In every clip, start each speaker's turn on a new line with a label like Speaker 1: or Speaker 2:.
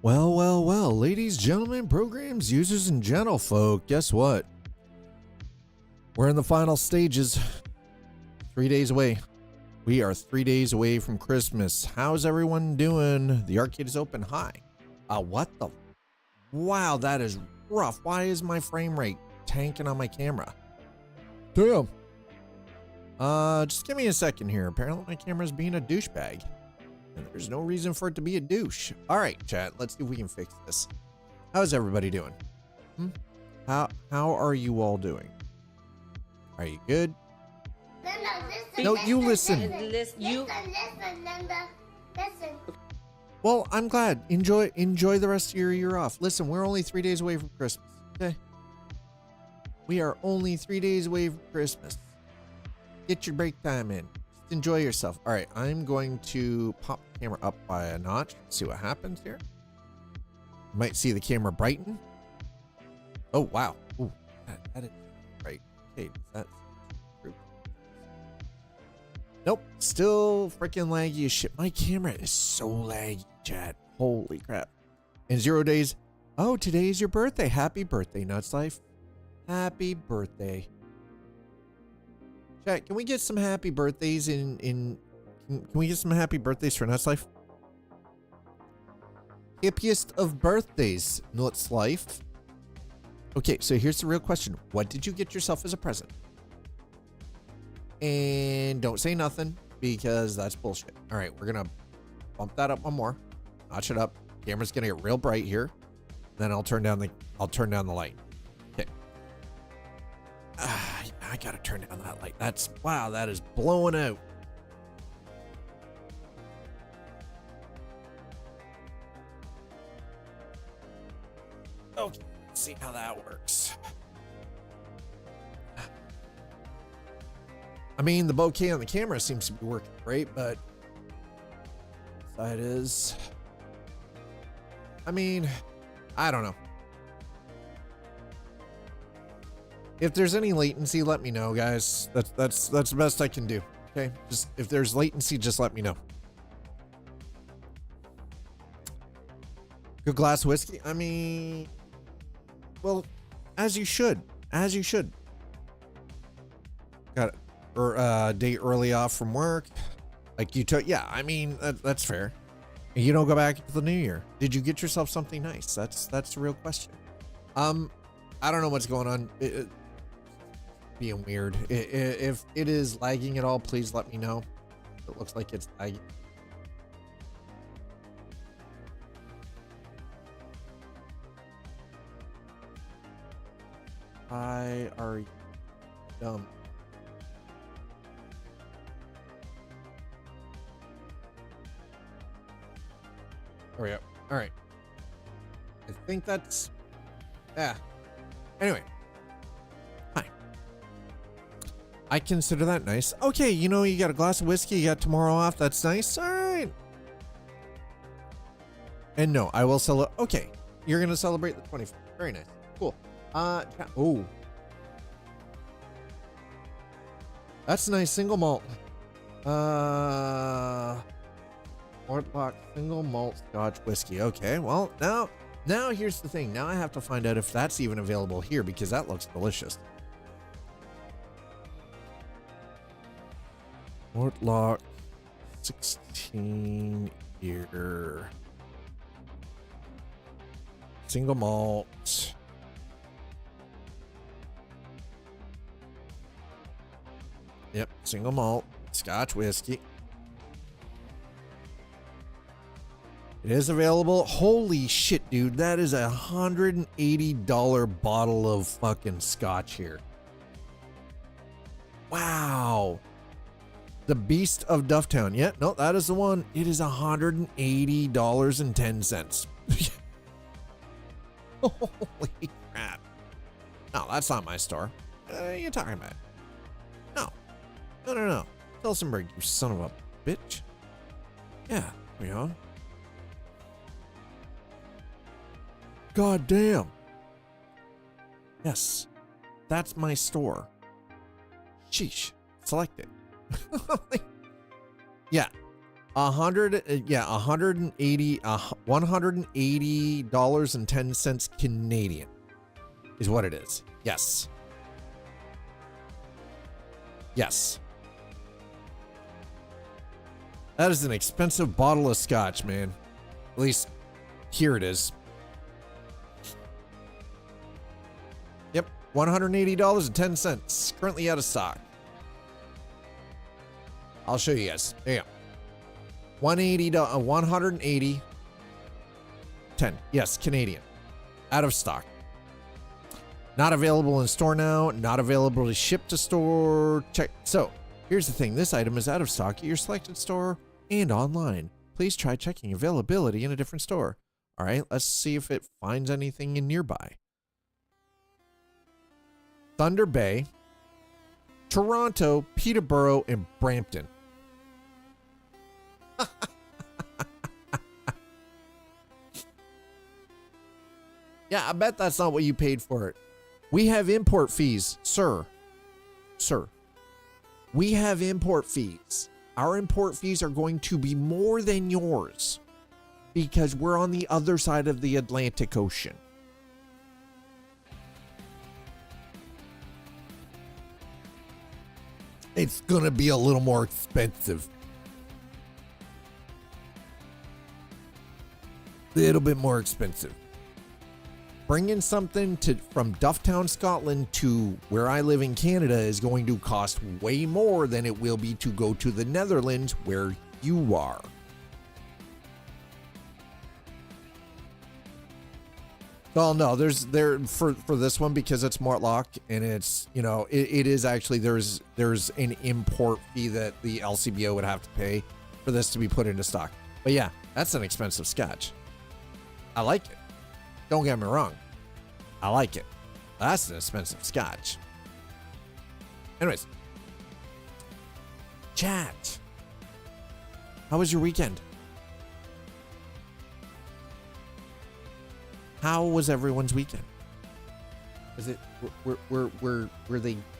Speaker 1: Well, well, well, ladies, gentlemen, programs, users, and gentlefolk, guess what? We're in the final stages. 3 days away. We are 3 days away from Christmas. How's everyone doing? The arcade is open. Hi. What the? Wow, that is rough. Why is my frame rate tanking on my camera? Damn. Just give me a second here. Apparently my camera's being a douchebag. And there's no reason for it to be a douche. All right, chat. Let's see if we can fix this. How's everybody doing? How are you all doing? Are you good? No, you listen.
Speaker 2: Listen.
Speaker 1: Well, I'm glad. Enjoy the rest of your year off. Listen, we're only 3 days away from Christmas. Okay. We are only 3 days away from Christmas. Get your break time in. Just enjoy yourself. All right, I'm going to pop the camera up by a notch. See what happens here. You might see the camera brighten. Oh, wow. Ooh, that is right. Okay, that's true. Nope, still freaking laggy as shit. My camera is so laggy, chat. Holy crap. In 0 days. Oh, today's your birthday. Happy birthday, Nuts Life. Happy birthday. Chat, can we get some happy birthdays can we get some happy birthdays for Nuts Life? Hippiest of birthdays, Nuts Life. Okay, so here's the real question. What did you get yourself as a present? And don't say nothing because that's bullshit. All right, we're gonna bump that up one more. Notch it up. Camera's gonna get real bright here. Then I'll turn down the light. Okay. I gotta turn down that light. Wow, that is blowing out. Okay, let's see how that works. I mean, the bokeh on the camera seems to be working great, but side is, I mean, I don't know. If there's any latency, let me know, guys. That's the best I can do. Okay, just if there's latency, just let me know. Good glass of whiskey. I mean, well, as you should. Got it. Or day early off from work, like you took. Yeah, I mean that's fair. You don't go back to the new year. Did you get yourself something nice? That's the real question. I don't know what's going on. Being weird. If it is lagging at all, please let me know. It looks like it's lagging. Why are you dumb? There we go. All right. I think that's, yeah. Anyway. Hi. I consider that nice. Okay, you know, you got a glass of whiskey, you got tomorrow off. That's nice. All right. And no, I will celebrate. Okay. You're going to celebrate the 24th. Very nice. Cool. Oh. That's a nice single malt. Mortlock single malt Scotch whiskey. Okay, well, now here's the thing. Now I have to find out if that's even available here because that looks delicious. Mortlock 16 year single malt. Yep, single malt Scotch whiskey. It is available. Holy shit, dude. That is $180 bottle of fucking scotch here. Wow. The Beast of Dufftown. Yeah, no, that is the one. It is $180.10. Holy crap. No, that's not my store. What are you talking about? No. Felsenberg, you son of a bitch. Yeah, we are. God damn. Yes, that's my store. Sheesh. Select it. Yeah. $180.10 Canadian is what it is. Yes. Yes. That is an expensive bottle of scotch, man. At least here it is. Yep, $180.10. Currently out of stock. I'll show you guys. There you go. 180 10. Yes, Canadian. Out of stock. Not available in store now. Not available to ship to store. Check. So, here's the thing. This item is out of stock at your selected store and online. Please try checking availability in a different store. All right, let's see if it finds anything in nearby. Thunder Bay, Toronto, Peterborough, and Brampton. Yeah, I bet that's not what you paid for it. We have import fees, sir. Sir. We have import fees. Our import fees are going to be more than yours because we're on the other side of the Atlantic Ocean. It's going to be a little more expensive. Little bit more expensive. Bringing something from Dufftown, Scotland to where I live in Canada is going to cost way more than it will be to go to the Netherlands where you are. Well, no, for this one, because it's Mortlock and it's, you know, it is actually, there's an import fee that the LCBO would have to pay for this to be put into stock. But yeah, that's an expensive scotch. I like it. Don't get me wrong. I like it. That's an expensive scotch. Anyways. Chat. How was your weekend? How was everyone's weekend? Was it, were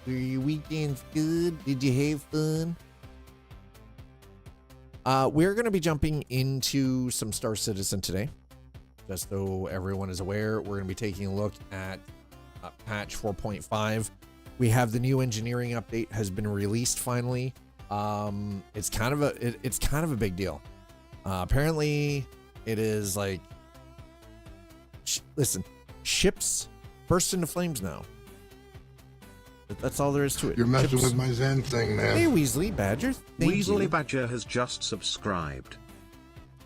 Speaker 1: your weekends good? Did you have fun? We're going to be jumping into some Star Citizen today. Just so everyone is aware, we're going to be taking a look at patch 4.5. We have the new engineering update has been released finally. It's kind of a big deal. Apparently, it is like, listen, ships burst into flames now. That's all there is to it.
Speaker 2: You're messing with my Zen thing, man.
Speaker 1: Hey, Weasley Badger.
Speaker 3: Weasley Badger has just subscribed.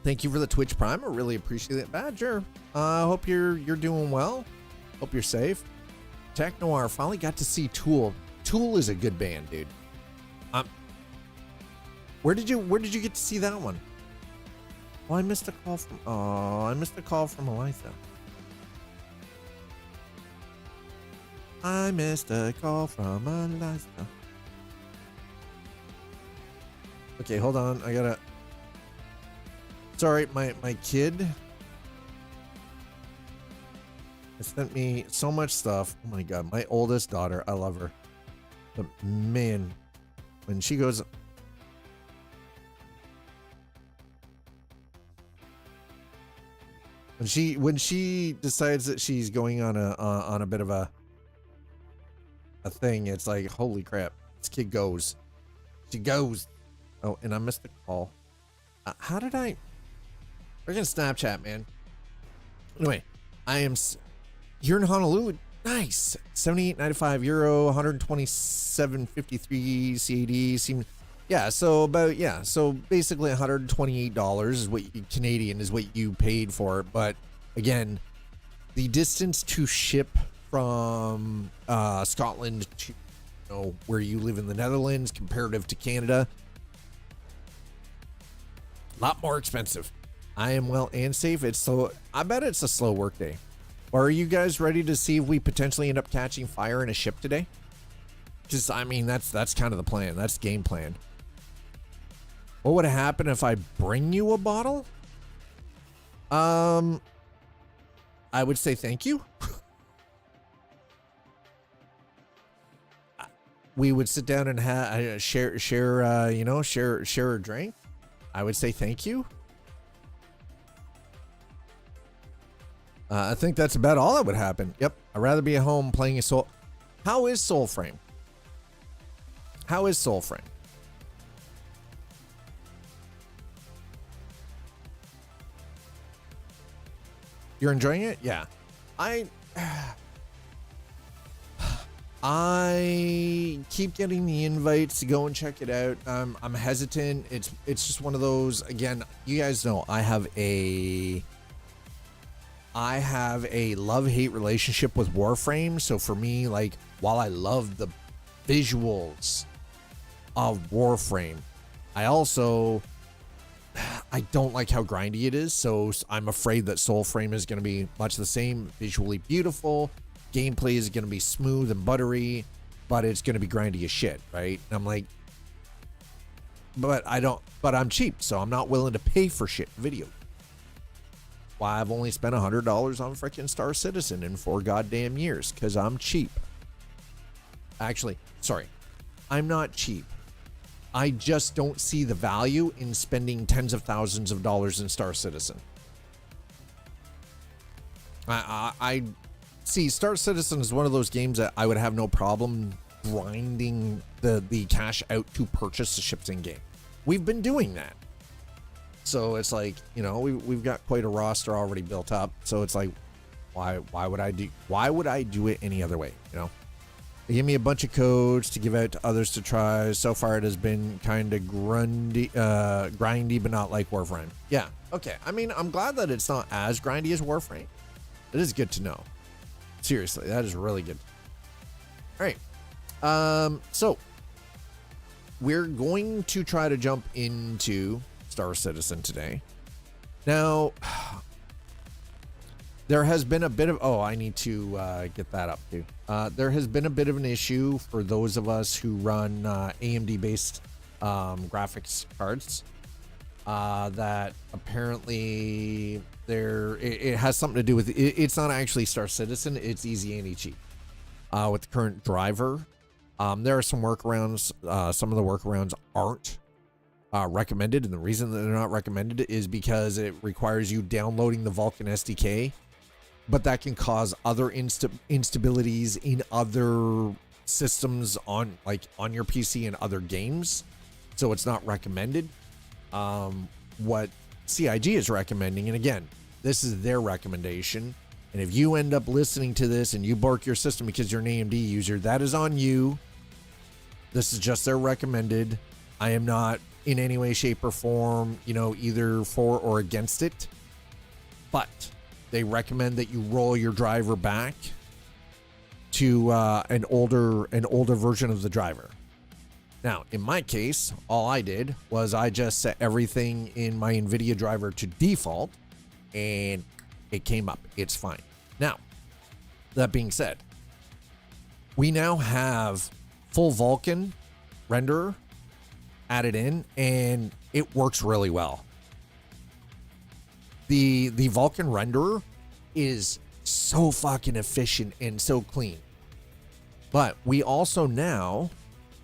Speaker 1: Thank you for the Twitch Prime. I really appreciate it, Badger. I hope you're doing well. Hope you're safe. Tech Noir finally got to see Tool. Tool is a good band, dude. Where did you get to see that one? Oh, I missed a call from Elisa. I missed a call from Eliza. Okay, hold on. I gotta. Sorry, my kid has sent me so much stuff. Oh my god, my oldest daughter, I love her. But man, when she goes, when she decides that she's going on a bit of a thing, it's like, holy crap, this kid goes. She goes. Oh, and I missed the call. How did I? We're gonna Snapchat, man. Anyway, you're in Honolulu. Nice. 78.95 euro, 127.53 CAD. Yeah. So basically $128 is what Canadian is what you paid for it. But again, the distance to ship from Scotland to where you live in the Netherlands comparative to Canada, a lot more expensive. I am well and safe. I bet it's a slow work day. Or are you guys ready to see if we potentially end up catching fire in a ship today? Because I mean, that's kind of the plan. That's game plan. What would happen if I bring you a bottle? I would say thank you. We would sit down and share a drink. I would say thank you. I think that's about all that would happen. Yep. I'd rather be at home playing a Soul. How is Soulframe? How is Soulframe? You're enjoying it? Yeah. I keep getting the invites to go and check it out. I'm hesitant. It's just one of those, again, you guys know I have a love-hate relationship with Warframe. So for me, like, while I love the visuals of Warframe, I don't like how grindy it is. So I'm afraid that Soulframe is going to be much the same, visually beautiful. Gameplay is going to be smooth and buttery, but it's going to be grindy as shit, right? And I'm like, but I'm cheap, so I'm not willing to pay for shit video. Why I've only spent $100 on freaking Star Citizen in 4 goddamn years, because I'm cheap. Actually, sorry, I'm not cheap. I just don't see the value in spending tens of thousands of dollars in Star Citizen. I see Star Citizen is one of those games that I would have no problem grinding the cash out to purchase the ships in game. We've been doing that. So it's like, you know, we've got quite a roster already built up. So it's like, why would I do it any other way? You know, they give me a bunch of codes to give out to others to try. So far, it has been kind of grindy, but not like Warframe. Yeah. Okay. I mean, I'm glad that it's not as grindy as Warframe. It is good to know. Seriously, that is really good. All right. So we're going to try to jump into Star Citizen today. Now, there has been a bit of, I need to get that up too. There has been a bit of an issue for those of us who run AMD based graphics cards that apparently it has something to do with it's not actually Star Citizen, it's Easy Anti Cheat with the current driver. There are some workarounds. Some of the workarounds aren't recommended, and the reason that they're not recommended is because it requires you downloading the Vulkan SDK, but that can cause other instabilities in other systems on your PC and other games, so it's not recommended. What CIG is recommending, and again, this is their recommendation, and if you end up listening to this and you bork your system because you're an AMD user, that is on you. This is just their recommended. I am not in any way, shape, or form, either for or against it, but they recommend that you roll your driver back to an older version of the driver. Now, in my case, all I did was I just set everything in my NVIDIA driver to default, and it came up. It's fine. Now, that being said, we now have full Vulkan renderer added in, and it works really well. The Vulkan renderer is so fucking efficient and so clean. But we also now,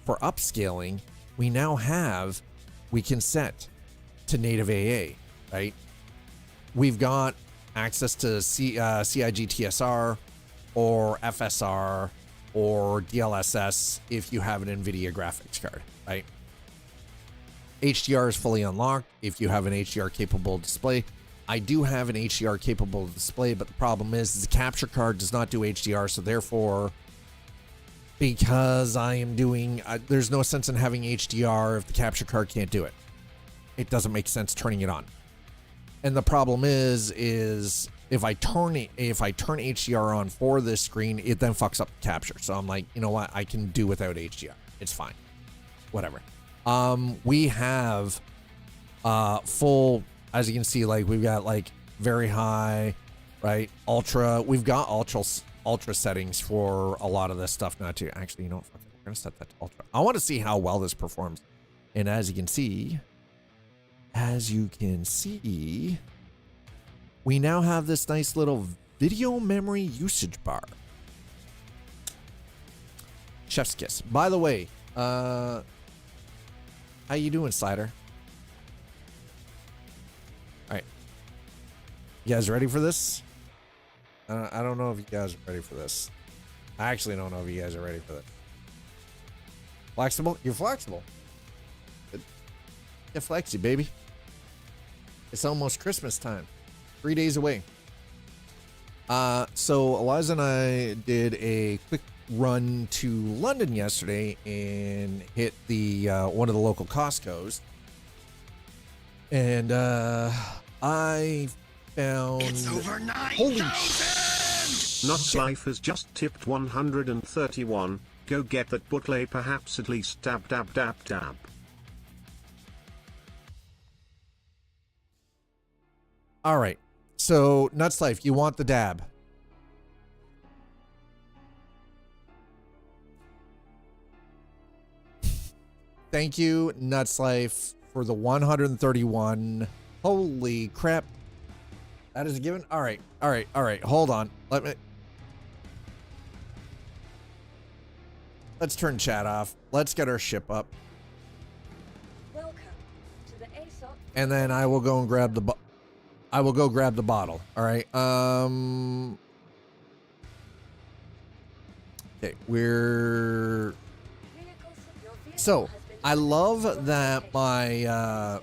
Speaker 1: for upscaling, we can set to native AA, right? We've got access to CIG TSR or FSR or DLSS if you have an NVIDIA graphics card, right? HDR is fully unlocked if you have an HDR capable display. I do have an HDR capable display, but the problem is the capture card does not do HDR, so therefore, because I am doing, there's no sense in having HDR if the capture card can't do it. It doesn't make sense turning it on. And the problem is if I turn HDR on for this screen, it then fucks up the capture. So I'm like, you know what? I can do without HDR. It's fine. Whatever. We have full, as you can see, we've got very high, right? Ultra. We've got ultra settings for a lot of this stuff now too. Actually, we're gonna set that to ultra. I want to see how well this performs. And as you can see, we now have this nice little video memory usage bar. Chef's kiss. By the way, how you doing, Slider? You guys ready for this? I don't know if you guys are ready for this. I actually don't know if you guys are ready for this. Flexible? You're flexible. Good. Get flexy, baby. It's almost Christmas time. 3 days away. So Eliza and I did a quick run to London yesterday and hit the one of the local Costco's. And I found
Speaker 4: It's over 9,000!
Speaker 1: Holy
Speaker 3: Nuts Life has just tipped 131. Go get that butle, perhaps at least dab dab dab dab.
Speaker 1: All right. So, Nuts Life, you want the dab. Thank you, Nuts Life, for the 131. Holy crap. That is a given. All right. All right. All right. Hold on. Let's turn chat off. Let's get our ship up.
Speaker 5: Welcome to the ASOP.
Speaker 1: And then I will go and grab the bottle. All right. Okay, we're so I love that my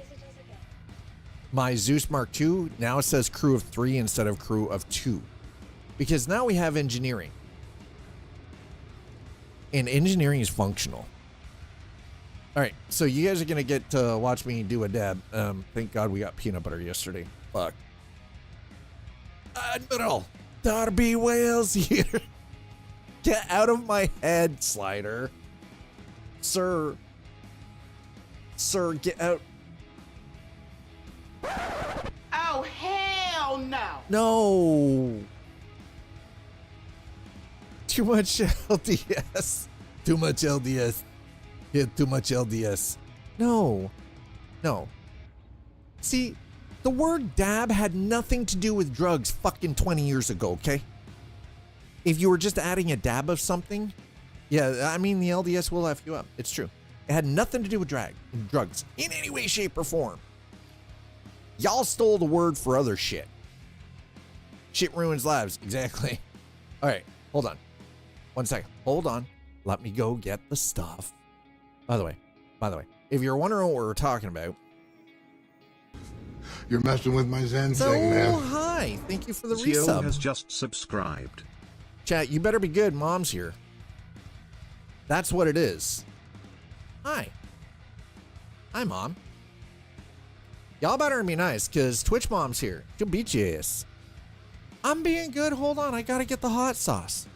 Speaker 1: my Zeus Mark II now says crew of 3 instead of crew of 2, because now we have engineering, and engineering is functional. All right, so you guys are gonna get to watch me do a dab. Thank God we got peanut butter yesterday. Fuck. Admiral Darby Wales here. Get out of my head, Slider. Sir, get out.
Speaker 4: Oh, hell no!
Speaker 1: No. Too much LDS. Too much LDS. Hit too much LDS. No. No. See, the word dab had nothing to do with drugs fucking 20 years ago, okay? If you were just adding a dab of something, yeah, I mean, the LDS will F you up. It's true. It had nothing to do with drugs in any way, shape, or form. Y'all stole the word for other shit. Shit ruins lives. Exactly. All right, hold on. 1 second. Hold on. Let me go get the stuff. By the way, if you're wondering what we're talking about.
Speaker 2: You're messing with my Zen
Speaker 1: So,
Speaker 2: thing, man.
Speaker 1: hi. Thank you for the
Speaker 3: Zio
Speaker 1: resub.
Speaker 3: has just subscribed.
Speaker 1: Chat, you better be good. Mom's here. That's what it is. Hi. Hi, Mom. Y'all better be nice, because Twitch Mom's here. She'll beat your ass. I'm being good. Hold on. I got to get the hot sauce.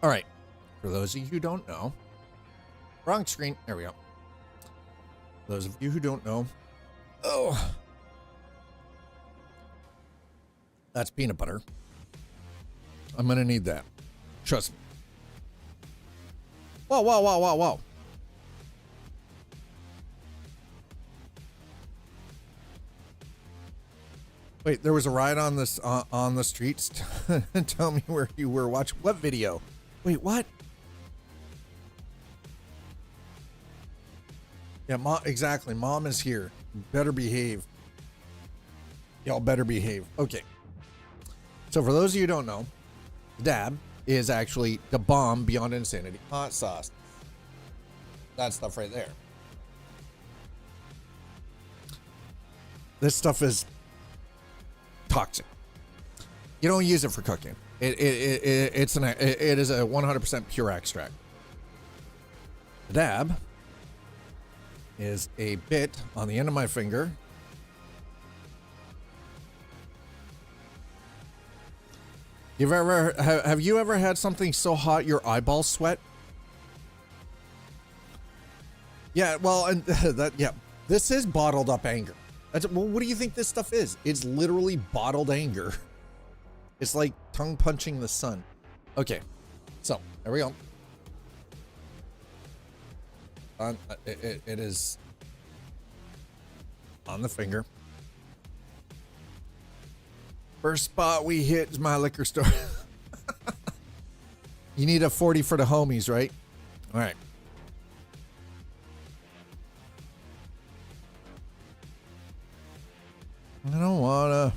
Speaker 1: All right. For those of you who don't know, wrong screen. There we go. Those of you who don't know, oh, that's peanut butter. I'm gonna need that. Trust me. Whoa, whoa, whoa, whoa, whoa. Wait, there was a riot on this on the streets. Tell me where you were watching. What video? Wait, what? Yeah, mom. Exactly. Mom is here. Better behave. Y'all better behave. Okay. So for those of you who don't know, dab is actually the bomb beyond insanity hot sauce. That stuff right there. This stuff is toxic. You don't use it for cooking. It is a 100% pure extract. The dab is a bit on the end of my finger. Have you ever had something so hot your eyeballs sweat? Yeah, well, and this is bottled up anger. Well, what do you think this stuff is? It's literally bottled anger. It's like tongue punching the sun. Okay, so there we go. It is on the finger. First spot we hit is my liquor store. You need a 40 for the homies, right? All right. I don't wanna.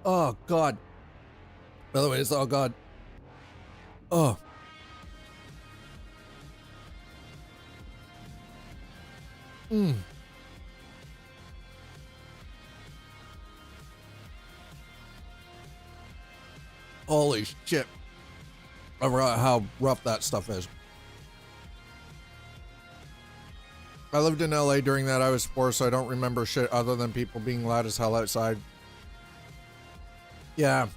Speaker 1: Oh, God. By the way, it's all God. Oh. Holy shit. How rough that stuff is. I lived in LA during that. I was 4, so I don't remember shit other than people being loud as hell outside. Yeah.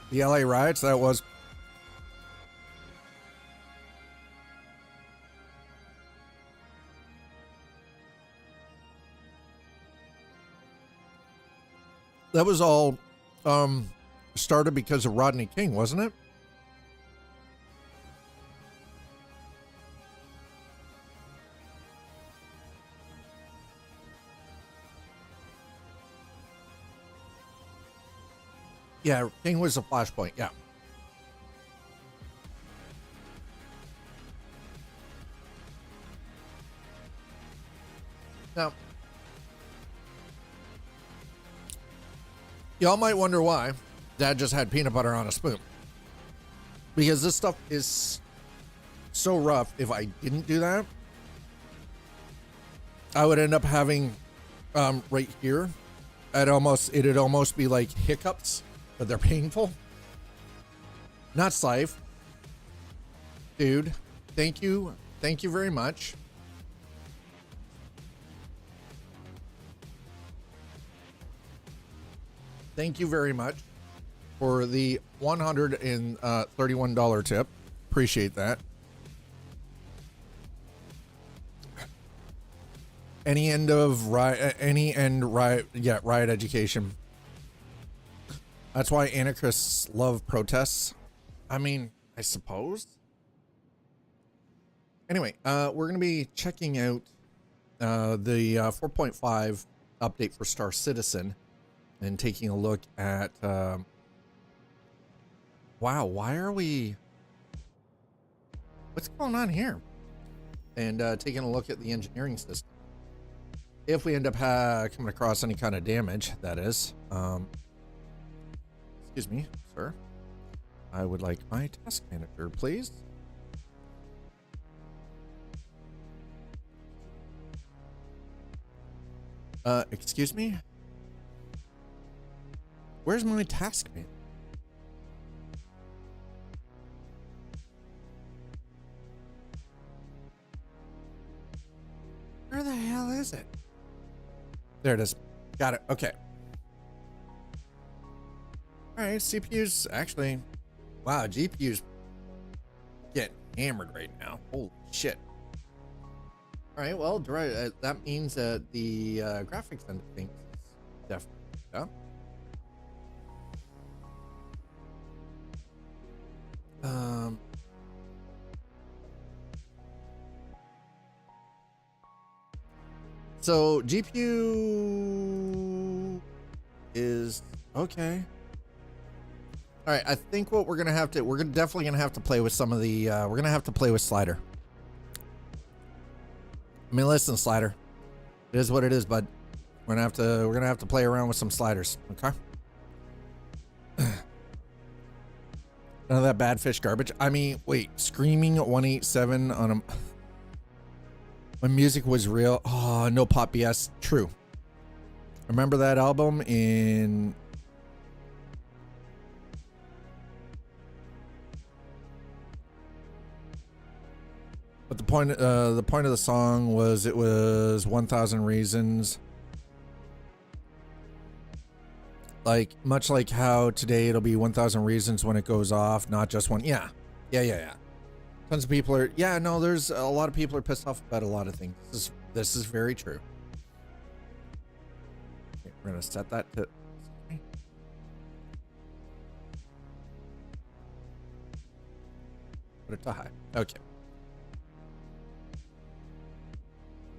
Speaker 1: The LA riots, that was. That was all started because of Rodney King, wasn't it? Yeah, King was a flashpoint, yeah. Now, y'all might wonder why Dad just had peanut butter on a spoon. Because this stuff is so rough, if I didn't do that, I would end up having, right here, it'd almost be like hiccups, but they're painful. Not Slife. Dude, thank you. Thank you very much. Thank you very much for the $131 tip. Appreciate that. Riot education. That's why anarchists love protests. I mean, I suppose. Anyway, we're going to be checking out the 4.5 update for Star Citizen and taking a look at wow, why are we, what's going on here? And taking a look at the engineering system. If we end up coming across any kind of damage, that is. Excuse me, sir. I would like my task manager, please. Excuse me? Where's my task manager? Where the hell is it? There it is. Got it. Okay. All right, CPU's actually... Wow, GPU's getting hammered right now. Holy shit. All right, well, that means that the graphics end of things is definitely up. So GPU is okay. All right, I think what we're definitely gonna have to play with some of the we're gonna have to play with slider. I mean, listen, slider, it is what it is, bud. We're gonna have to play around with some sliders, okay? None of that bad fish garbage. I mean, wait, screaming 187 on a... When music was real. Oh, no pop BS. True. Remember that album in... But the point of the song was, it was 1,000 Reasons. Like, much like how today it'll be 1,000 Reasons when it goes off, not just one. Yeah. Tons of people are, yeah, no, there's a lot of people are pissed off about a lot of things. This is very true. Okay, we're gonna set that to... Put it to high. Okay.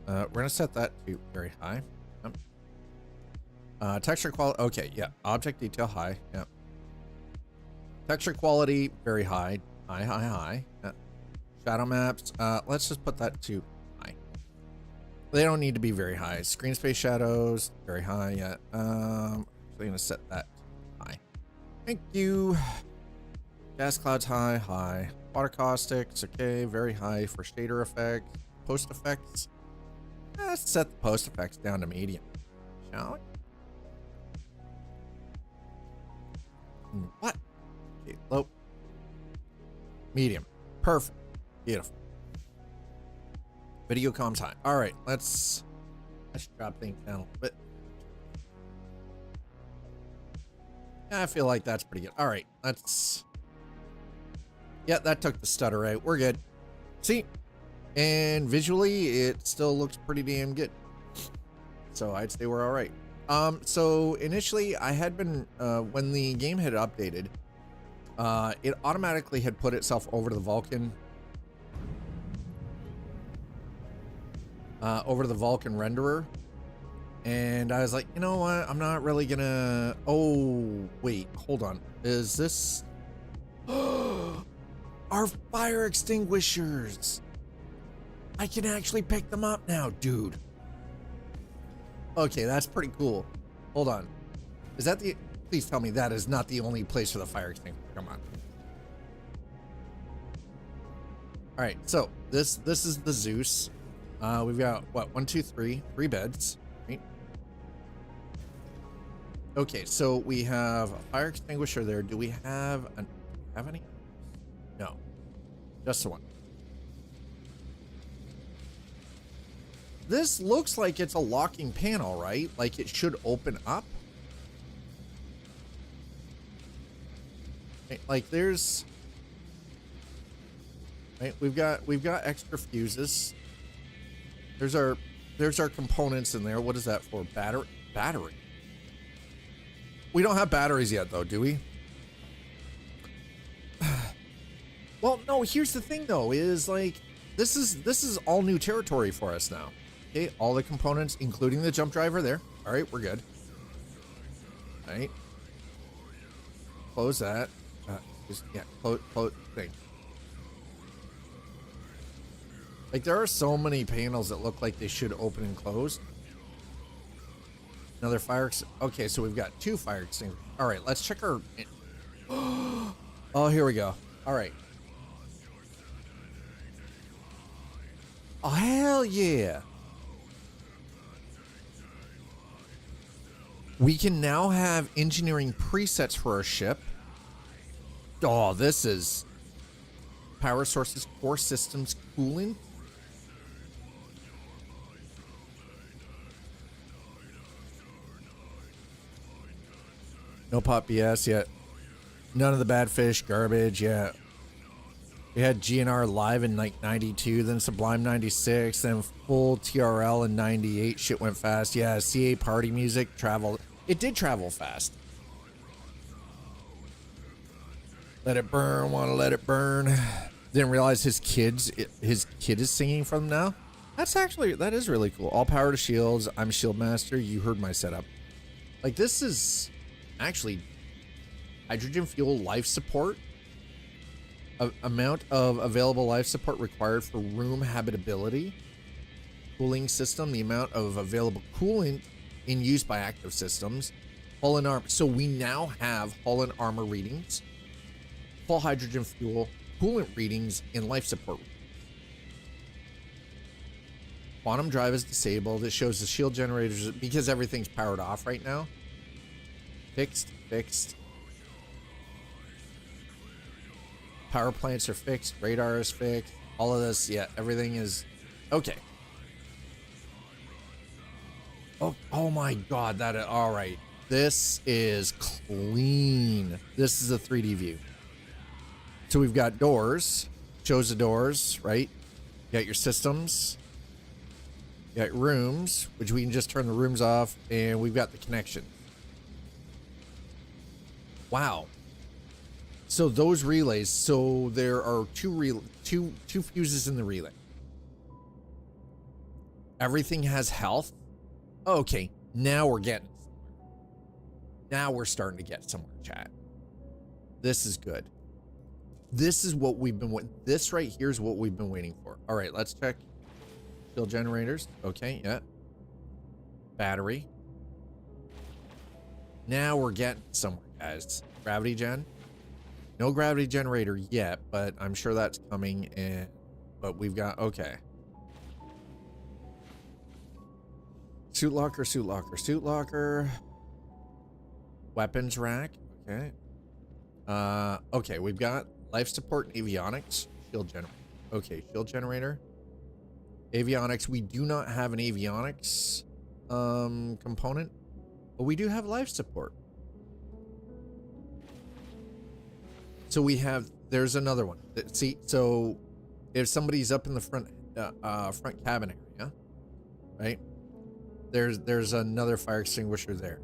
Speaker 1: We're gonna set that to very high. Yep. Texture quality, okay, yeah. Object detail high, yeah. Texture quality very high, high. Yeah. Shadow maps, let's just put that to high. They don't need to be very high. Screen space shadows, very high, yeah. I'm gonna set that to high. Thank you. Gas clouds high. Water caustics, okay, very high for shader effects. Post effects. Let's set the post effects down to medium, shall we? What? Okay, low. Medium. Perfect. Beautiful. Video comms high. All right, let's drop things down a little bit. Yeah, I feel like that's pretty good. All right, let's... Yeah, that took the stutter out. We're good. See? And visually, it still looks pretty damn good. So I'd say we're all right. So initially, I had been, when the game had updated, it automatically had put itself over to the Vulkan. Over to the Vulkan renderer. And I was like, you know what? I'm not really gonna... Oh, wait, hold on. Is this... Our fire extinguishers! I can actually pick them up now, dude. Okay, that's pretty cool. Hold on. Is that the... Please tell me that is not the only place for the fire extinguisher. Come on. All right, so this is the Zeus. We've got, what, 1, 2, 3 beds. Right? Okay, so we have a fire extinguisher there. Do we have any? No, just the one. This looks like it's a locking panel, right? Like it should open up. Right, like there's, right? We've got extra fuses. There's our components in there. What is that for? Battery. We don't have batteries yet, though, do we? Well, no. Here's the thing, though, is like this is all new territory for us now. Okay, all the components, including the jump driver there. All right, we're good. All right. Close that. Close thing. Like there are so many panels that look like they should open and close. Another fire. Okay, so we've got 2 fire extinguishers. All right, let's check our. Oh, here we go. All right. Oh, hell yeah. We can now have engineering presets for our ship. Oh, this is power sources, core systems, cooling. No pop BS yet. None of the bad fish, garbage yet. We had GNR live in like 92, then Sublime 96, then full TRL in 98. Shit went fast. Yeah, CA party music traveled. It did travel fast. Let it burn, wanna let it burn. Didn't realize his kid is singing from now. That is really cool. All power to shields. I'm shield master. You heard my setup. Like, this is actually hydrogen fuel life support. Amount of available life support required for room habitability. Cooling system. The amount of available coolant in use by active systems. Hull and armor. So we now have hull and armor readings. Full hydrogen fuel. Coolant readings and life support. Quantum drive is disabled. It shows the shield generators because everything's powered off right now. Fixed. Power plants are fixed. Radar is fixed. All of this, yeah, everything is okay. Oh my God, all right. This is clean. This is a 3D view. So we've got doors. Shows the doors, right? You got your systems. You got rooms, which we can just turn the rooms off, and we've got the connection. Wow. So those relays, so there are two fuses in the relay. Everything has health. Okay, now we're getting somewhere. Now we're starting to get somewhere, chat. This is good. This is what we've been waiting. This right here is what we've been waiting for. All right, let's check. Shield generators. Okay, yeah. Battery. Now we're getting somewhere, guys. Gravity gen. No gravity generator yet, but I'm sure that's coming in. But we've got, okay. Suit locker. Weapons rack. Okay. Okay, we've got life support and avionics. Shield generator. Okay, shield generator. Avionics. We do not have an avionics component, but we do have life support. So we have, there's another one. See, so if somebody's up in the front cabin area, right? There's another fire extinguisher there.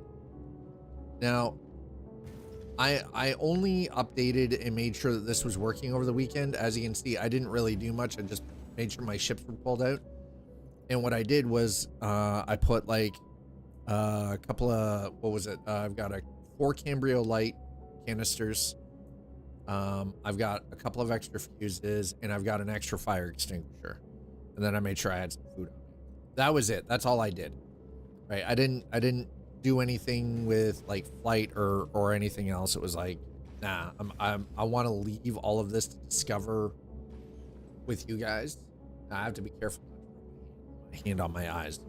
Speaker 1: Now, I only updated and made sure that this was working over the weekend. As you can see, I didn't really do much. I just made sure my ships were pulled out. And what I did was I put like a couple of, what was it? I've got 4 Cambrio light canisters. I've got a couple of extra fuses, and I've got an extra fire extinguisher. And then I made sure I had some food on me. That was it. That's all I did. Right? I didn't do anything with like flight or anything else. It was like, nah, I want to leave all of this to discover with you guys. I have to be careful not to put my hand on my eyes.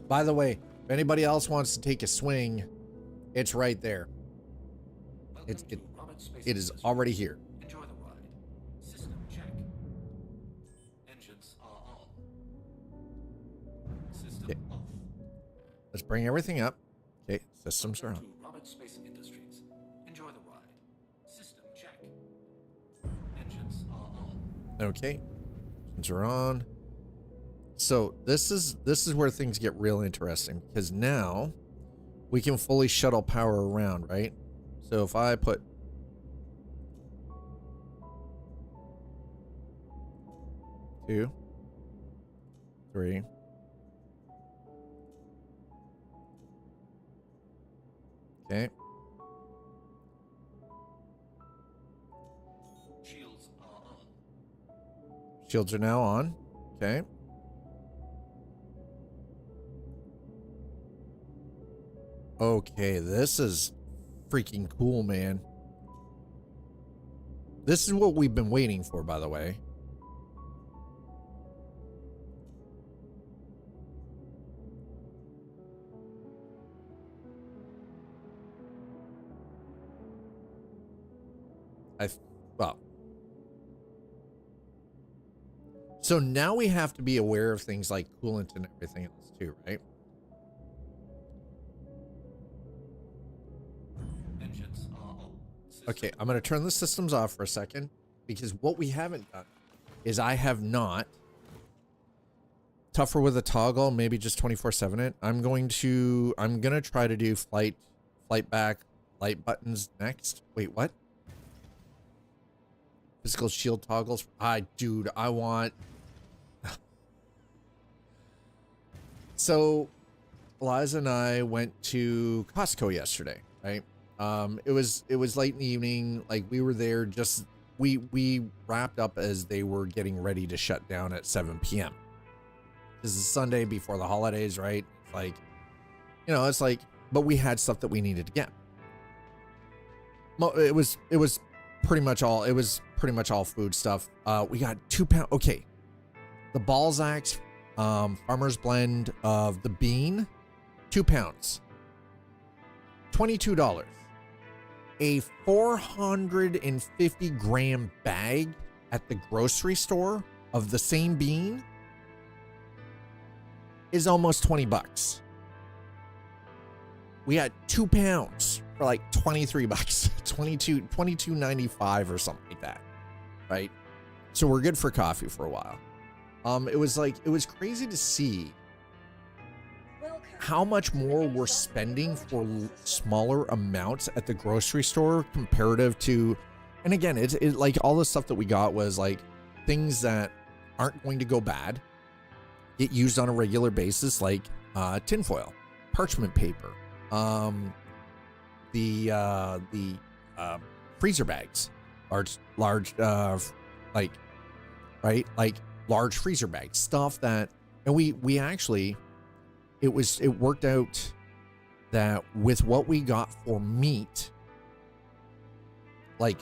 Speaker 1: By the way, if anybody else wants to take a swing, it's right there. It is already here.
Speaker 6: Enjoy the ride. System check. Engines are on. System off.
Speaker 1: Let's bring everything up. Okay, systems are on.
Speaker 6: To Robert Space Industries. Enjoy the ride. System check. Engines are on.
Speaker 1: Okay, engines are on. So this is where things get real interesting, because now we can fully shuttle power around, right? So if I put 2, 3. Okay.
Speaker 6: Shields are on.
Speaker 1: Shields are now on. Okay. Okay, this is freaking cool, man. This is what we've been waiting for, by the way. Well. So now we have to be aware of things like coolant and everything else too, right?
Speaker 6: Engines are on.
Speaker 1: Okay, I'm going to turn the systems off for a second because what we haven't done is I have not tougher with a toggle, maybe just 24/7 it. I'm going to try to do flight back, light buttons next. Wait, what? Physical shield toggles. Dude, I want. So, Eliza and I went to Costco yesterday, right? It was late in the evening. Like we were there just we wrapped up as they were getting ready to shut down at 7 p.m. This is Sunday before the holidays, right? It's like, it's like, but we had stuff that we needed to get. It was pretty much all food stuff. We got 2 pound. Okay, the Balzac's farmer's blend of the bean, 2 pounds, $22. A 450 gram bag at the grocery store of the same bean is almost 20 bucks. We got 2 pounds for like 23 bucks, 22.95 or something like that, right? So we're good for coffee for a while. It was crazy to see how much more we're spending for smaller amounts at the grocery store comparative to, and again, it's like all the stuff that we got was like things that aren't going to go bad, get used on a regular basis, like tinfoil, parchment paper, the freezer bags, large large freezer bags, stuff that, and we actually, it worked out that with what we got for meat, like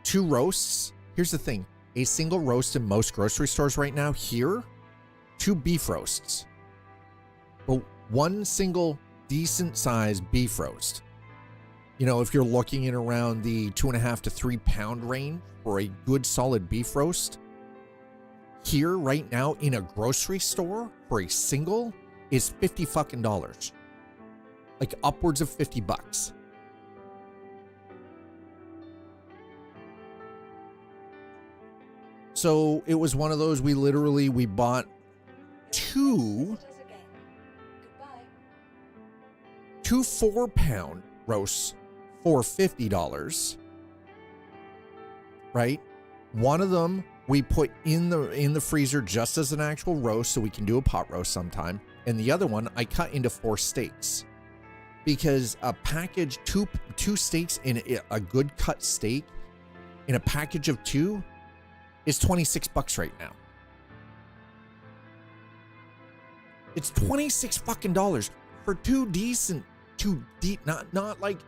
Speaker 1: 2 roasts. Here's the thing, a single roast in most grocery stores right now here, 2 beef roasts, but 1 single decent sized beef roast. If you're looking in around the 2.5 to 3 pound range for a good solid beef roast, here right now in a grocery store for a single is $50 fucking dollars, like upwards of 50 bucks. So it was one of those, we bought 2 4 pound roasts for $50, right? One of them we put in the freezer just as an actual roast so we can do a pot roast sometime, and the other one I cut into 4 steaks, because a package, two steaks in a good cut steak in a package of 2 is 26 bucks right now. It's 26 fucking dollars for 2 decent, not like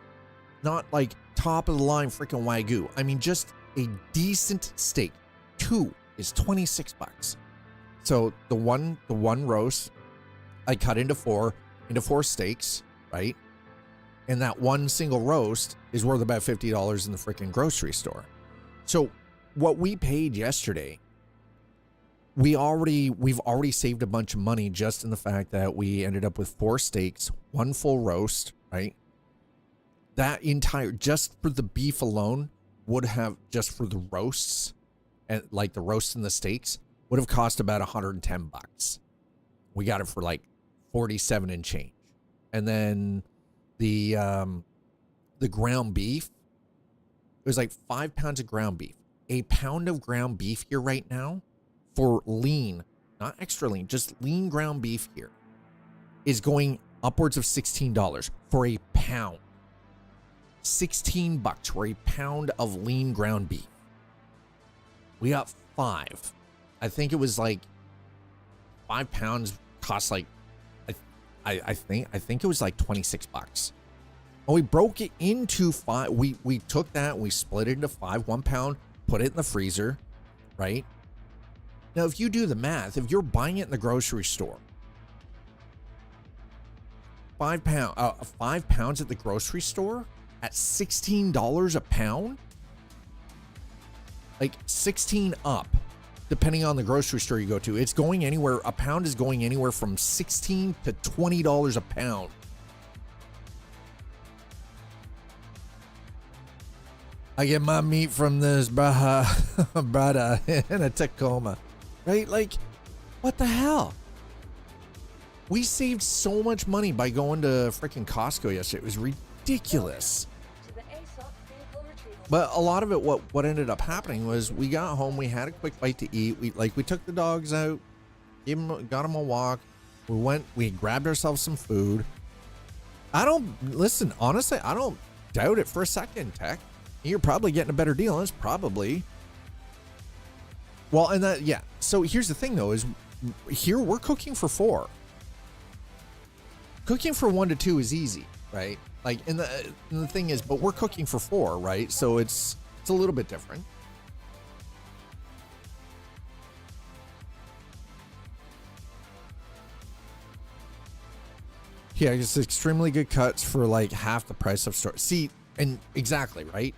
Speaker 1: top of the line freaking Wagyu. I mean, just a decent steak. 2 is 26 bucks. So the one roast I cut into 4 steaks, right? And that one single roast is worth about $50 in the freaking grocery store. So what we paid yesterday, we've already saved a bunch of money just in the fact that we ended up with 4 steaks, 1 full roast, right? That entire, just for the beef alone, would have, just for the roasts, and like the roasts and the steaks, would have cost about 110 bucks. We got it for like 47 and change. And then the ground beef, it was like 5 pounds of ground beef. A pound of ground beef here right now for lean, not extra lean, just lean ground beef here is going upwards of $16 for a pound. 16 bucks for a pound of lean ground beef. We got 5. I think it was like 5 pounds cost like I think it was like 26 bucks. And we broke it into 5. We took that, we split it into 5, 1 pound, put it in the freezer, right? Now, if you do the math, if you're buying it in the grocery store, 5 pounds at the grocery store at $16 a pound, like 16 up, depending on the grocery store you go to. It's going anywhere. A pound is going anywhere from $16 to $20 a pound. I get my meat from this brada in a Tacoma, right? Like, what the hell? We saved so much money by going to freaking Costco yesterday. It was ridiculous.
Speaker 5: To the ASOP vehicle retrieval.
Speaker 1: But a lot of it, what ended up happening was we got home, we had a quick bite to eat. We took the dogs out, got them a walk. We grabbed ourselves some food. Honestly, I don't doubt it for a second, Tech. You're probably getting a better deal. It's probably. Well, and that, yeah. So here's the thing though, is here we're cooking for 4. Cooking for 1 to 2 is easy, right? Like, and the thing is, but we're cooking for 4, right? So it's a little bit different. Yeah, it's extremely good cuts for like half the price of store. See, and exactly, right?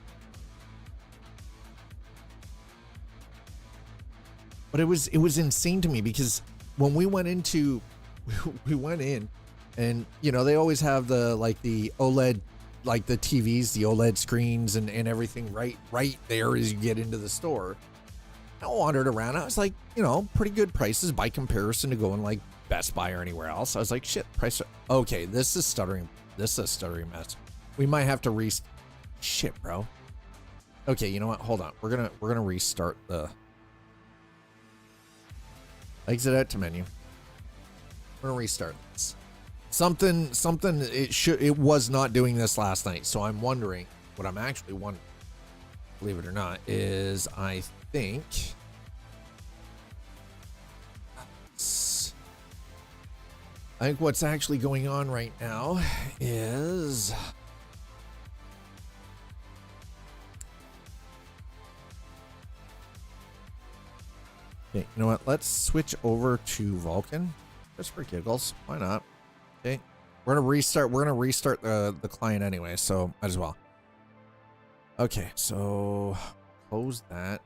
Speaker 1: But it was insane to me because when we went in and, you know, they always have the OLED, like the TVs, the OLED screens and everything right there as you get into the store. I wandered around. I was like, you know, pretty good prices by comparison to going like Best Buy or anywhere else. I was like, shit, price. Okay, this is stuttering. This is a stuttering mess. We might have to shit, bro. Okay, you know what? Hold on. We're gonna restart the exit out to menu. We're gonna restart this. Something it was not doing this last night. So I'm wondering, what I'm actually wondering, believe it or not, is I think what's actually going on right now is okay, you know what? Let's switch over to Vulkan just for giggles. Why not? Okay, we're gonna restart the client anyway, so might as well. Okay, so close that.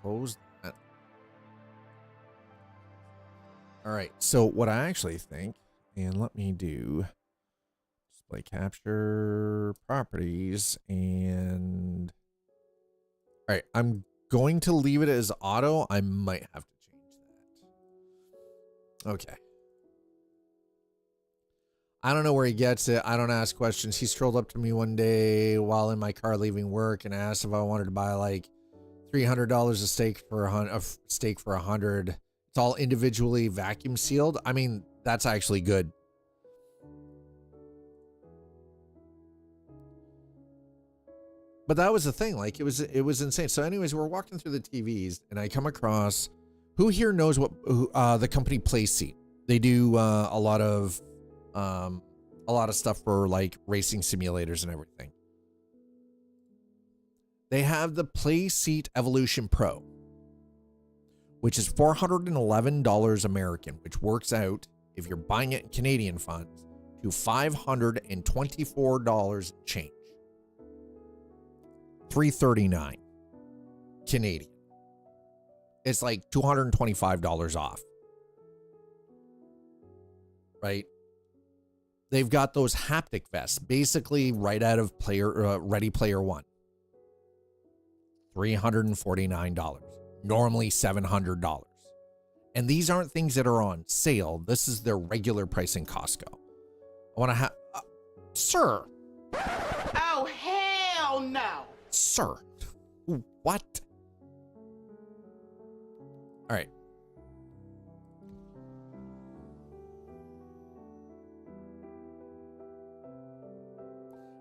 Speaker 1: Close that. All right, so what I actually think, and let me do display capture properties, and all right, I'm going to leave it as auto. I might have to change that. Okay. I don't know where he gets it. I don't ask questions. He strolled up to me one day while in my car leaving work and asked if I wanted to buy like $300 a steak for $100. It's all individually vacuum sealed. I mean, that's actually good. But that was the thing. Like it was insane. So anyways, we're walking through the TVs and I come across, who here knows what the company Playseat? They do a lot of stuff for like racing simulators and everything. They have the Playseat Evolution Pro, which is $411 American, which works out, if you're buying it in Canadian funds, to $524 change. $339 Canadian. It's like $225 off. Right? They've got those haptic vests, basically right out of Ready Player One. $349. Normally $700. And these aren't things that are on sale. This is their regular price in Costco. I want to have... sir.
Speaker 4: Oh, hell no.
Speaker 1: Sir. What? All right.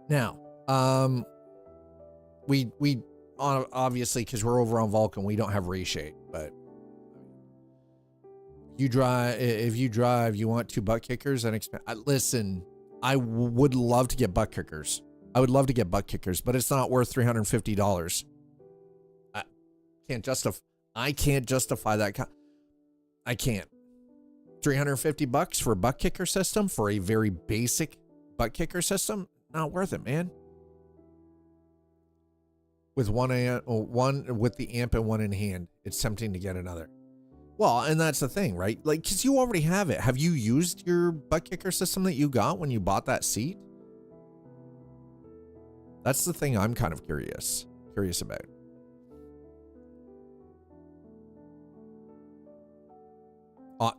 Speaker 1: Now, we obviously, because we're over on Vulkan, we don't have reshade, but You drive. If you drive, you want 2 butt kickers and listen. I would love to get butt kickers. I would love to get butt kickers, but it's not worth $350. I can't justify that. I can't. $350 for a butt kicker system for a very basic butt kicker system, not worth it, man. With one with the amp and one in hand, it's tempting to get another. Well, and that's the thing, right? Like, because you already have it. Have you used your butt kicker system that you got when you bought that seat? That's the thing I'm kind of curious about.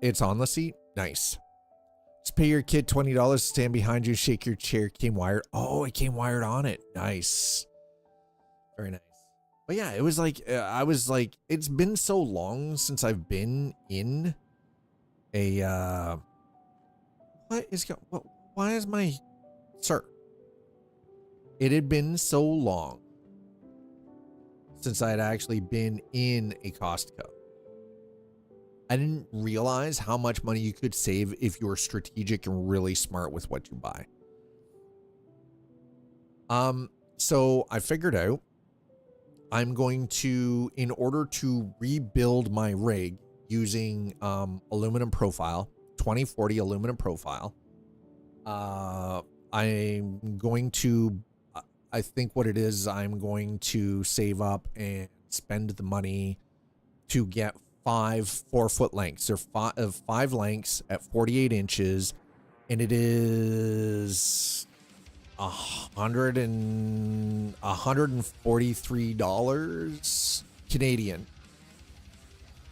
Speaker 1: It's on the seat? Nice. Just pay your kid $20 to stand behind you, shake your chair. Came wired. Oh, it came wired on it. Nice. Very nice. But yeah, it was like, I was like, it's been so long since I've been in a, why is my, sir? It had been so long since I had actually been in a Costco. I didn't realize how much money you could save if you were strategic and really smart with what you buy. So I figured out I'm going to, in order to rebuild my rig using aluminum profile, 2040 aluminum profile, I'm going to, I think what it is, I'm going to save up and spend the money to get 5 4-foot lengths. They're 5 lengths at 48 inches, and it is $143 Canadian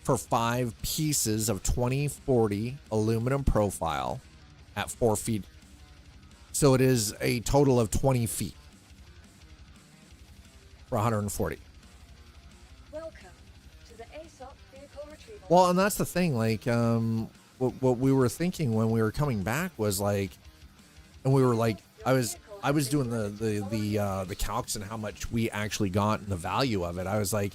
Speaker 1: for 5 pieces of 2040 aluminum profile at 4 feet. So it is a total of 20 feet for 140.
Speaker 5: Welcome to the ASOP vehicle retrieval.
Speaker 1: Well, and that's the thing, like, what we were thinking when we were coming back was like, and we were like, I was doing the calcs and how much we actually got and the value of it. I was like,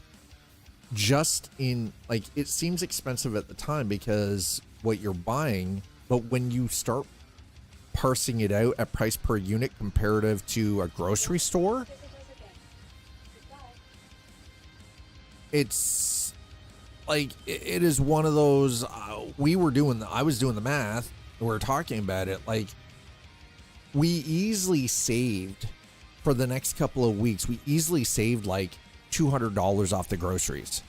Speaker 1: just in, like, it seems expensive at the time because what you're buying, but when you start parsing it out at price per unit comparative to a grocery store, it's like, it is one of those, I was doing the math, and we were talking about it, like, we easily saved, for the next couple of weeks, we easily saved like $200 off the groceries.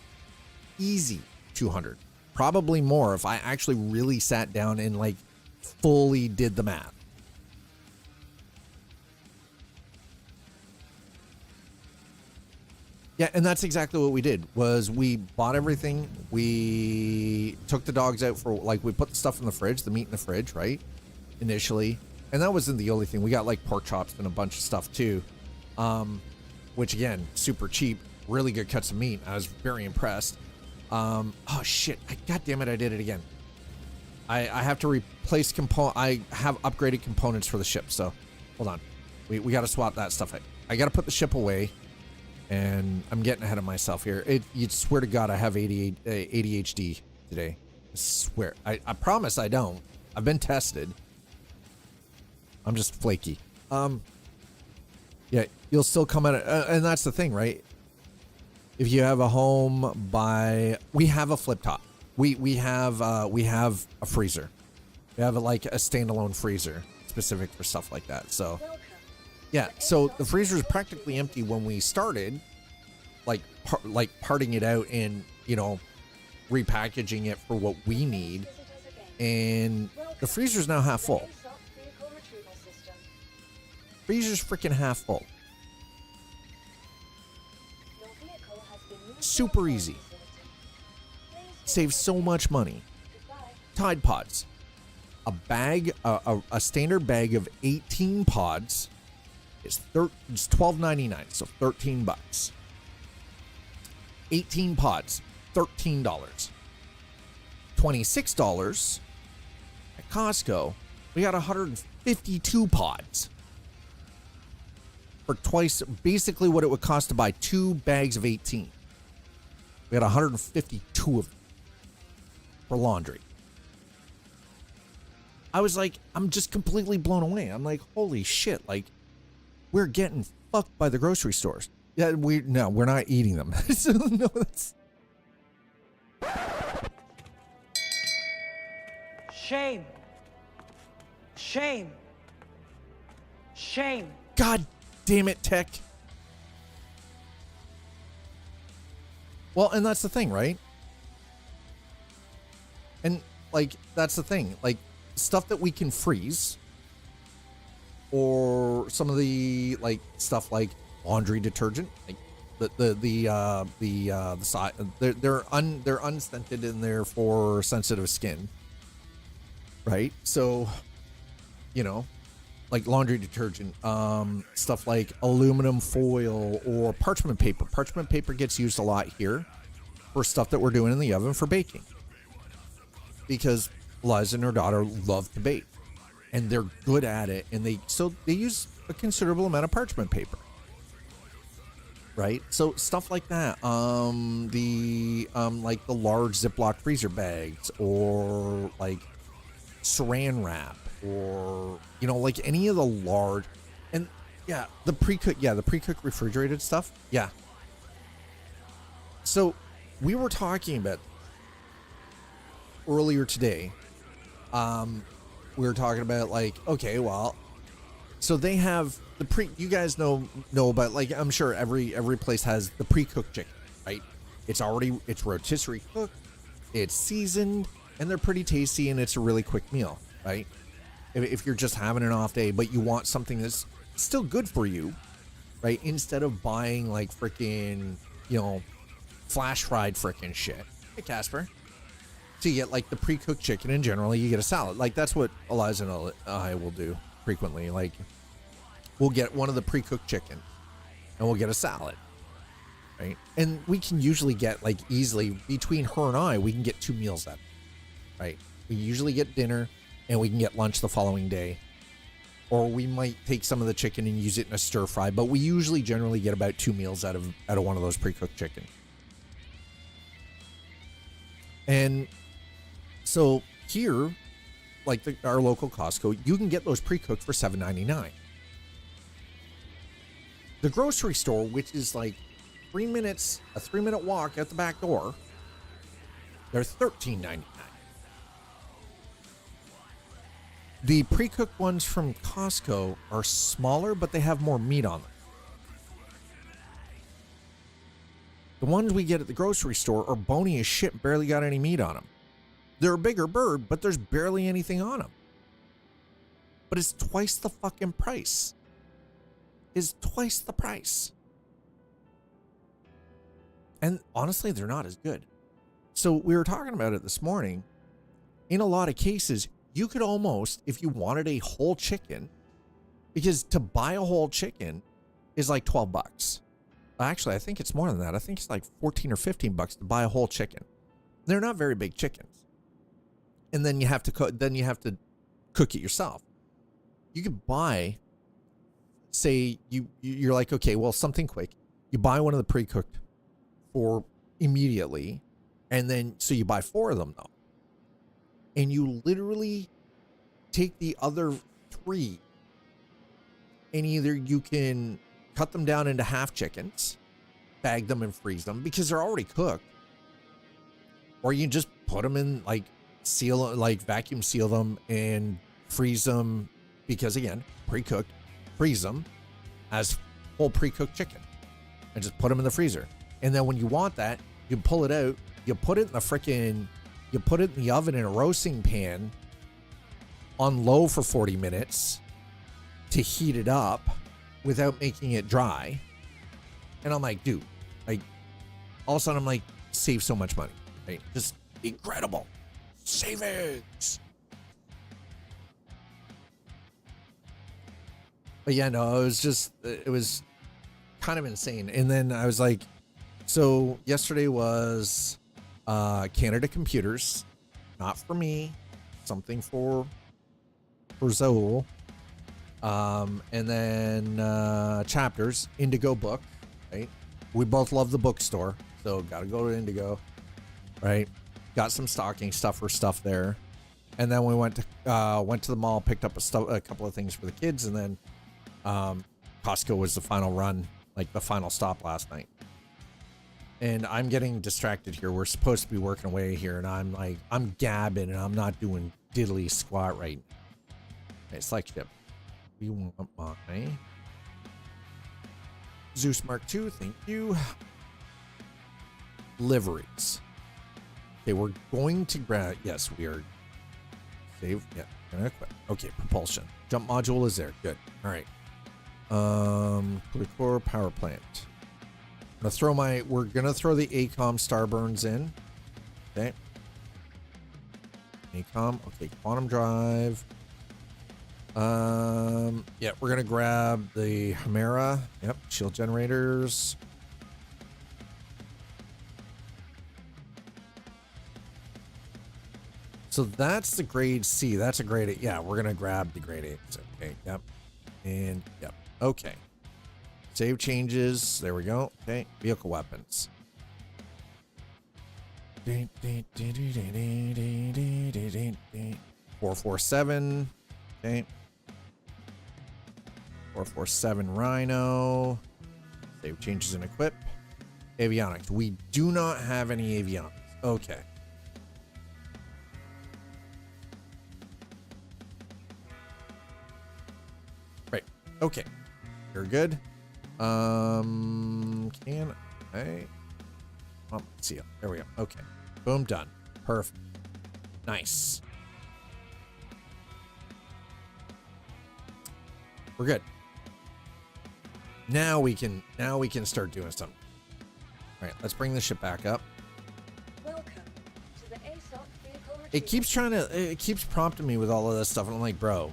Speaker 1: Easy $200. Probably more if I actually really sat down and like fully did the math. Yeah, and that's exactly what we did, was we bought everything. We took the dogs out for, like, we put the stuff in the fridge, the meat in the fridge, right? Initially. And that wasn't the only thing. We got like pork chops and a bunch of stuff too. Which again, super cheap, really good cuts of meat. I was very impressed. Oh shit, god damn it, I did it again. I have to replace I have upgraded components for the ship, so hold on. We got to swap that stuff out. I got to put the ship away, and I'm getting ahead of myself here. You swear to God I have ADHD today. I swear. I promise I don't. I've been tested. I'm just flaky. Yeah, you'll still come at it, and that's the thing, right? If you have a home we have a flip top. We have a freezer. We have like a standalone freezer specific for stuff like that. So, yeah. So the freezer is practically empty when we started, like parting it out and, you know, repackaging it for what we need, and the freezer's now half full. Freezer's freaking half full. Super easy. Saves so much money. Tide Pods. A bag, a standard bag of 18 pods is $12.99, so $13. 18 pods, $13. $26 at Costco. We got 152 pods. For twice, basically what it would cost to buy 2 bags of 18. We had 152 of them for laundry. I was like, I'm just completely blown away. I'm like, holy shit, like, we're getting fucked by the grocery stores. Yeah, we're not eating them. So, no, that's...
Speaker 7: Shame. Shame. Shame.
Speaker 1: God damn it, tech. Well, and that's the thing, right? And, like, that's the thing. Like, stuff that we can freeze, or some of the, like, stuff like laundry detergent, like they're unscented and they're for sensitive skin, right? So, you know, like laundry detergent, stuff like aluminum foil or parchment paper. Parchment paper gets used a lot here for stuff that we're doing in the oven for baking, because Liza and her daughter love to bake and they're good at it, and they use a considerable amount of parchment paper, right? So stuff like that, like the large Ziploc freezer bags, or like saran wrap, or, you know, like any of the large, and the pre-cooked refrigerated stuff. Yeah. So we were talking about earlier today, we were talking about, like, okay, well, so they have the you guys know about, like, I'm sure every place has the pre-cooked chicken, right? It's rotisserie cooked, it's seasoned, and they're pretty tasty, and it's a really quick meal, right? If you're just having an off day, but you want something that's still good for you, right? Instead of buying, like, freaking, you know, flash fried freaking shit. Hey, Casper. So you get, like, the pre-cooked chicken, and generally you get a salad. Like, that's what Eliza and I will do frequently. Like, we'll get one of the pre-cooked chicken, and we'll get a salad, right? And we can usually get, like, easily, between her and I, we can get 2 meals out of it, right? We usually get dinner, and we can get lunch the following day. Or we might take some of the chicken and use it in a stir fry, but we usually generally get about 2 meals out of one of those pre-cooked chicken. And so here, like our local Costco, you can get those pre-cooked for $7.99. The grocery store, which is like a 3-minute walk out the back door, they're $13.99. The pre-cooked ones from Costco are smaller, but they have more meat on them. The ones we get at the grocery store are bony as shit, barely got any meat on them. They're a bigger bird, but there's barely anything on them. But it's twice the fucking price. It's twice the price. And honestly, they're not as good. So we were talking about it this morning. In a lot of cases, you could almost, if you wanted a whole chicken, because to buy a whole chicken is like $12. Actually, I think it's more than that. I think it's like 14 or 15 bucks to buy a whole chicken. They're not very big chickens. And then you have to cook it yourself. You could buy, say you're like, okay, well, something quick. You buy one of the pre-cooked for immediately, and then so you buy 4 of them though. And you literally take the other 3, and either you can cut them down into half chickens, bag them and freeze them because they're already cooked, or you can just put them in, like, vacuum seal them and freeze them, because again, pre-cooked, freeze them as whole pre-cooked chicken and just put them in the freezer. And then when you want that, you pull it out, you put it in the oven in a roasting pan on low for 40 minutes to heat it up without making it dry. And I'm like, dude, like, all of a sudden I'm like, save so much money, right? Just incredible savings. But yeah, no, it was kind of insane. And then I was like, so yesterday was Canada Computers, not for me, something for Zool. And then Chapters, Indigo Book, right? We both love the bookstore, so gotta go to Indigo, right? Got some stocking stuffer stuff there. And then we went to the mall, picked up a couple of things for the kids, and then Costco was the final run, like the final stop last night. And I'm getting distracted here. We're supposed to be working away here, and I'm gabbing, and I'm not doing diddly squat right now. Okay, select ship. We want my Zeus Mark II, thank you. Liveries. Okay, we're going to grab, yes, we are. Save, yeah, gonna equip. Okay, propulsion. Jump module is there, good. All right. Core power plant. We're gonna throw the ACOM Starburns in. Okay. ACOM, okay, quantum drive. Yeah, we're gonna grab the Chimera. Yep, shield generators. So that's the grade C. That's a grade A. Yeah, we're gonna grab the grade A. Okay, yep. And yep. Okay. Save changes. There we go. Okay. Vehicle weapons. 447. Okay. 447 Rhino. Save changes and equip. Avionics. We do not have any avionics. Okay. Right. Okay. You're good. Can I? Oh, let's see. There we go. Okay. Boom. Done. Perfect. Nice. We're good. Now we can start doing something. All right, let's bring the ship back up.
Speaker 5: Welcome to the ASOC vehicle
Speaker 1: It keeps prompting me with all of this stuff, and I'm like, bro,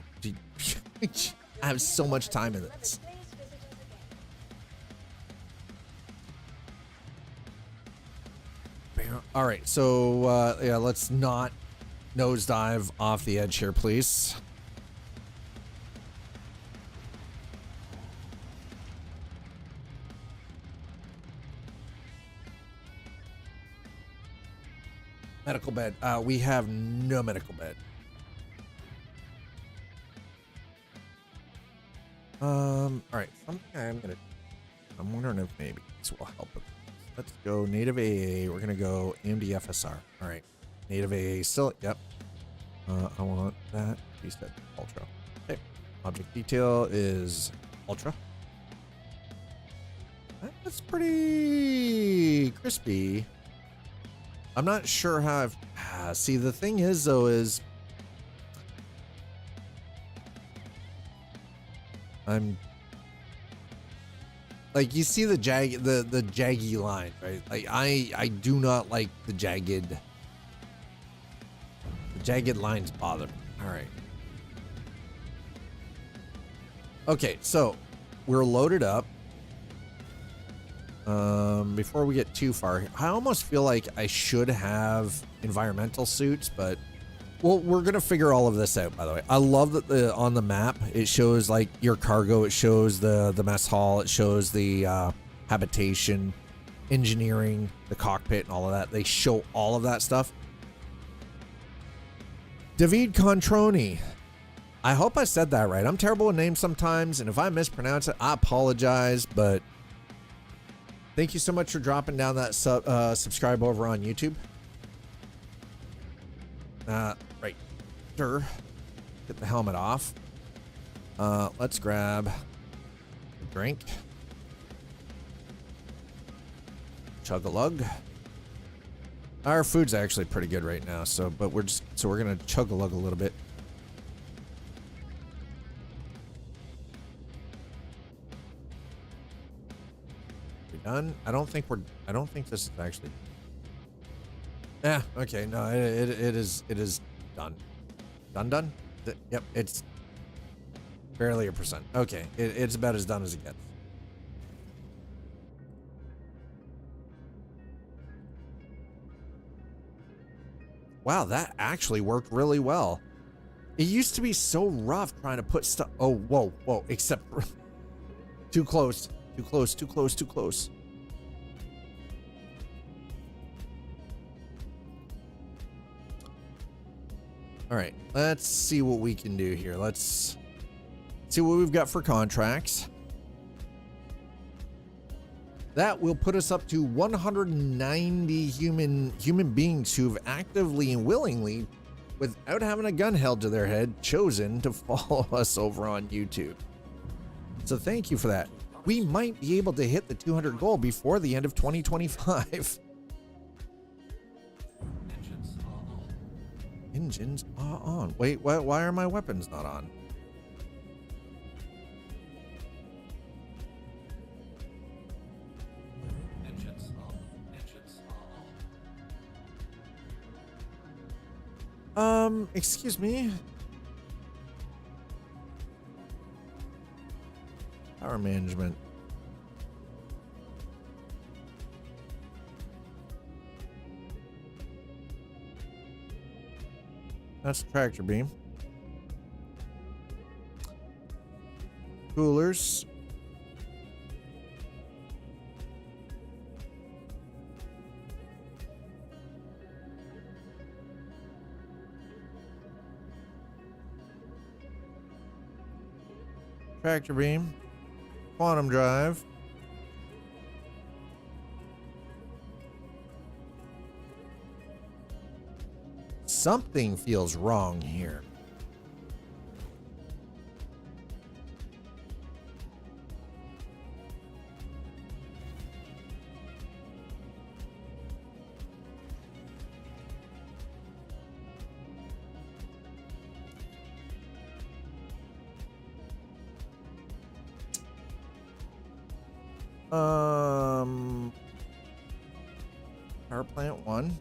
Speaker 1: I have so much time in this. All right, so yeah, let's not nosedive off the edge here, please. Medical bed. We have no medical bed. All right. Something I'm wondering if maybe this will help with this. Let's go native AA. We're gonna go AMD FSR. All right. Native AA still. Yep. I want that. Piece that ultra. Okay. Object detail is ultra. That's pretty crispy. I'm not sure how I've see the thing is though is I'm like, you see the jaggy line, right? Like I do not like the jagged lines bother me. All right. Okay, so we're loaded up. Before we get too far, I almost feel like I should have environmental suits, but well, we're gonna figure all of this out. By the way, I love that on the map it shows like your cargo, it shows the mess hall, it shows the habitation, engineering, the cockpit, and all of that. They show all of that stuff. David Controni, I hope I said that right. I'm terrible with names sometimes, and if I mispronounce it, I apologize, but thank you so much for dropping down that subscribe over on YouTube. Right. Sure. Get the helmet off. Let's grab a drink. Chug-a-lug. Our food's actually pretty good right now, but we're gonna chug-a-lug a little bit. Done. I don't think this is actually. Yeah. Okay. No. It is done. Done. Yep. It's barely a percent. Okay. It's about as done as it gets. Wow, that actually worked really well. It used to be so rough trying to put stuff. Oh, whoa. Except too close. Too close. All right, let's see what we can do here. Let's see what we've got for contracts. That will put us up to 190 human beings who've actively and willingly, without having a gun held to their head, chosen to follow us over on YouTube. So thank you for that. We might be able to hit the 200 goal before the end of 2025.
Speaker 6: Engines are on.
Speaker 1: Engines are on. Wait, why are my weapons not on?
Speaker 6: Engines on. Engines are on.
Speaker 1: Excuse me. Power management. That's the tractor beam. Coolers. Tractor beam. Quantum drive. Something feels wrong here. Power plant 1.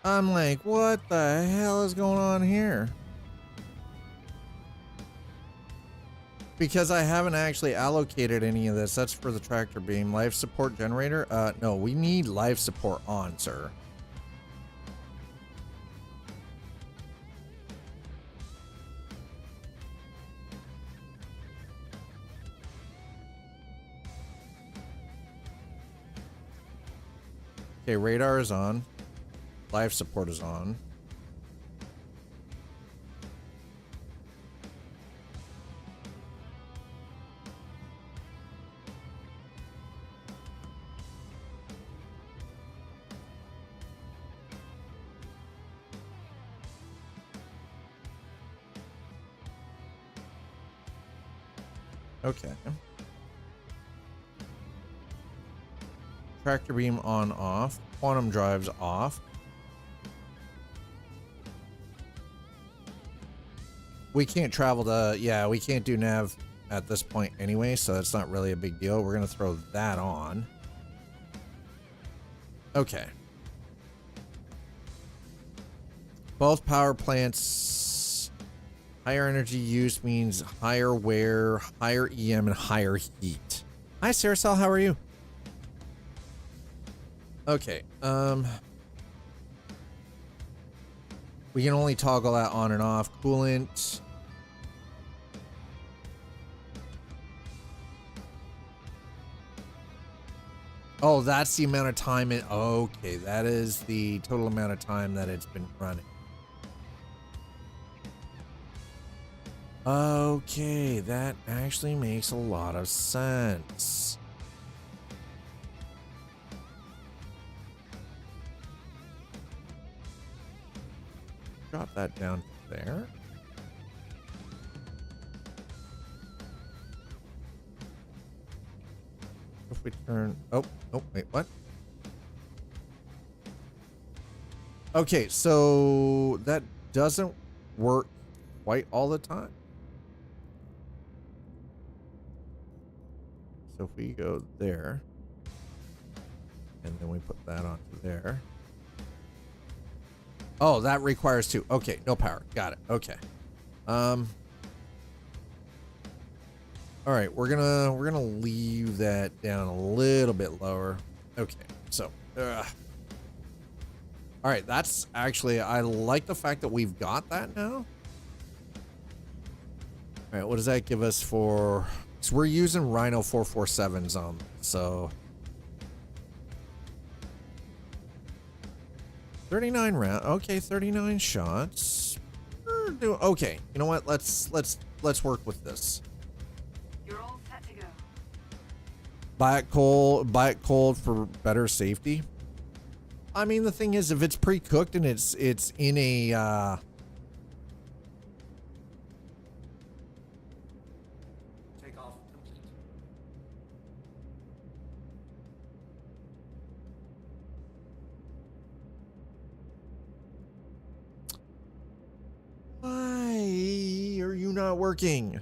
Speaker 1: I'm like, what the hell is going on here? Because I haven't actually allocated any of this. That's for the tractor beam. Life support generator? No, we need life support on, sir. Okay, radar is on. Life support is on. Okay. Tractor beam on, off. Quantum drives off. We can't travel to, yeah, we can't do nav at this point anyway, so that's not really a big deal. We're going to throw that on. Okay. Both power plants, higher energy use means higher wear, higher EM, and higher heat. Hi, Saracel, how are you? Okay, we can only toggle that on and off. Coolant. Oh, that's the amount of time it, okay, that is the total amount of time that it's been running. Okay, that actually makes a lot of sense. Drop that down there. If we turn, oh, wait, what? Okay, so that doesn't work quite all the time. So if we go there, and then we put that onto there. Oh, that requires 2. Okay, no power. Got it. Okay. All right, we're gonna leave that down a little bit lower. Okay, so all right, that's actually, I like the fact that we've got that now. All right, what does that give us for? So we're using Rhino 447s on, so 39 round. Okay, 39 shots. Okay, you know what? Let's work with this.
Speaker 5: You're all set to go.
Speaker 1: Buy it cold for better safety. I mean, the thing is, if it's pre-cooked and it's in a
Speaker 6: Takeoff complete.
Speaker 1: why are you not working?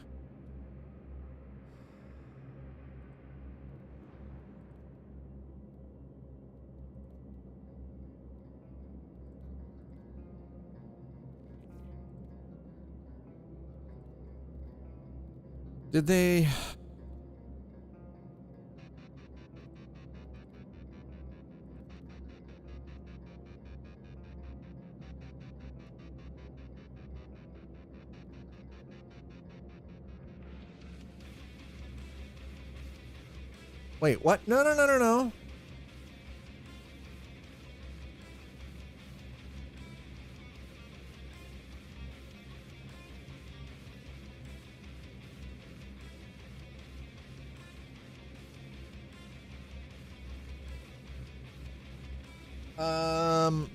Speaker 1: Did they? Wait, what? No, no, no, no, no.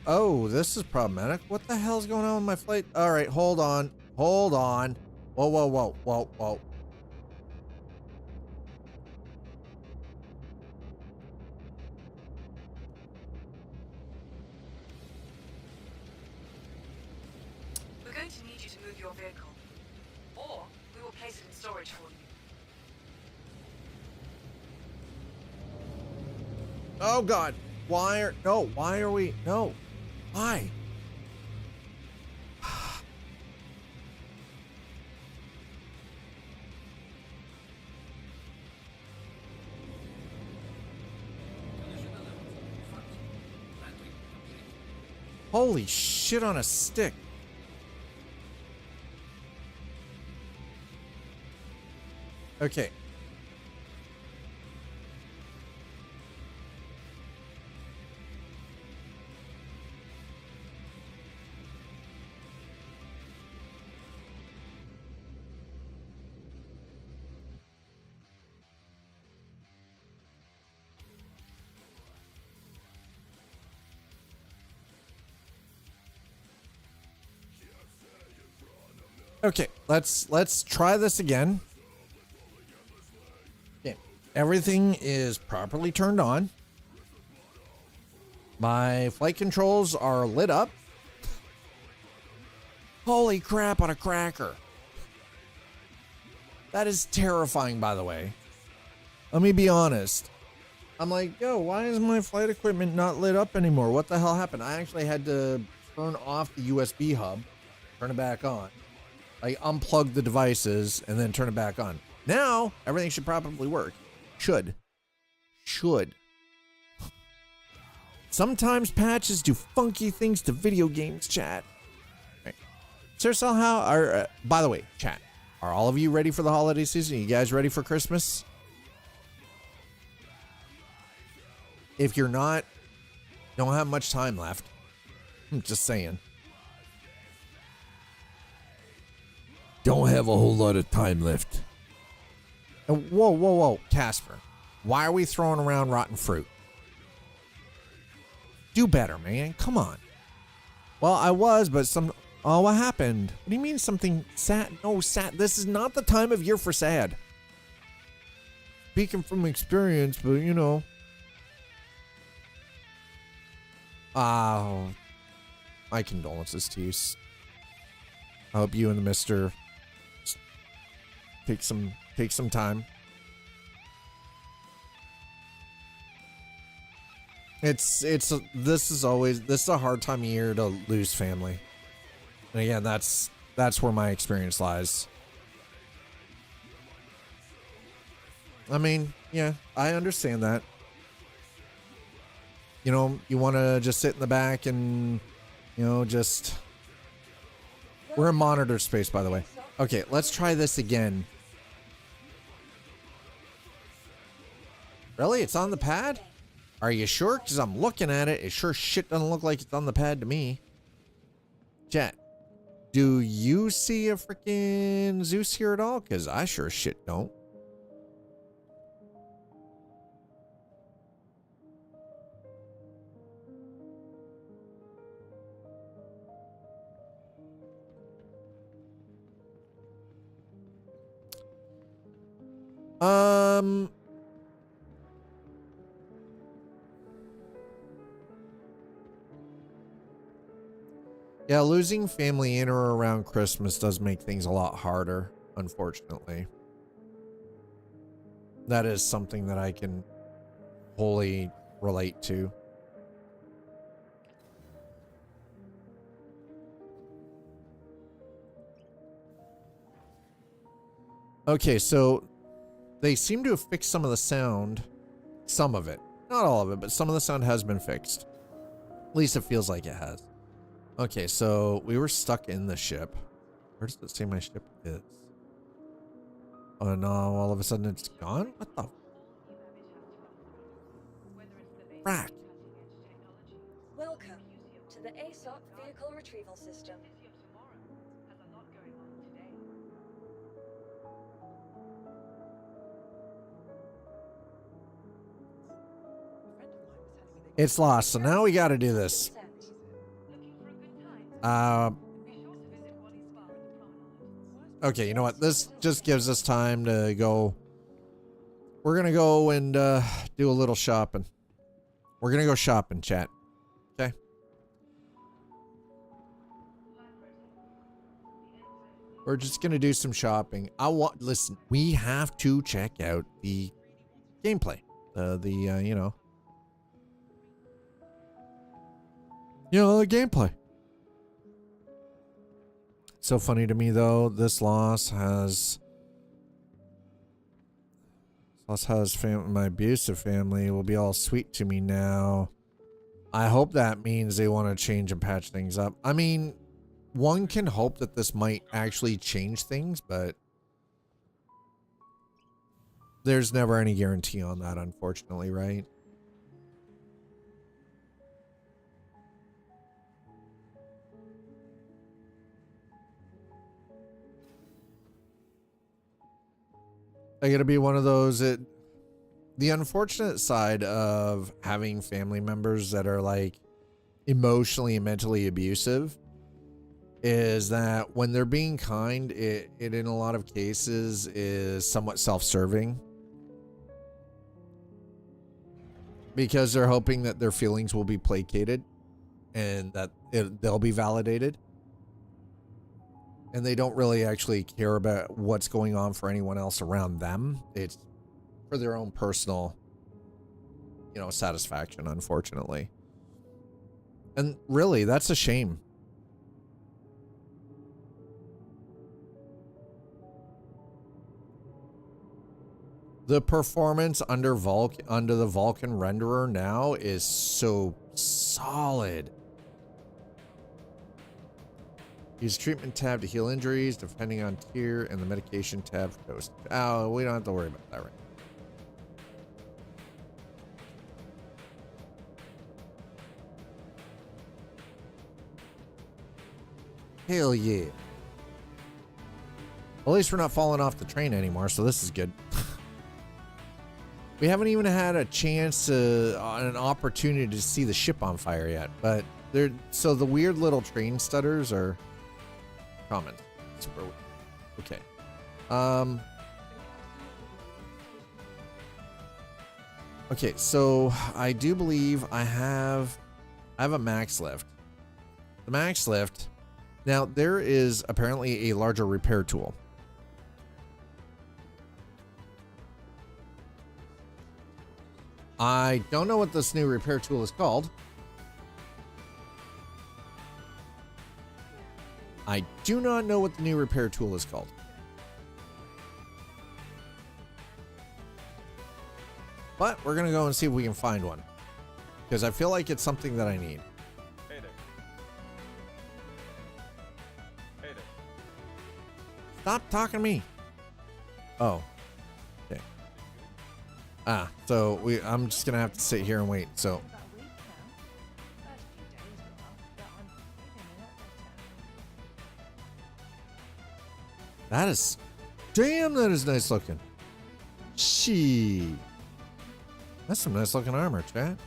Speaker 1: Oh, this is problematic. What the hell's going on with my flight? All right, hold on. Hold on. Whoa, whoa, whoa, whoa, whoa.
Speaker 5: We're going to need you to move your vehicle, or we will place it in storage for you.
Speaker 1: Oh God. Why are we, no. Why? Holy shit on a stick. Okay. Okay, let's try this again. Okay, everything is properly turned on. My flight controls are lit up. Holy crap on a cracker. That is terrifying, by the way. Let me be honest. I'm like, yo, why is my flight equipment not lit up anymore? What the hell happened? I actually had to turn off the USB hub, turn it back on. I unplug the devices and then turn it back on. Now, everything should probably work. Should. Sometimes patches do funky things to video games, chat. Right. Sir Salhow, by the way, chat, are all of you ready for the holiday season? Are you guys ready for Christmas? If you're not, don't have much time left. I'm just saying. Don't have a whole lot of time left. Whoa, Casper. Why are we throwing around rotten fruit? Do better, man. Come on. Well, I was, but oh, what happened? What do you mean something sad? No, sad. This is not the time of year for sad. Speaking from experience, but you know. My condolences to you. I hope you and the mister take some time. This is a hard time of year to lose family. And again, that's where my experience lies. I mean, yeah, I understand that. You know, you want to just sit in the back and, you know, just... We're in monitor space, by the way. Okay, let's try this again. Really? It's on the pad? Are you sure? Because I'm looking at it. It sure shit doesn't look like it's on the pad to me. Chat, do you see a freaking Zeus here at all? Because I sure shit don't. Yeah, losing family in or around Christmas does make things a lot harder, unfortunately. That is something that I can wholly relate to. Okay, so they seem to have fixed some of the sound. Some of it. Not all of it, but some of the sound has been fixed. At least it feels like it has. Okay, so we were stuck in the ship. Where does it say my ship is? Oh no, all of a sudden it's gone? What the frack?
Speaker 5: Welcome to the ASOP Vehicle Retrieval System.
Speaker 1: It's lost, so now we gotta do this. Okay, you know what? This just gives us time to go. We're gonna go and do a little shopping. We're gonna go shopping, chat. Okay. We're just gonna do some shopping. Listen, we have to check out the gameplay. You know. The gameplay. So funny to me though, this loss has my abusive family will be all sweet to me now. I hope that means they want to change and patch things up. I mean, one can hope that this might actually change things, but there's never any guarantee on that, unfortunately, right? I gotta be one of those the unfortunate side of having family members that are like emotionally and mentally abusive is that when they're being kind, it in a lot of cases is somewhat self-serving because they're hoping that their feelings will be placated and that they'll be validated. And they don't really actually care about what's going on for anyone else around them. It's for their own personal, satisfaction, unfortunately. And really, that's a shame. The performance under the Vulcan renderer now is so solid. Use treatment tab to heal injuries, depending on tier, and the medication tab for dosage. Oh, we don't have to worry about that right now. Hell yeah. At least we're not falling off the train anymore, so this is good. We haven't even had a chance an opportunity to see the ship on fire yet, but so the weird little train stutters are common. Super weird. Okay. Okay, so I do believe I have a max lift. The max lift. Now there is apparently a larger repair tool. I don't know what this new repair tool is called. I do not know what the new repair tool is called. But we're going to go and see if we can find one. Because I feel like it's something that I need.
Speaker 7: Hey there. Hey there.
Speaker 1: Stop talking to me. Oh. Okay. So I'm just going to have to sit here and wait. So. That is. Damn, that is nice looking. She. That's some nice looking armor, chat.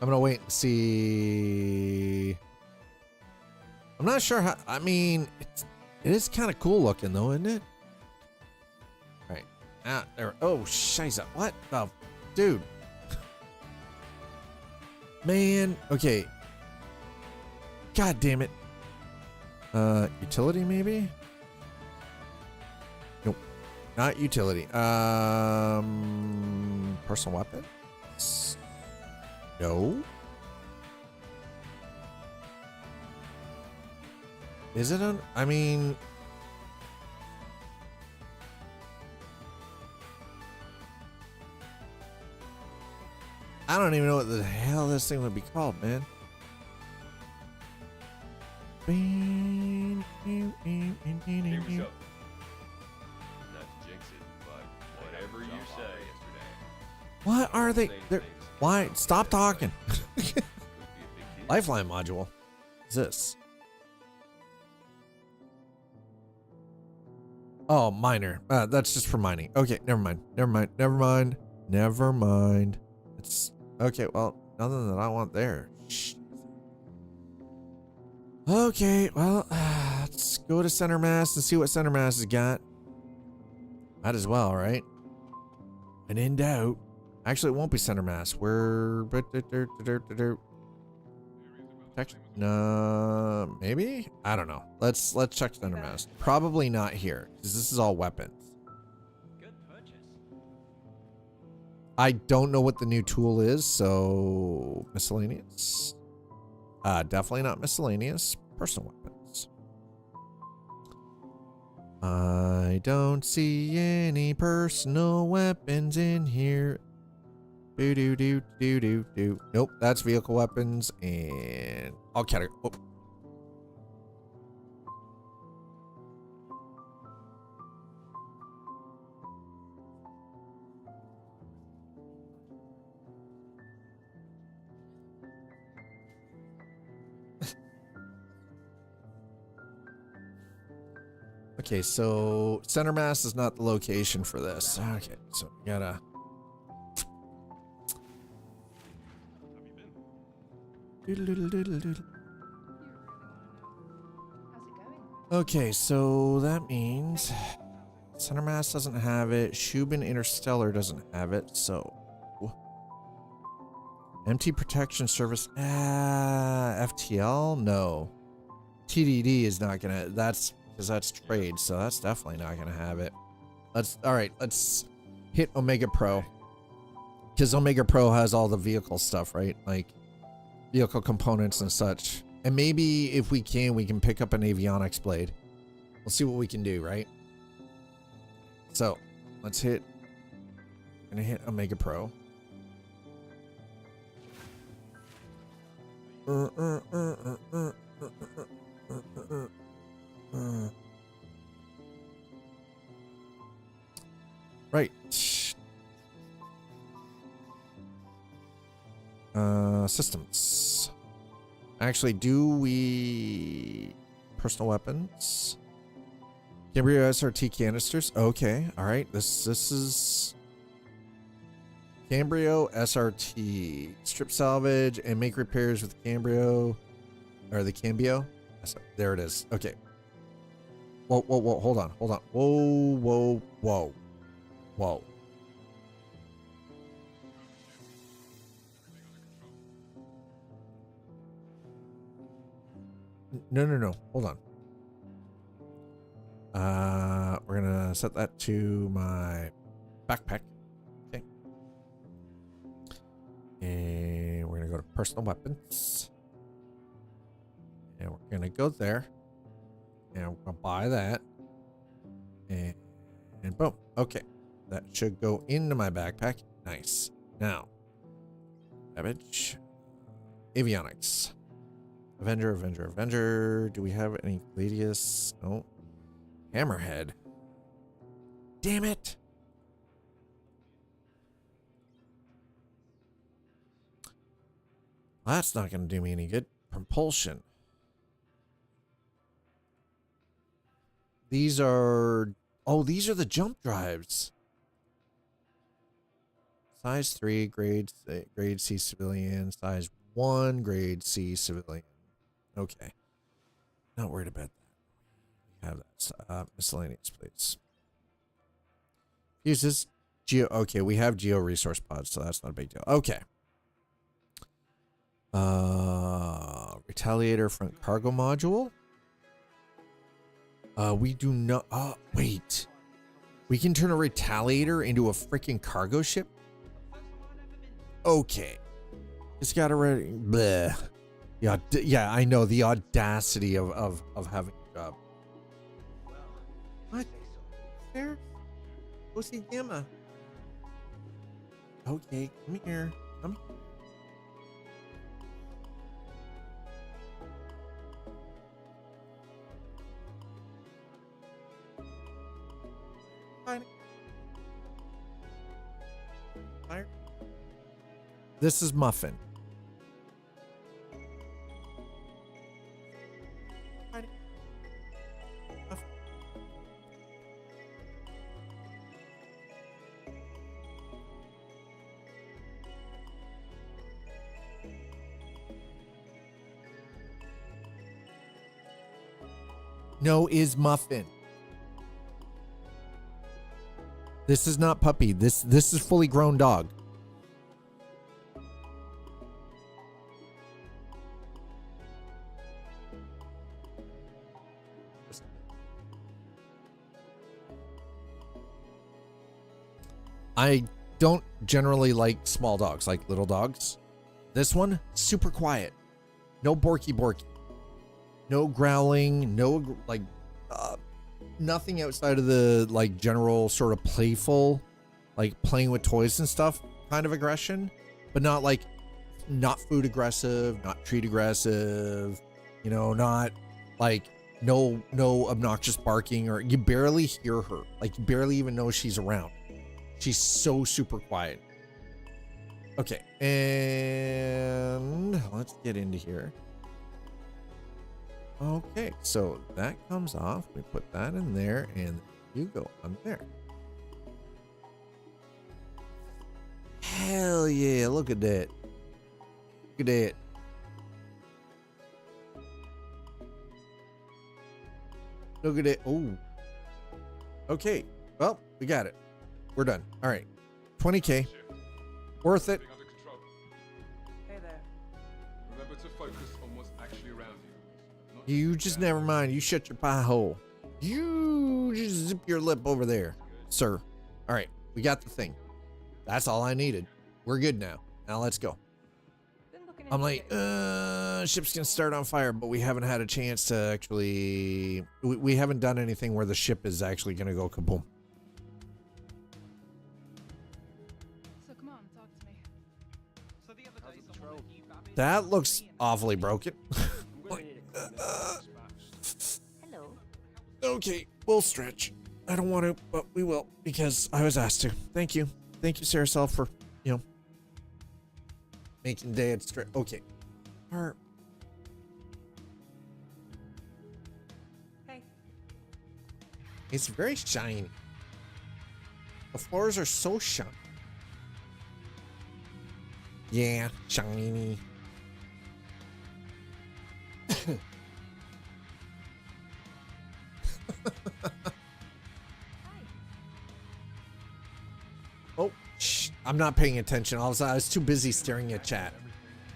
Speaker 1: I'm gonna wait and see. I'm not sure how. I mean, it is kind of cool looking though, isn't it? All right. There. Oh, shiza. What the, dude? Man. Okay. God damn it. Utility maybe? Nope. Not utility. Personal weapons? No. Is it on? I mean, I don't even know what the hell this thing would be called, man.
Speaker 7: Hey, what's up? Not to jinx it, but whatever you say.
Speaker 1: What are they? They're, why? Stop talking.
Speaker 7: Could be a big deal.
Speaker 1: Lifeline module. What's this? Oh, miner. That's just for mining. Okay, never mind. Never mind. Never mind. Never mind. It's okay. Well, nothing that I want there. Shh. Okay, well, let's go to center mass and see what center mass has got. Might as well, right? And in doubt, actually, it won't be center mass. We're protection. No, maybe. I don't know. Let's check center mass. Probably not here because this is all weapons.
Speaker 7: Good purchase.
Speaker 1: I don't know what the new tool is, so miscellaneous. Definitely not miscellaneous. Personal weapons. I don't see any personal weapons in here. Do do do do do do. Nope, that's vehicle weapons and all category. Oh. Okay, so center mass is not the location for this. Okay, so we gotta. Okay, so that means center mass doesn't have it. Shubin Interstellar doesn't have it. So MT Protection Service. FTL? No. TDD is not gonna. That's because that's trade, so that's definitely not gonna have it. Let's hit Omega Pro. Because Omega Pro has all the vehicle stuff, right? Like vehicle components and such. And maybe if we can pick up an avionics blade. We'll see what we can do, right? So let's hit. I'm gonna hit Omega Pro. Right. Systems. Actually, do we personal weapons? Cambrio SRT canisters. Okay, all right. This is Cambrio SRT. Strip salvage and make repairs with Cambrio or the Cambio. There it is. Okay. Whoa, whoa, whoa, hold on. Whoa, whoa, whoa. Whoa. No. Hold on. We're gonna set that to my backpack. Okay. And we're gonna go to personal weapons. And we're gonna go there. And we're gonna buy that. And boom. Okay. That should go into my backpack. Nice. Now, damage. Avionics. Avenger. Do we have any Gladius? No. Hammerhead. Damn it. Well, that's not going to do me any good. Propulsion. These are... Oh, these are the jump drives. Size 3, grade C civilian. Size 1, grade C civilian. Okay. Not worried about that. We have that. Miscellaneous, please. Uses geo. Okay, we have geo resource pods, so that's not a big deal. Okay. Retaliator front cargo module. We do not. Wait. We can turn a Retaliator into a freaking cargo ship? Okay. It's got a ready. Bleh. Yeah, I know the audacity of having a job. What? There? Go see Gamma. Okay, come here. Come. Fine. Fire. This is Muffin. Fine. Muffin. No is Muffin. This is not puppy. This is fully grown dog. I don't generally like small dogs, like little dogs. This one, super quiet. No borky. No growling, no like nothing outside of the like general sort of playful, like playing with toys and stuff kind of aggression, but not like not food aggressive, not treat aggressive, you know, not like no obnoxious barking, or you barely hear her, like you barely even know she's around. She's so super quiet. Okay, and let's get into here. Okay, so that comes off. We put that in there, and you go on there. Hell yeah, look at that. Look at that. Look at it. Oh. Okay, well, we got it. We're done. All right, 20K. Worth it.
Speaker 5: Hey there.
Speaker 8: Remember to focus on what's actually around you.
Speaker 1: You just never mind. You shut your pie hole. You just zip your lip over there, sir. All right, we got the thing. That's all I needed. We're good now. Now let's go. I'm like, ship's gonna start on fire, but we haven't had a chance to actually. We haven't done anything where the ship is actually gonna go kaboom.
Speaker 5: So come on, talk to me. So the other day,
Speaker 1: That looks awfully broken.
Speaker 5: hello.
Speaker 1: Okay, we'll stretch. I don't want to, but we will because I was asked to. Thank you, Saracel, for making Dad stretch. Okay,
Speaker 5: Hey.
Speaker 1: It's very shiny. The floors are so shiny. Yeah, shiny. Oh, shh. I'm not paying attention. I was too busy staring at chat.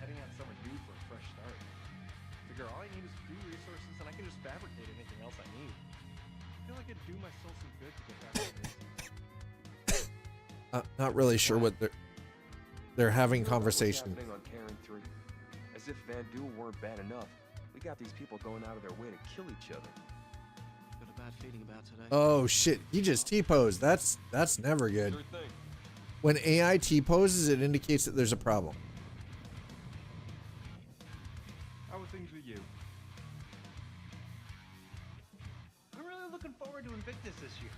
Speaker 9: Heading out somewhere new for a fresh start. Figure all I need is a few resources and I can just fabricate anything else I need. I feel like I do my soul some good to get back to this.
Speaker 1: Not really sure what they're having
Speaker 7: What's
Speaker 1: conversation.
Speaker 7: happening on Karen 3? As if Van Duel weren't bad enough. We got these people going out of their way to kill each other.
Speaker 6: Got a bad feeling about today.
Speaker 1: Oh shit, he just T-posed. That's never good.
Speaker 7: Sure thing.
Speaker 1: When AI T-poses, it indicates that there's a problem.
Speaker 9: How are things with you?
Speaker 6: I'm really looking forward to Invictus this year.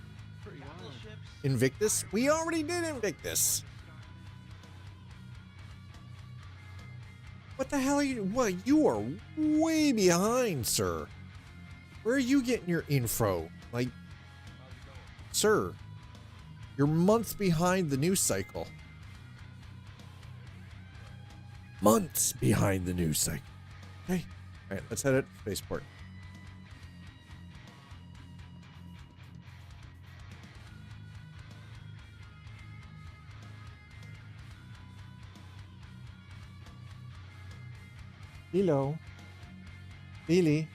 Speaker 9: Pretty wild.
Speaker 1: Invictus? We already did Invictus. What the hell are you? What? You are way behind, sir. Where are you getting your info? Like, sir, you're months behind the news cycle. Months behind the news cycle. Okay. All right, let's head out to spaceport. Hello. Lily.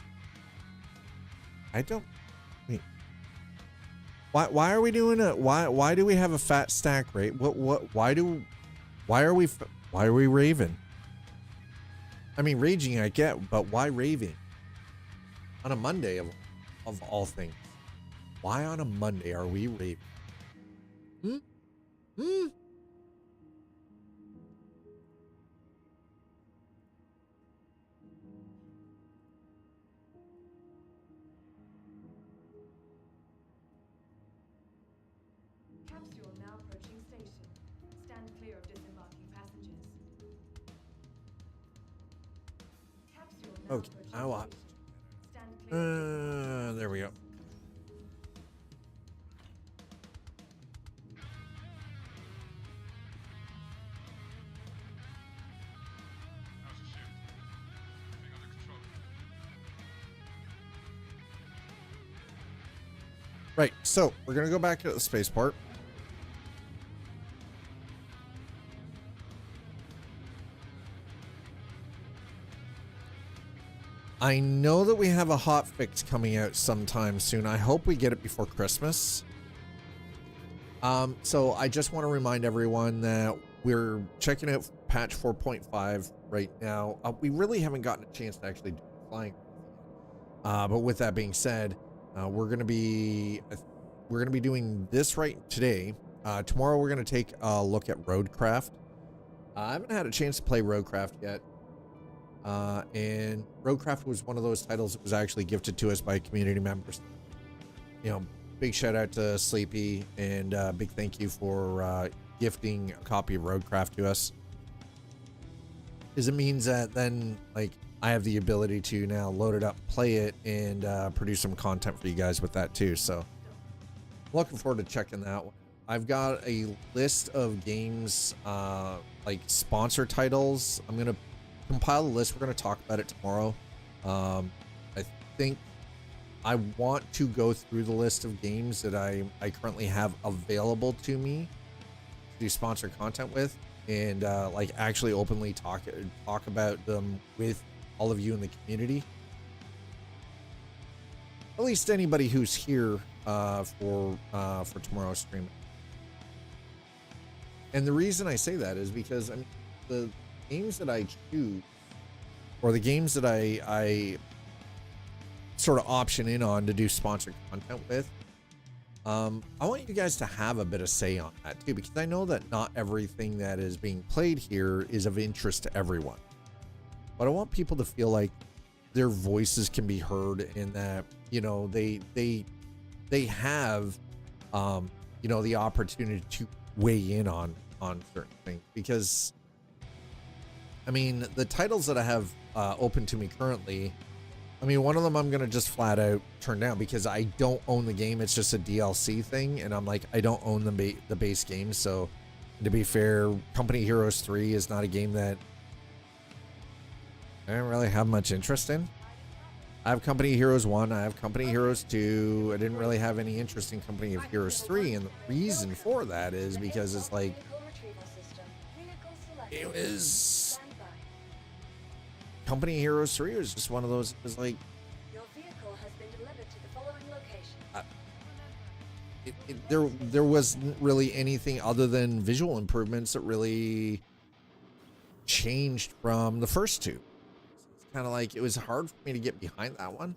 Speaker 1: I don't wait. Why are we doing a why do we have a fat stack rate? Why are we raving? I mean, raging I get, but why raving? On a Monday of all things. Why on a Monday are we raving? Hmm?
Speaker 5: Capsule now approaching station. Stand clear of disembarking passengers. Capsule now
Speaker 1: Okay,
Speaker 5: approaching
Speaker 1: I watched.
Speaker 5: station. Stand clear of disembarking
Speaker 1: There we go.
Speaker 8: How's the ship? Everything under control?
Speaker 1: Right, so we're gonna go back to the spaceport. I know that we have a hot fix coming out sometime soon. I hope we get it before Christmas. So I just want to remind everyone that we're checking out patch 4.5 right now. We really haven't gotten a chance to actually do flying. But with that being said, we're gonna be doing this right today. Tomorrow we're gonna take a look at Roadcraft. I haven't had a chance to play Roadcraft yet. And Roadcraft was one of those titles that was actually gifted to us by community members. You know, big shout out to Sleepy, and big thank you for gifting a copy of Roadcraft to us. Because it means that then, like, I have the ability to now load it up, play it, and produce some content for you guys with that too. So, looking forward to checking that one. I've got a list of games, like sponsor titles. I'm gonna compile a list. We're going to talk about it tomorrow. I think I want to go through the list of games that I currently have available to me to do sponsored content with, and like actually openly talk about them with all of you in the community. At least anybody who's here for tomorrow's stream. And the reason I say that is because, I mean, the games that I choose, or the games that I sort of option in on to do sponsored content with, I want you guys to have a bit of say on that too, because I know that not everything that is being played here is of interest to everyone, but I want people to feel like their voices can be heard, and that, you know, they have you know, the opportunity to weigh in on certain things. Because I mean, the titles that I have open to me currently, I mean, one of them I'm going to just flat out turn down because I don't own the game. It's just a DLC thing. And I'm like, I don't own the base game. So to be fair, Company Heroes 3 is not a game that I don't really have much interest in. I have Company Heroes 1. I have Company Heroes 2. I didn't really have any interest in Company of Heroes 3. And the reason for that is because it's like, it was... Company Heroes 3 was just one of those, it was like,
Speaker 5: Your vehicle has been delivered to the following location.
Speaker 1: there wasn't really anything other than visual improvements that really changed from the first two. It's kind of like it was hard for me to get behind that one.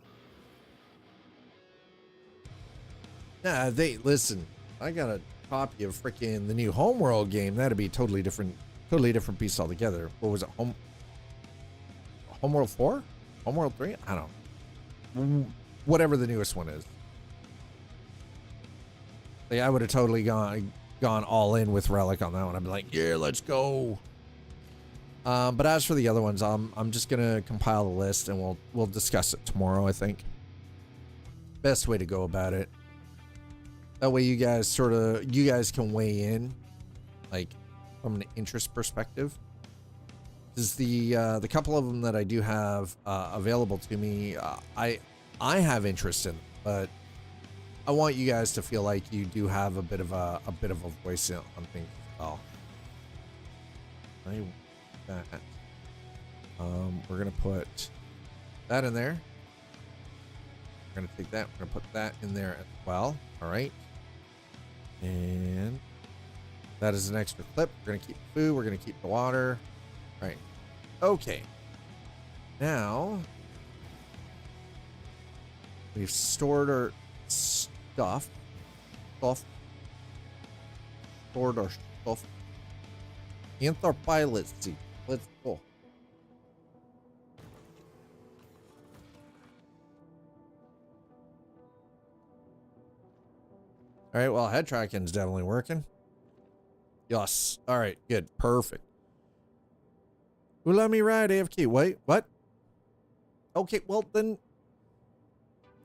Speaker 1: Nah, listen. I got a copy of freaking the new Homeworld game. That'd be totally different piece altogether. What was it? Homeworld 4? Homeworld 3? I don't know. Whatever the newest one is. Like, I would have totally gone all in with Relic on that one. I'd be like, yeah, let's go. But as for the other ones, I'm just gonna compile the list and we'll discuss it tomorrow, I think. Best way to go about it. That way you guys can weigh in, like, from an interest perspective. Is the couple of them that I do have available to me, I have interest in, but I want you guys to feel like you do have a bit of a voice on things as well. We're gonna put that in there. We're gonna take that. We're gonna put that in there as well. All right. And that is an extra clip. We're gonna keep the food. We're gonna keep the water. All right. Okay. Now we've stored our stuff. Stored our stuff. In our pilot seat. Let's go. All right, well, head tracking's definitely working. Yes. All right, good. Perfect. Well, let me ride AFK. Wait, what? Okay, well, then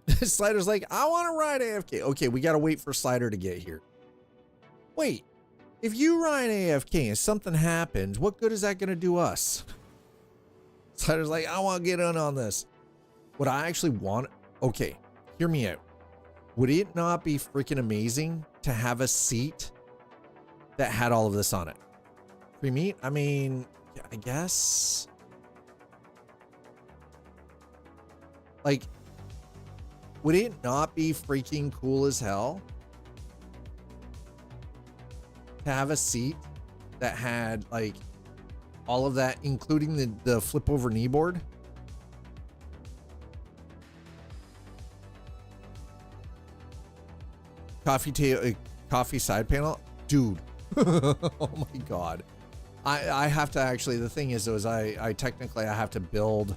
Speaker 1: Slider's like, I want to ride AFK. Okay, we got to wait for Slider to get here. Wait, if you ride AFK and something happens, what good is that going to do us? Slider's like, I want to get in on this. What I actually want... Okay, hear me out. Would it not be freaking amazing to have a seat that had all of this on it? Free meat? I mean, I guess. Like, would it not be freaking cool as hell to have a seat that had, like, all of that, including the flip over kneeboard? Coffee side panel, dude. Oh my god. I have to actually, the thing is, though, is I technically have to build.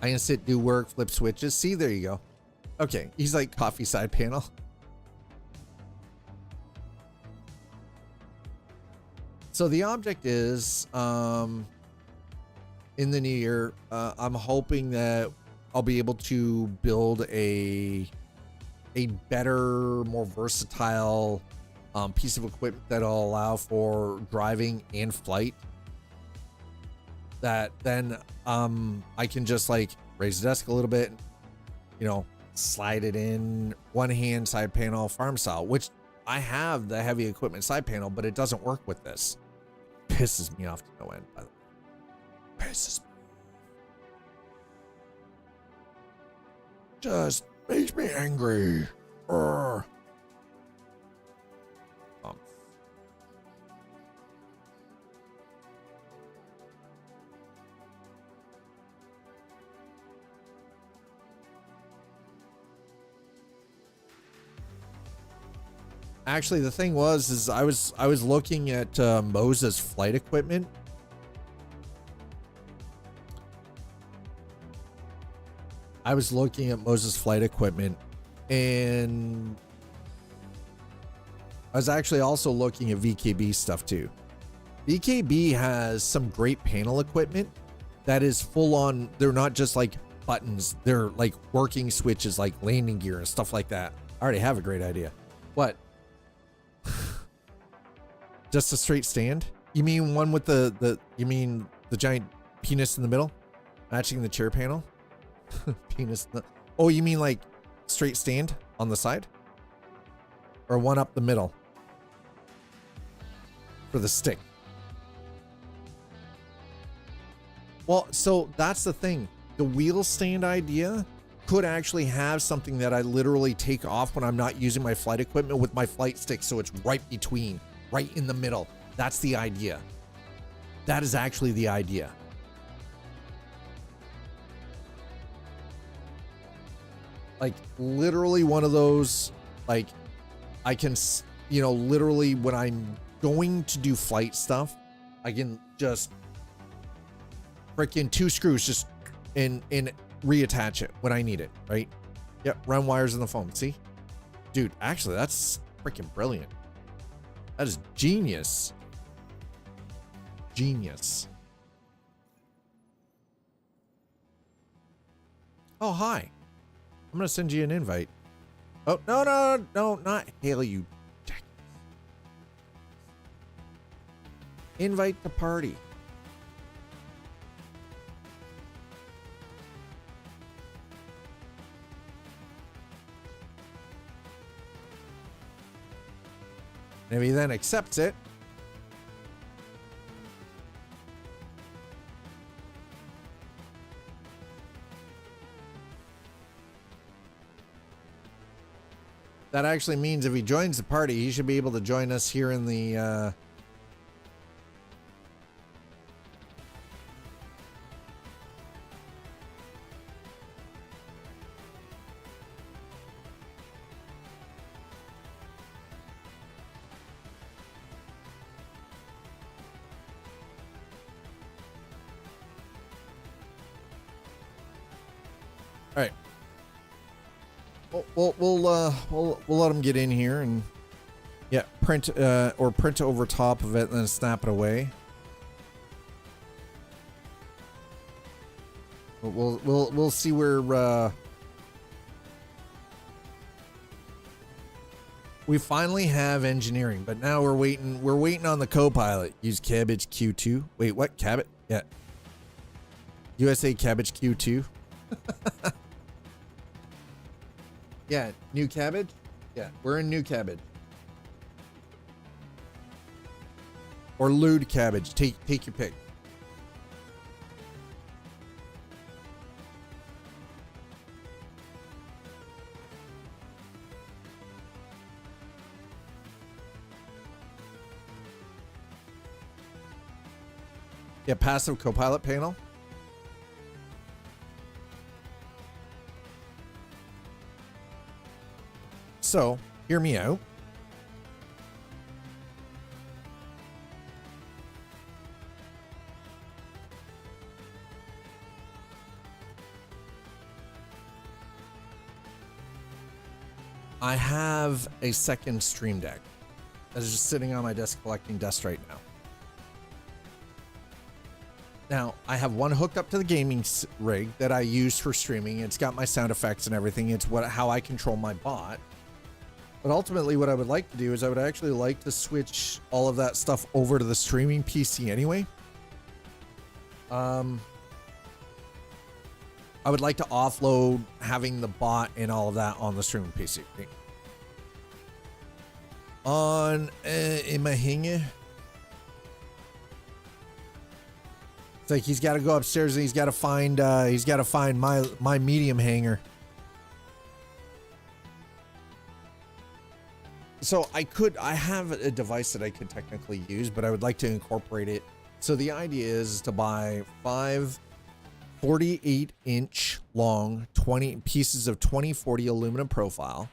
Speaker 1: I can sit, do work, flip switches. See, there you go. Okay, he's like coffee side panel. So the object is, in the new year, I'm hoping that I'll be able to build a better, more versatile piece of equipment that'll allow for driving and flight. That then I can just like raise the desk a little bit, you know, slide it in, one hand side panel farm style, which I have the heavy equipment side panel, but it doesn't work with this. Pisses me off to no end, by the way. Pisses me. Just makes me angry. Actually, the thing was, I was looking at Moses flight equipment. I was looking at Moses flight equipment, and I was actually also looking at VKB stuff too. VKB has some great panel equipment that is full on. They're not just like buttons. They're like working switches, like landing gear and stuff like that. I already have a great idea. What? Just a straight stand? You mean one with you mean the giant penis in the middle? Matching the chair panel? Penis. Oh, you mean like straight stand on the side? Or one up the middle? For the stick. Well, so that's the thing. The wheel stand idea could actually have something that I literally take off when I'm not using my flight equipment with my flight stick, so it's right between, right in the middle. That's the idea. That is actually the idea. Like literally one of those, like I can, you know, literally when I'm going to do flight stuff, I can just freaking 2 screws just in reattach it when I need it, right? Yep, run wires in the foam. See? Dude, actually, that's freaking brilliant. That is genius. Genius. Oh, hi. I'm going to send you an invite. Oh, no, not Haley, you jack. Invite to party. And if he then accepts it, that actually means if he joins the party, he should be able to join us here in the all right. We'll let him get in here and yeah, print over top of it and then snap it away. We'll see where we finally have engineering, but now we're waiting on the co-pilot. Use cabbage Q2. Wait, what? Cabbage? Yeah. USA cabbage Q2. Yeah, new cabbage? Yeah, we're in new cabbage. Or lewd cabbage. Take your pick. Yeah, passive co-pilot panel. So, hear me out. I have a second stream deck that is just sitting on my desk collecting dust right now. Now, I have one hooked up to the gaming rig that I use for streaming. It's got my sound effects and everything. It's how I control my bot. But ultimately, what I would like to do is I would actually like to switch all of that stuff over to the streaming PC anyway. I would like to offload having the bot and all of that on the streaming PC. On in my hanger. It's like he's got to go upstairs and he's got to find my medium hanger. So I have a device that I could technically use, but I would like to incorporate it. So the idea is to buy 5 48-inch long 20 pieces of 2040 aluminum profile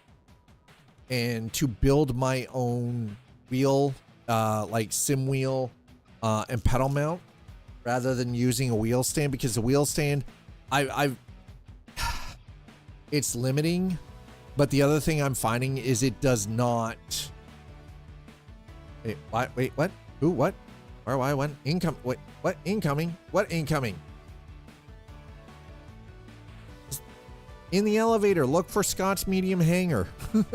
Speaker 1: and to build my own wheel, like sim wheel and pedal mount rather than using a wheel stand, because the wheel stand, it's limiting. But the other thing I'm finding is it does not. Wait, what? Wait, what? Who? What? Where? Why? When? Income? Wait, what? Incoming? What? Incoming? In the elevator, look for Scott's medium hanger.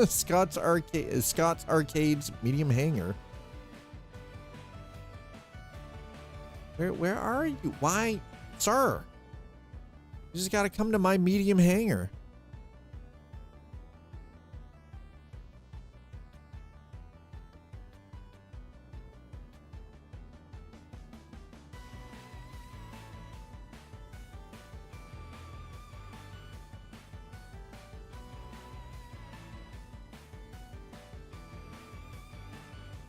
Speaker 1: Scott's Arcade's medium hanger. Where are you? Why, sir? You just got to come to my medium hanger.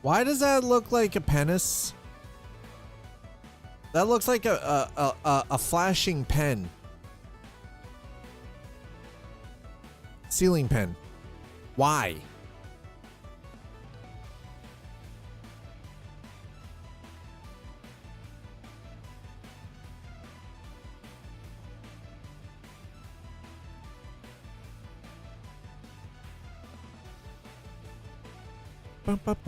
Speaker 1: Why does that look like a penis? That looks like a flashing pen. Ceiling pen. Why? All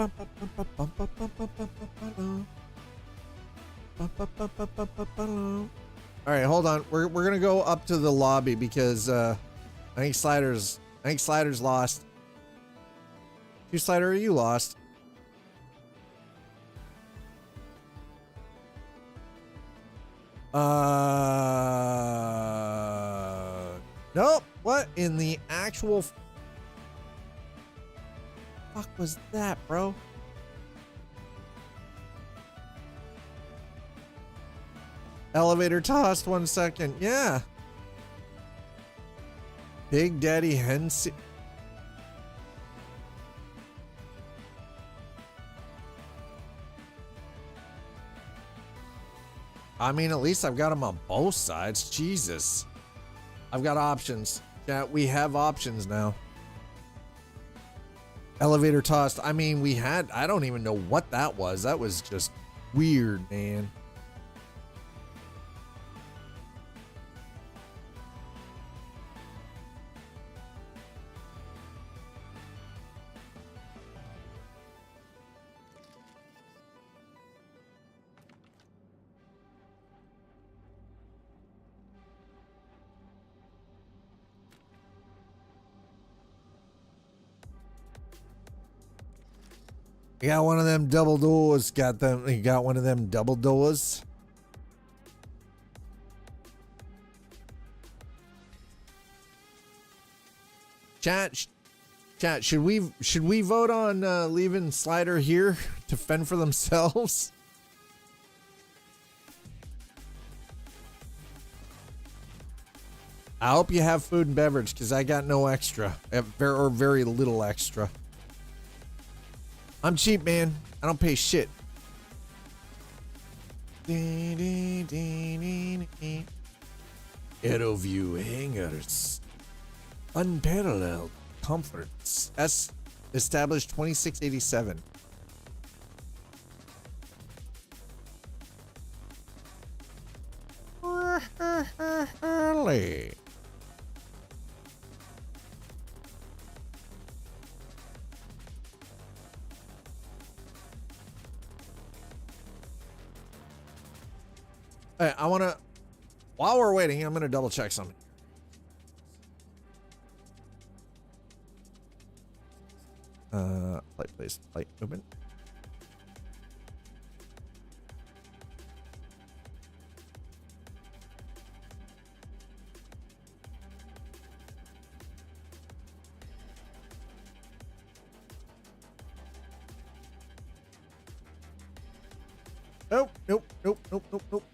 Speaker 1: right, hold on. We're gonna go up to the lobby because I think Slider's lost. You Slider, are you lost? Nope. What in the actual fuck was that, bro? Elevator tossed 1 second. Yeah. Big Daddy Hensi. I mean, at least I've got them on both sides. Jesus. I've got options. Yeah, we have options now. Elevator tossed. I mean, we had, I don't even know what that was. That was just weird, man. You got one of them double doors. You got one of them double doors. Chat, should we vote on leaving Slider here to fend for themselves? I hope you have food and beverage because I got no extra, or very little extra. I'm cheap, man. I don't pay shit. AeroView hangars. Unparalleled comforts. Established 2687. Early. Hey, I want to, while we're waiting, I'm going to double check something. Flight, please. Flight movement. Nope, nope, nope, nope, nope, nope.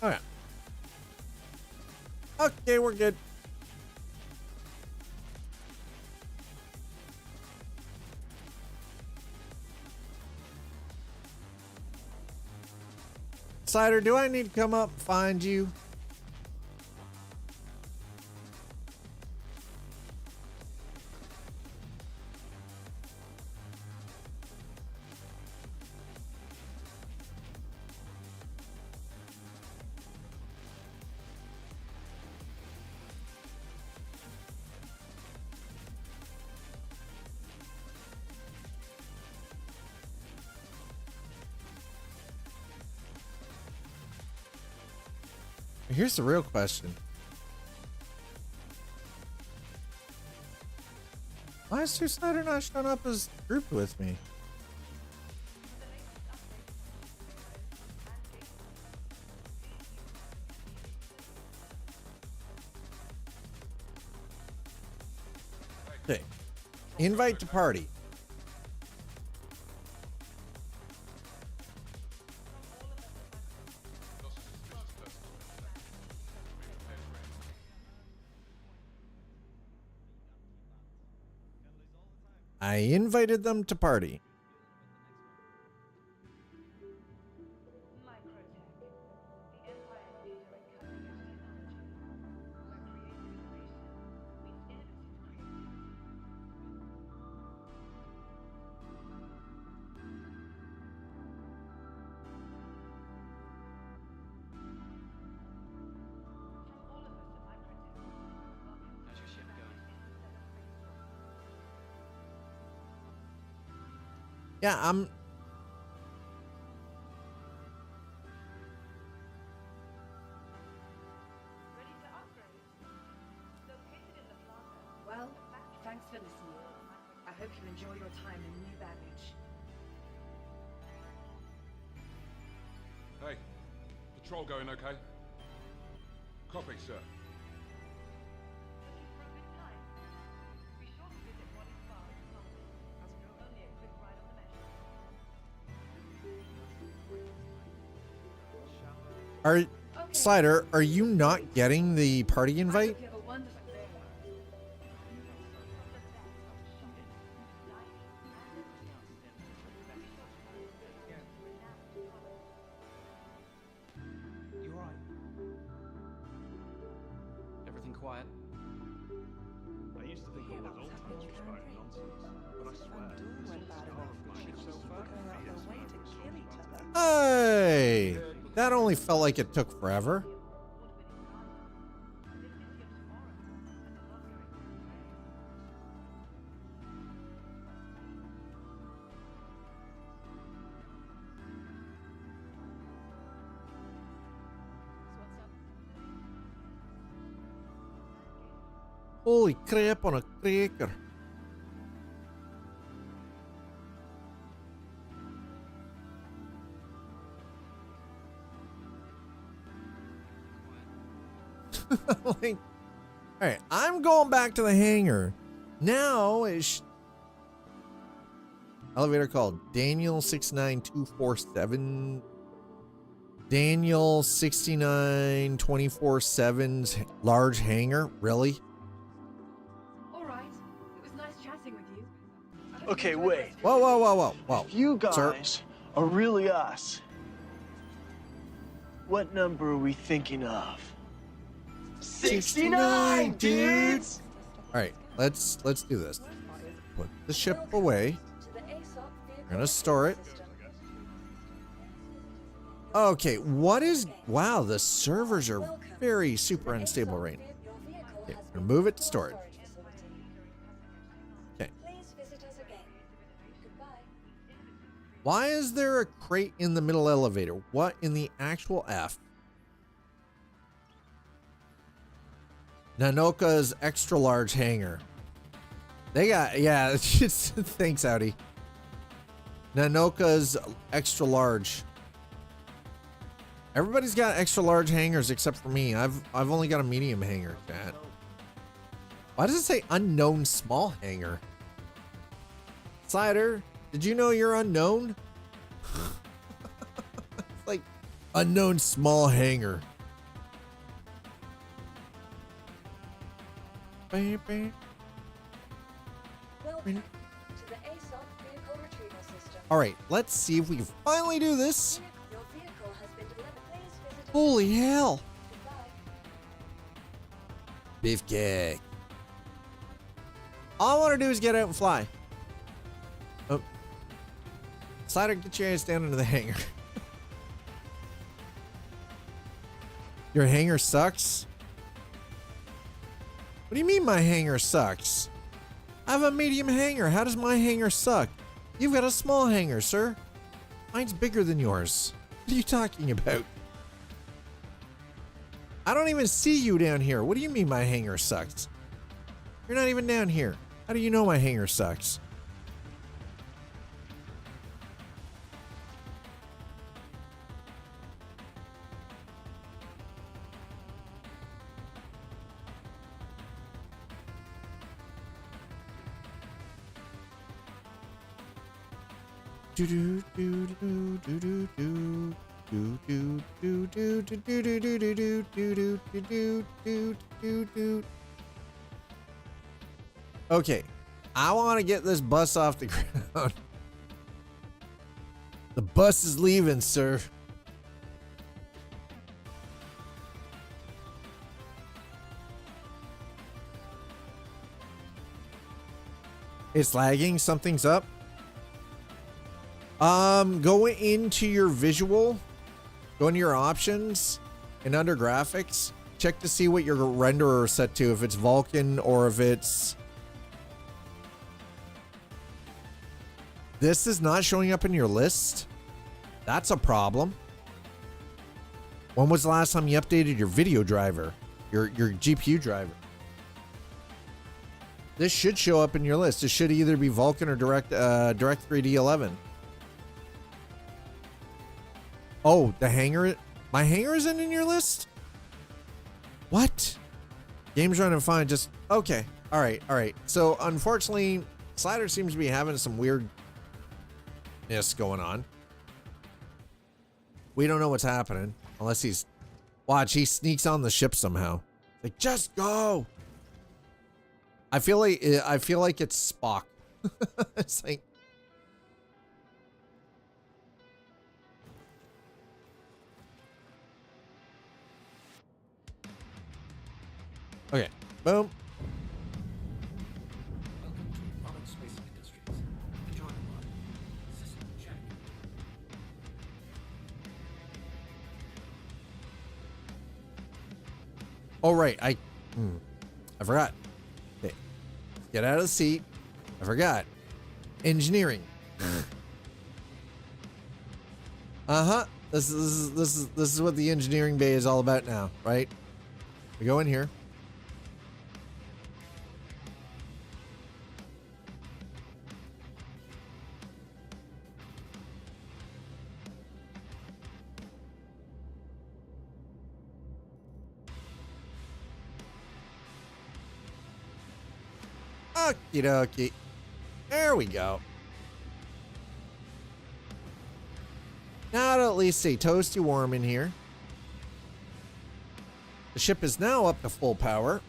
Speaker 1: All right. Okay, we're good. Cider, do I need to come up and find you? Here's the real question. Why is Slider not showing up as grouped with me? Okay. Invite to party. I invited them to party.
Speaker 6: How's your ship going?
Speaker 1: Yeah,
Speaker 5: Well, thanks for listening. I hope you enjoy your time in New Baggage.
Speaker 8: Hey, patrol going okay? Copy, sir.
Speaker 1: are Slider, are you not getting the party invite?
Speaker 5: You have a wonderful day.
Speaker 6: You alright? Everything quiet?
Speaker 7: I used to think all adult tales were spoken nonsense, but I swear, this whole Star flying is just so fierce when
Speaker 1: Hey, that only felt like it took forever. Holy crap on a cracker. Like, all right, I'm going back to the hangar. Now is elevator called Daniel 69247. Daniel 69247's large hangar. Really?
Speaker 5: All right. It was nice chatting with you. I hope you
Speaker 10: Okay,
Speaker 5: enjoyed the
Speaker 10: wait.
Speaker 5: rest of
Speaker 1: Whoa,
Speaker 5: your
Speaker 1: whoa,
Speaker 5: day.
Speaker 1: whoa, whoa, whoa.
Speaker 10: If you
Speaker 1: Sir.
Speaker 10: guys are really us, what number are we thinking of? 69, dudes!
Speaker 1: All right, let's do this. Put the ship away. We're gonna store it. Okay, what is? Wow, the servers are very super unstable right now. Okay, we're gonna move it to storage. Okay. Why is there a crate in the middle elevator? What in the actual F? Nanoka's extra large hangar. They got, yeah, it's, thanks, Audi. Nanoka's extra large. Everybody's got extra large hangars except for me. I've only got a medium hangar, chat. Why does it say unknown small hangar? Cider, did you know you're unknown? It's like unknown small hangar.
Speaker 11: Welcome to the ASOP vehicle retrieval system.
Speaker 1: All right, let's see if we can finally do this.
Speaker 11: Your vehicle has been delivered. Please visit.
Speaker 1: Holy hell.
Speaker 11: Goodbye.
Speaker 1: Beefcake. All I want to do is get out and fly. Oh. Slider, get your ass down into the hangar. Your hangar sucks? What do you mean my hangar sucks? I have a medium hangar. How does my hangar suck? You've got a small hangar, sir. Mine's bigger than yours. What are you talking about? I don't even see you down here. What do you mean my hangar sucks? You're not even down here. How do you know my hangar sucks? Do do do do do do do. Do do do do do do do do do do do do do do do. Okay, I want to get this bus off the ground. The bus is leaving, sir. It's lagging. Something's up. Go into your visual. Go into your options and under graphics. Check to see what your renderer is set to. If it's Vulkan or if it's... This is not showing up in your list. That's a problem. When was the last time you updated your video driver? Your GPU driver? This should show up in your list. It should either be Vulkan or Direct 3D 11. Oh, the hanger. My hanger isn't in your list? What? Game's running fine. Just okay. All right. All right. So unfortunately, Slider seems to be having some weirdness going on. We don't know what's happening unless he's... Watch, he sneaks on the ship somehow. Like, just go. I feel like it's Spock. It's like... Okay, boom.
Speaker 6: Welcome to Modern Space Industries. Enjoy the ride. System check.
Speaker 1: Oh, right. I forgot. Okay. Get out of the seat. I forgot. Engineering. Uh-huh. This is what the engineering bay is all about now, right? We go in here. Okie dokie. There we go. Now to at least stay toasty warm in here. The ship is now up to full power.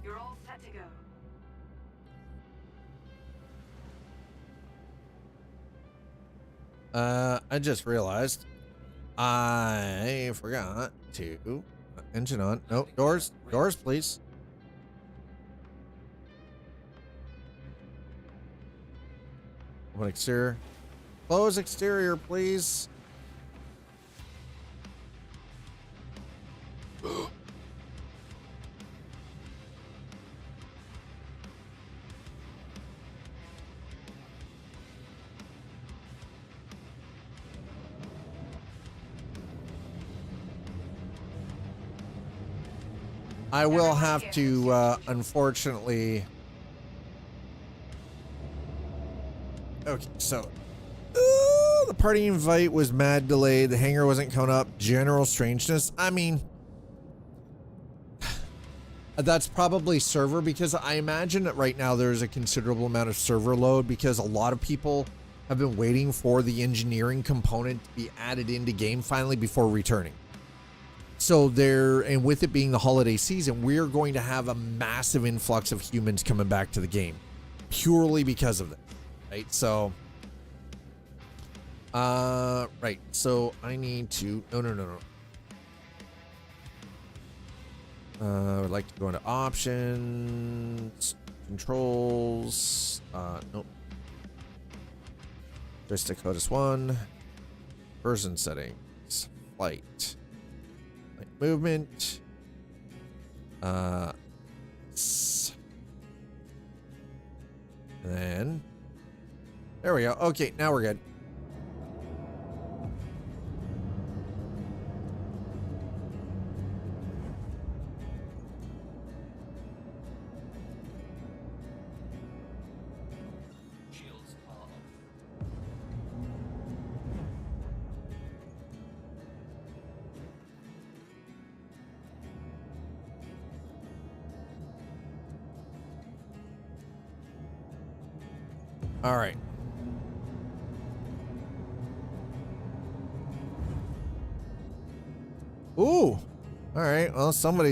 Speaker 5: You're all set to go.
Speaker 1: I just realized I forgot to engine on. No, doors, please. Open exterior. Close exterior, please. I will have to, unfortunately... Okay, so... the party invite was mad delayed. The hangar wasn't coming up. General strangeness. I mean... That's probably server, because I imagine that right now there's a considerable amount of server load because a lot of people have been waiting for the engineering component to be added into game finally before returning. So there, and with it being the holiday season, we're going to have a massive influx of humans coming back to the game purely because of it, right? So, right. So I need to, no. I would like to go into options, controls, nope. Joystick HOTAS 1, version settings, flight. Movement. And then there we go. Okay, now we're good.
Speaker 6: Shields are off.
Speaker 1: All right. Ooh, All right. Well, somebody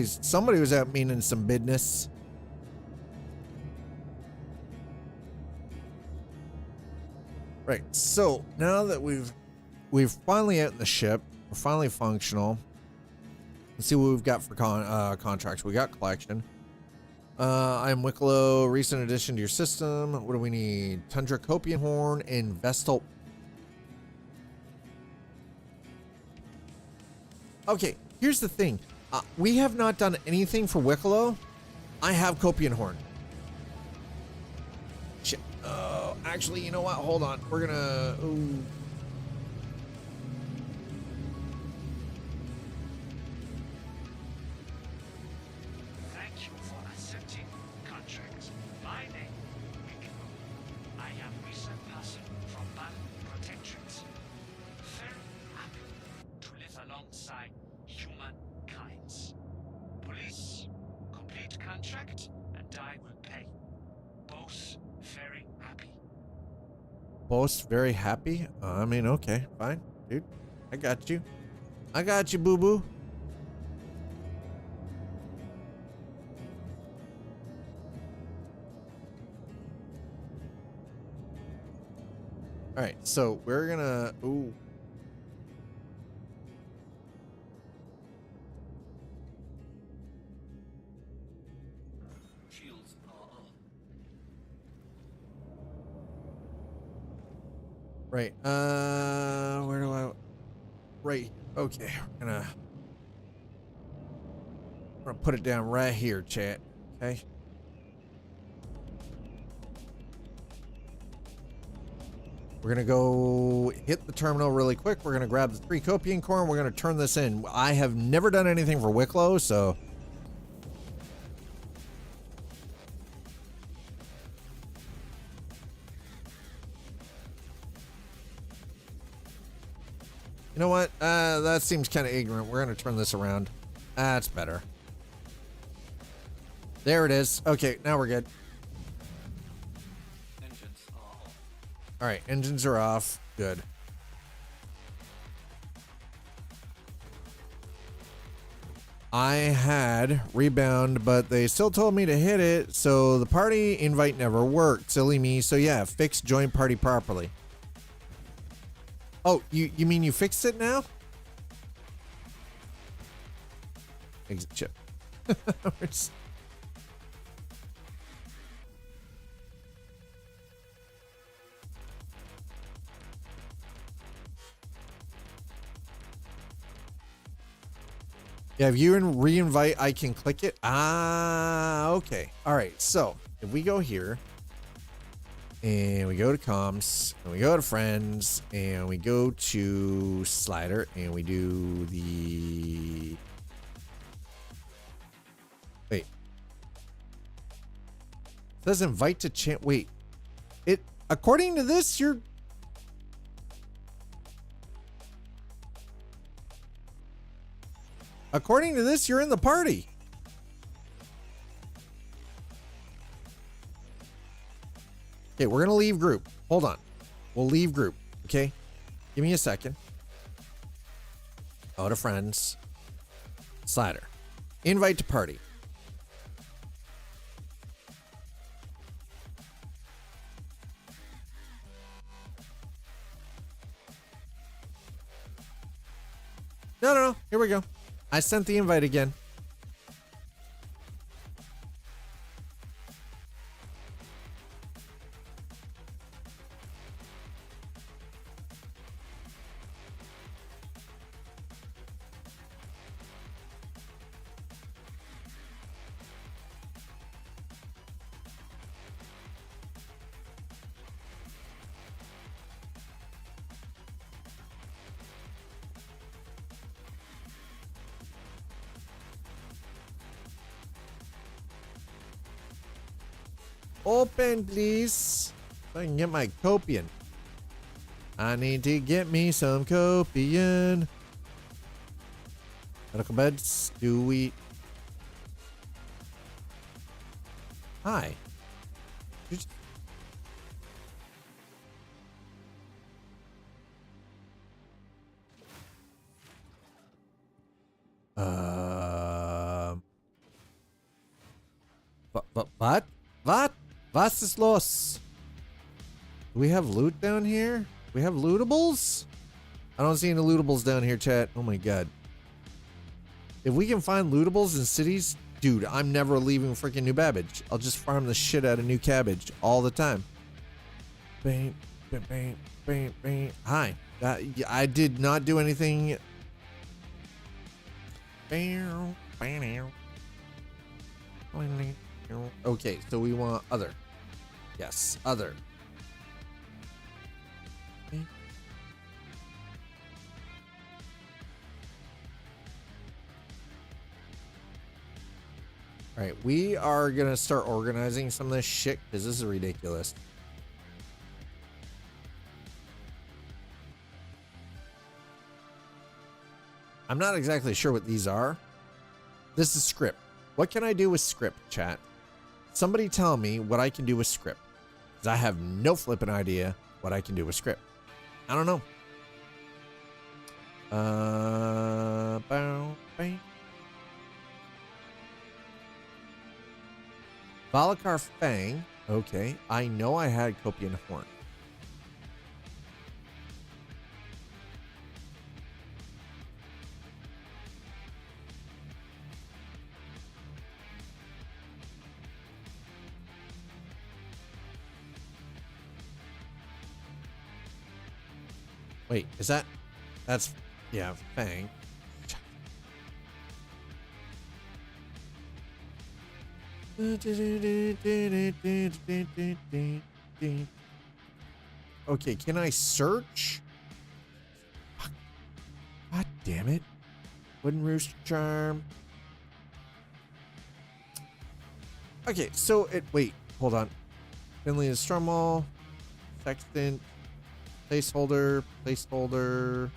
Speaker 1: was out meaning some business. Right. So now that we've finally out in the ship, we're finally functional. Let's see what we've got for contracts. We got collection. I'm Wicklow. Recent addition to your system. What do we need? Tundra Copian Horn and Vestal. Okay, here's the thing. We have not done anything for Wicklow. I have Copian Horn. Shit. Oh, actually, you know what? Hold on. We're gonna. Ooh.
Speaker 6: Thank you for accepting contract. My name, Wicklow. I am recent person from Battle Protectorate. Very happy to live alongside humankind. Police, complete contract, and I will pay. Both very happy.
Speaker 1: Both very happy? I mean, okay, fine, dude. I got you. I got you, boo-boo. All right, so we're gonna. Ooh.
Speaker 6: Shields are on.
Speaker 1: Right. Where do I? Right. Okay. We're gonna put it down right here, chat. Okay. We're gonna go hit the terminal really quick. We're gonna grab the 3 Copian Corn. We're gonna turn this in. I have never done anything for Wicklow, so. You know what? That seems kind of ignorant. We're gonna turn this around. That's better. There it is. Okay, now we're good.
Speaker 6: Engines are on.
Speaker 1: All right, engines are off. Good. I had rebound, but they still told me to hit it, so the party invite never worked. Silly me. So yeah, fix join party properly. Oh, you mean you fixed it now? Exit chip. We're just- Yeah, if you re-invite, I can click it. Ah, okay. All right, so if we go here, and we go to comms, and we go to friends, and we go to slider, and we do the... Wait. It says invite to chat. Wait. It, according to this, you're... According to this, you're in the party. Okay, we're gonna leave group. Hold on. We'll leave group. Okay? Give me a second. Go to friends. Slider. Invite to party. No. Here we go. I sent the invite again. Open, please. So I can get my Copian. I need to get me some Copian. Medical beds. Do we? Hi. What? What? Was ist los? Do we have loot down here? We have lootables? I don't see any lootables down here, chat. Oh my god. If we can find lootables in cities, dude, I'm never leaving freaking New Babbage. I'll just farm the shit out of New Cabbage all the time. Bang, bang, bang, bang, bang. Hi. I did not do anything. Okay, so we want other. Yes, other. Okay. All right, we are gonna start organizing some of this shit because this is ridiculous. I'm not exactly sure what these are. This is script. What can I do with script, chat? Somebody tell me what I can do with script. Because I have no flipping idea what I can do with script. I don't know. Valakar Fang. Okay. I know I had Copian Horn. Wait, is that's, yeah, Fang. Okay, can I search? God damn it. Wooden Rooster Charm. Okay, so wait, hold on. Finley is Strummel. Sextant. Placeholder, placeholder,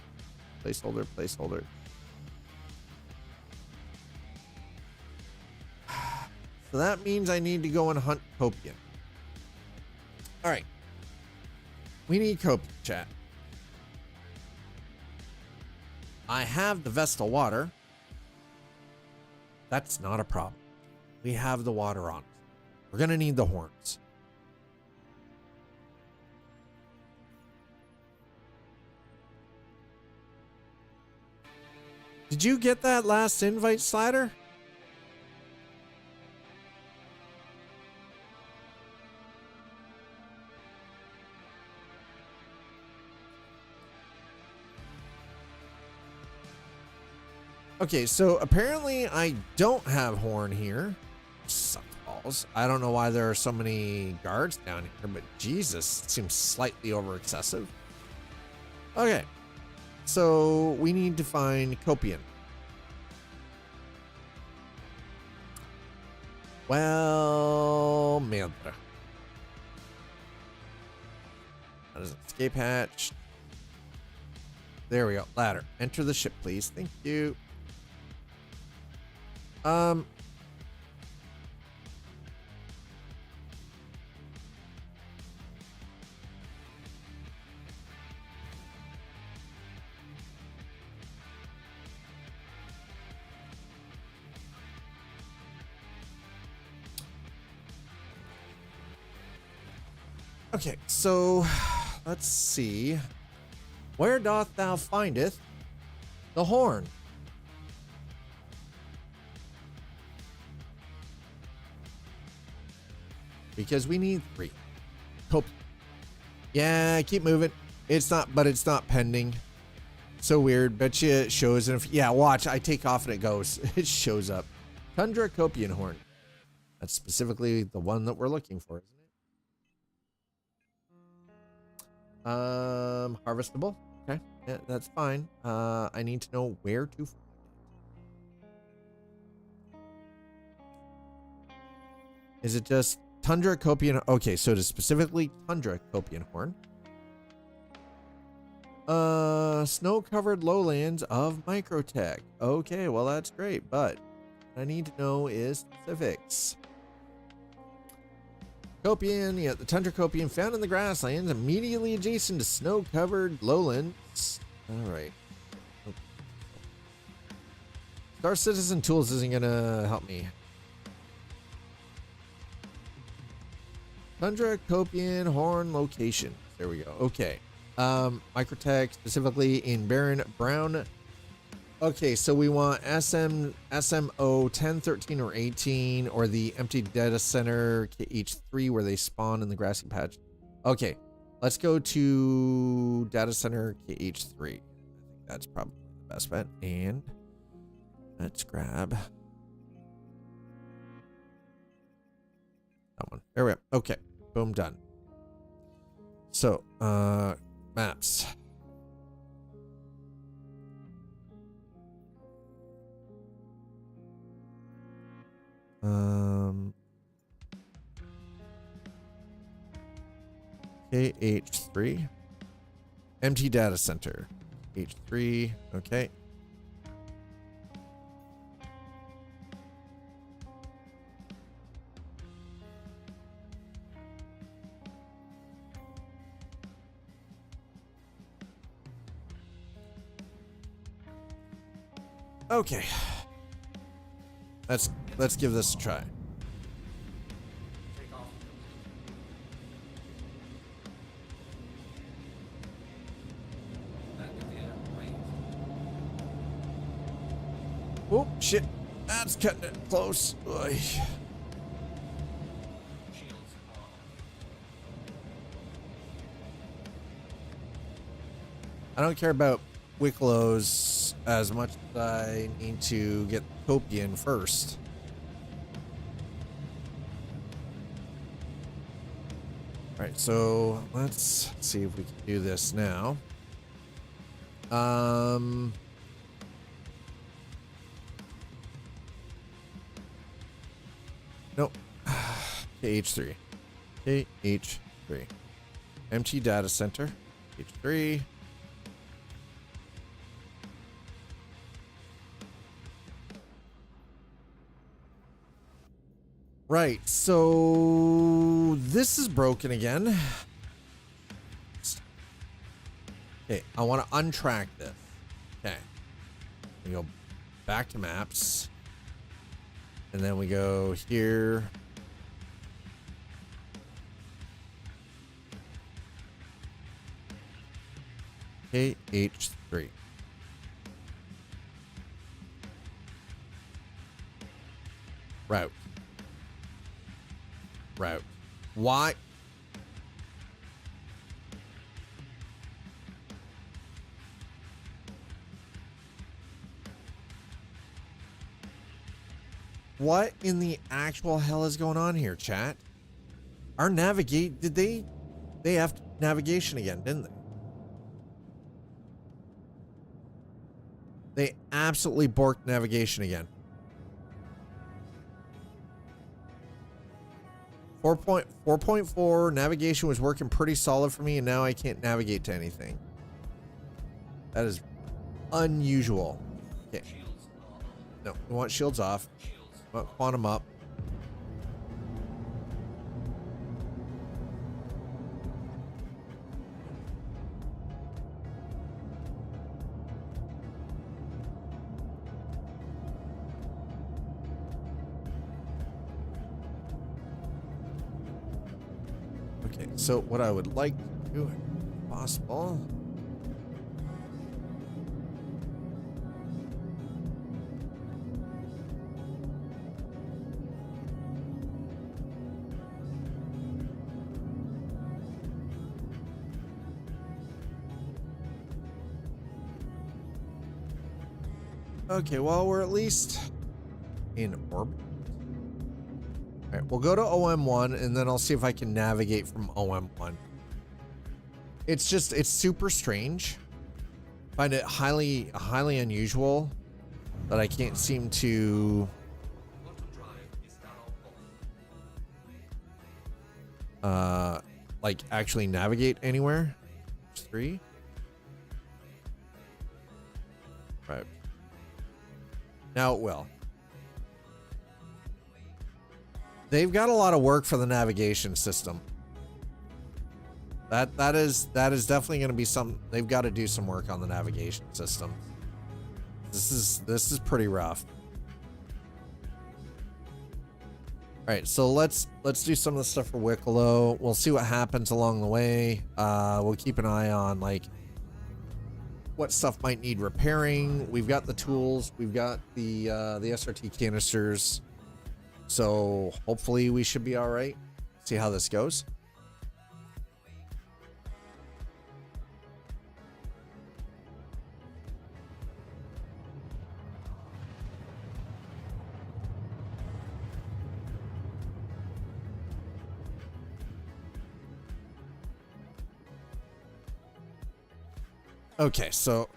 Speaker 1: placeholder, placeholder. So that means I need to go and hunt Copian. All right. We need Copian, chat. I have the Vestal water. That's not a problem. We have the water on. We're going to need the horns. Did you get that last invite, Slider? Okay, so apparently I don't have horn here. Sucks balls. I don't know why there are so many guards down here, but Jesus, it seems slightly over excessive. Okay. So we need to find Copian. Well, merda. That is an escape hatch. There we go. Ladder. Enter the ship, please. Thank you. Okay, so let's see. Where doth thou findeth the horn? Because we need 3. Hope. Yeah, keep moving. It's not, but it's not pending. So weird. Bet you it shows. And if, yeah, watch. I take off and it goes. It shows up. Tundra Copian horn. That's specifically the one that we're looking for, isn't it? Harvestable. Okay, yeah, that's fine. I need to know where to find it. Is it just Tundra Copian? Okay, so it is specifically Tundra Copian horn. Snow-covered lowlands of Microtech. Okay, well that's great, but what I need to know is specifics. Copian, yeah, the Tundra Copian found in the grasslands immediately adjacent to snow-covered lowlands. All right. Star Citizen Tools isn't gonna help me. Tundra, Copian, Horn location. There we go. Okay. Microtech specifically in Baron Brown. Okay, so we want SMO 10, 13, or 18, or the empty data center KH3 where they spawn in the grassy patch. Okay, let's go to data center KH3. I think that's probably the best bet. And let's grab that one. There we go. Okay, boom, done. So, maps. KH3. Empty data center. H3. Okay. Okay. Let's give this a try.
Speaker 6: Take off.
Speaker 1: Oh shit. That's cutting it close. Oy.
Speaker 6: Shields are on.
Speaker 1: I don't care about Wicklow's as much as I need to get Copian first. Alright, so let's see if we can do this now. Nope. KH3. KH3. Empty data center. H3. Right, so this is broken again. Okay, I want to untrack this. Okay. We go back to maps. And then we go here. KH3. Route. Route. Why? What in the actual hell is going on here, chat? Our navigate, did they have navigation again, didn't they? They absolutely borked navigation again. 4.4 navigation was working pretty solid for me, and now I can't navigate to anything. That is unusual. Okay. No, we want shields off. We want quantum up. Okay, so what I would like to do, if possible, okay, well, we're at least in orbit. All right, we'll go to OM1 and then I'll see if I can navigate from OM1. It's just, it's super strange. Find it highly unusual that I can't seem to like actually navigate anywhere. 3. Right. Now it will. They've got a lot of work for the navigation system. That is definitely going to be some. They've got to do some work on the navigation system. This is pretty rough. right, so let's do some of the stuff for Wicklow. We'll see what happens along the way. We'll keep an eye on like what stuff might need repairing. We've got the tools. We've got the SRT canisters. So hopefully we should be all right. See how this goes. Okay, so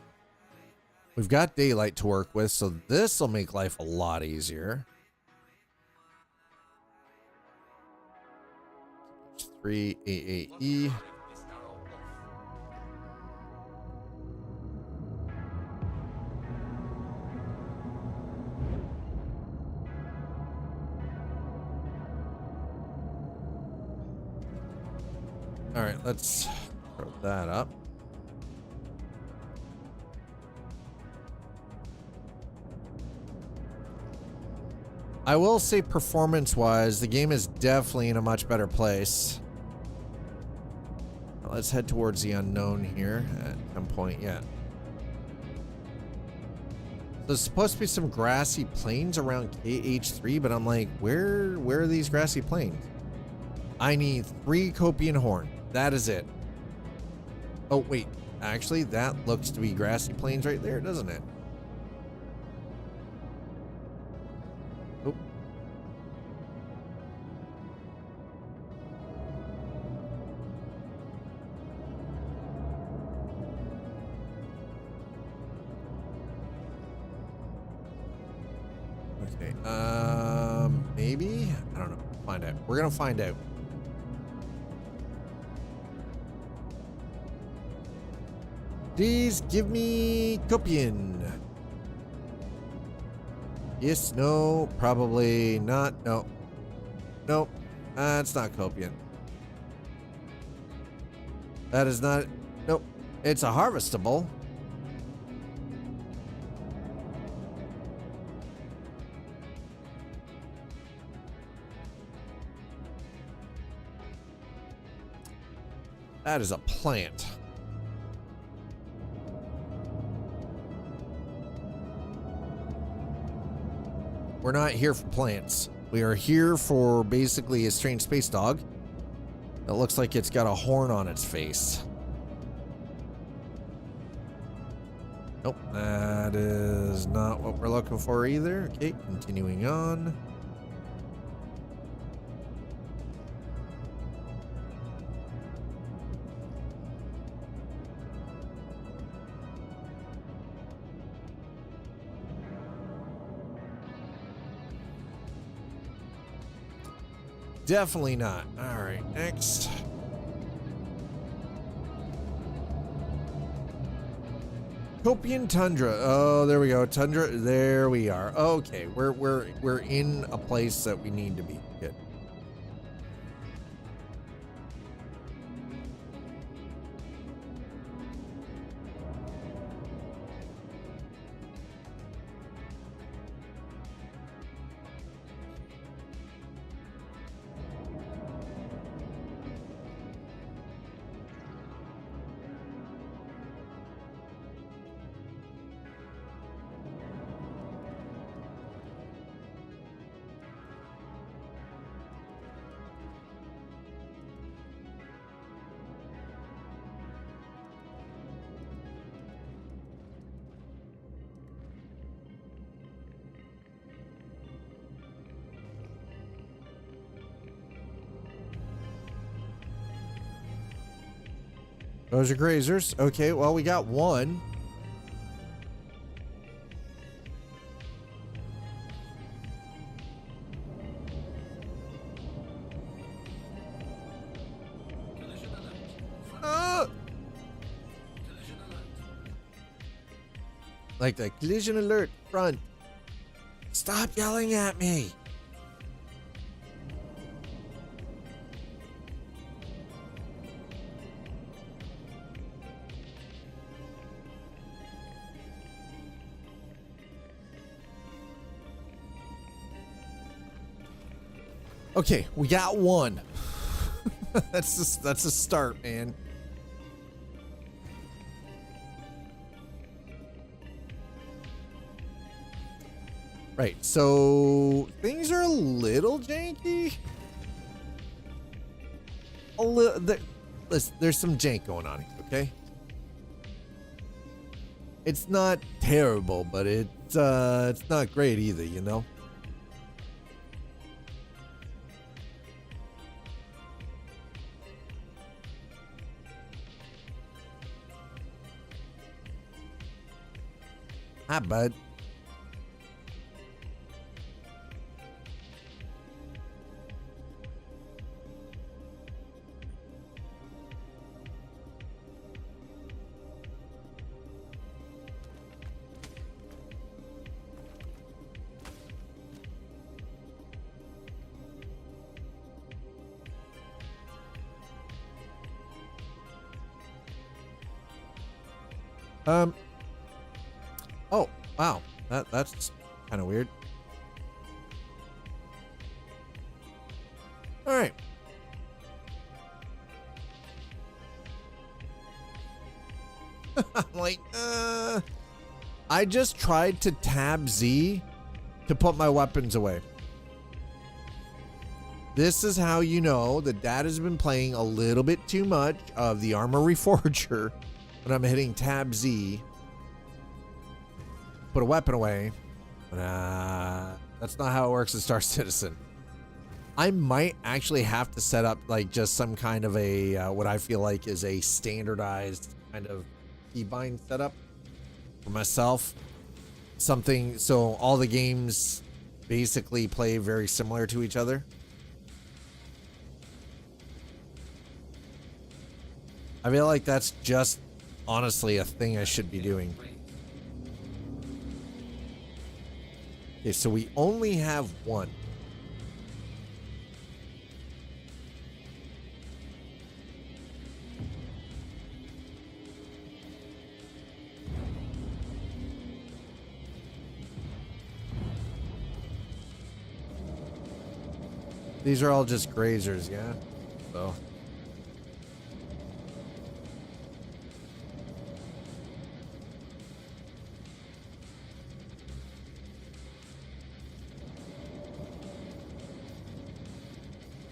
Speaker 1: we've got daylight to work with, so this will make life a lot easier. 3 AAE. All right, let's throw that up. I will say performance-wise, the game is definitely in a much better place. Let's head towards the unknown here at some point. Yeah. There's supposed to be some grassy plains around KH3, but I'm like, where are these grassy plains? I need 3 Copian horn. That is it. Oh, wait. Actually, that looks to be grassy plains right there, doesn't it? Oh. Okay. Maybe? I don't know. Find out. We're gonna find out. Please give me Copian. Yes, no, probably not. No. Nope. It's not Copian. That is not. Nope. It's a harvestable. That is a plant. We're not here for plants. We are here for basically a strange space dog that looks like it's got a horn on its face. Nope, that is not what we're looking for either. Okay, continuing on. Definitely not. All right, next. Copian Tundra. Oh, there we go. Tundra. There we are. Okay, we're in a place that we need to be. Good. Those are grazers. Okay, well, we got one. Like the collision alert front. Stop yelling at me. Okay, we got one. That's a start, man. Right, so things are a little janky. A little. There's some jank going on here, okay? It's not terrible, but it's not great either, you know? Hi, bud. Oh, wow. That's kind of weird. All right. I'm like, I just tried to tab Z to put my weapons away. This is how you know that Dad has been playing a little bit too much of the Armor Reforger when I'm hitting tab Z. Put a weapon away. That's not how it works in Star Citizen. I might actually have to set up like just some kind of a what I feel like is a standardized kind of keybind setup for myself. Something so all the games basically play very similar to each other. I feel like that's just honestly a thing I should be doing. Okay, so we only have one. These are all just grazers, yeah? So.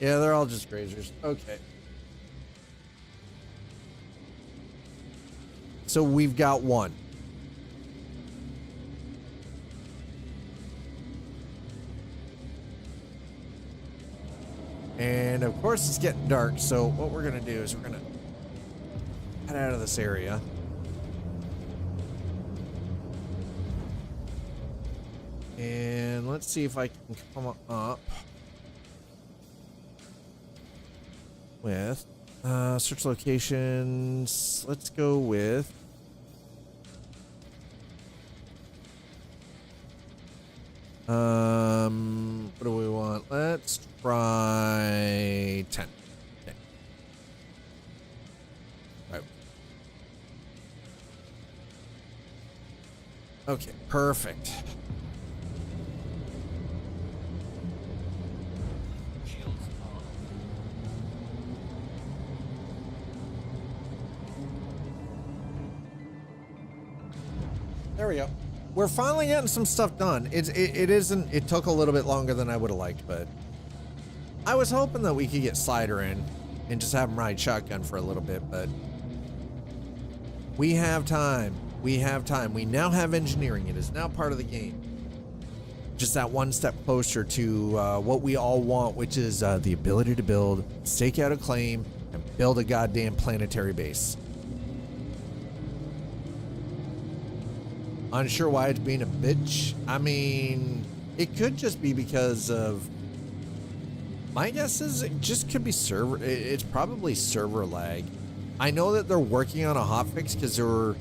Speaker 1: Yeah, they're all just grazers. Okay. So we've got one. And of course it's getting dark, so what we're gonna do is we're gonna head out of this area. And let's see if I can come up with search locations. Let's go with what do we want? Let's try 10. Okay. Right. Okay, perfect. There we go. We're finally getting some stuff done. It took a little bit longer than I would have liked, but I was hoping that we could get Slider in and just have him ride shotgun for a little bit, but we have time. We have time. We now have engineering. It is now part of the game. Just that one step closer to what we all want, which is the ability to build, stake out a claim, and build a goddamn planetary base. Unsure why it's being a bitch. I mean, it could just be because of, my guess is it just could be server. It's probably server lag. I know that they're working on a hotfix because there were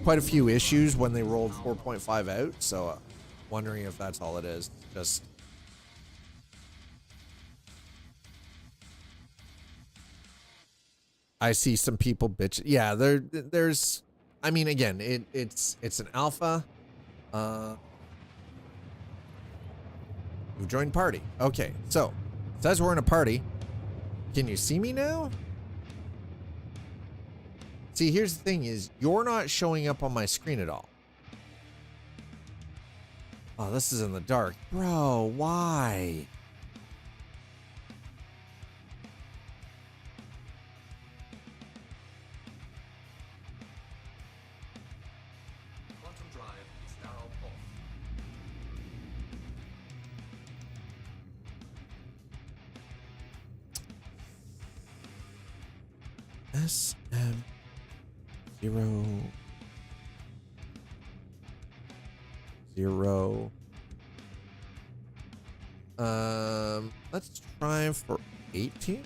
Speaker 1: quite a few issues when they rolled 4.5 out. So wondering if that's all it is. Just I see some people bitch. Yeah, there's I mean, again, it's an alpha. We've joined party. Okay, so says we're in a party. Can you see me now? See, here's the thing is you're not showing up on my screen at all. Oh, this is in the dark. Bro, why?
Speaker 6: Quantum drive is now off.
Speaker 1: SM0 0. Let's try for 18.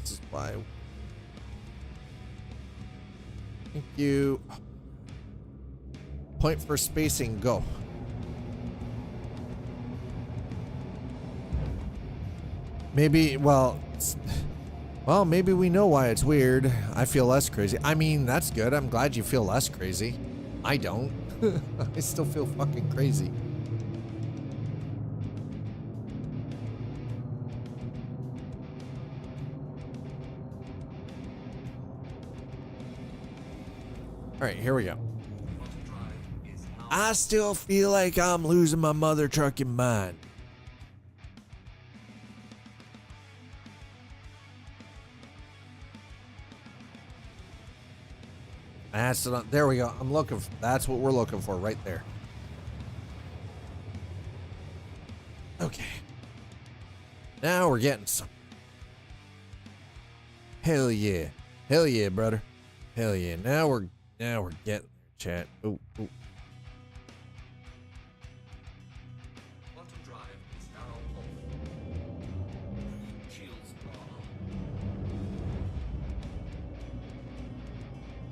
Speaker 1: This is why. Thank you. Point for spacing, go. Maybe, well, maybe we know why it's weird. I feel less crazy. I mean, that's good. I'm glad you feel less crazy. I don't. I still feel fucking crazy. All right, here we go. I still feel like I'm losing my mother trucking mind. That's it. There we go. I'm looking for, that's what we're looking for right there. Okay. Now we're getting some. Hell yeah. Hell yeah, brother. Hell yeah. Now we're getting there, chat. Ooh, ooh.
Speaker 6: Quantum drive is now off. Shields are on.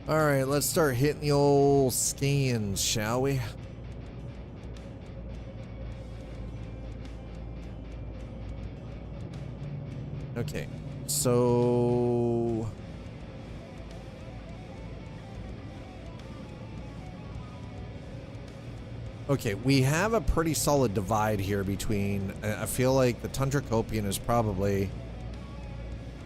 Speaker 1: All right, let's start hitting the old scans, shall we? Okay, so okay, we have a pretty solid divide here between, I feel like the Tundra Copian is probably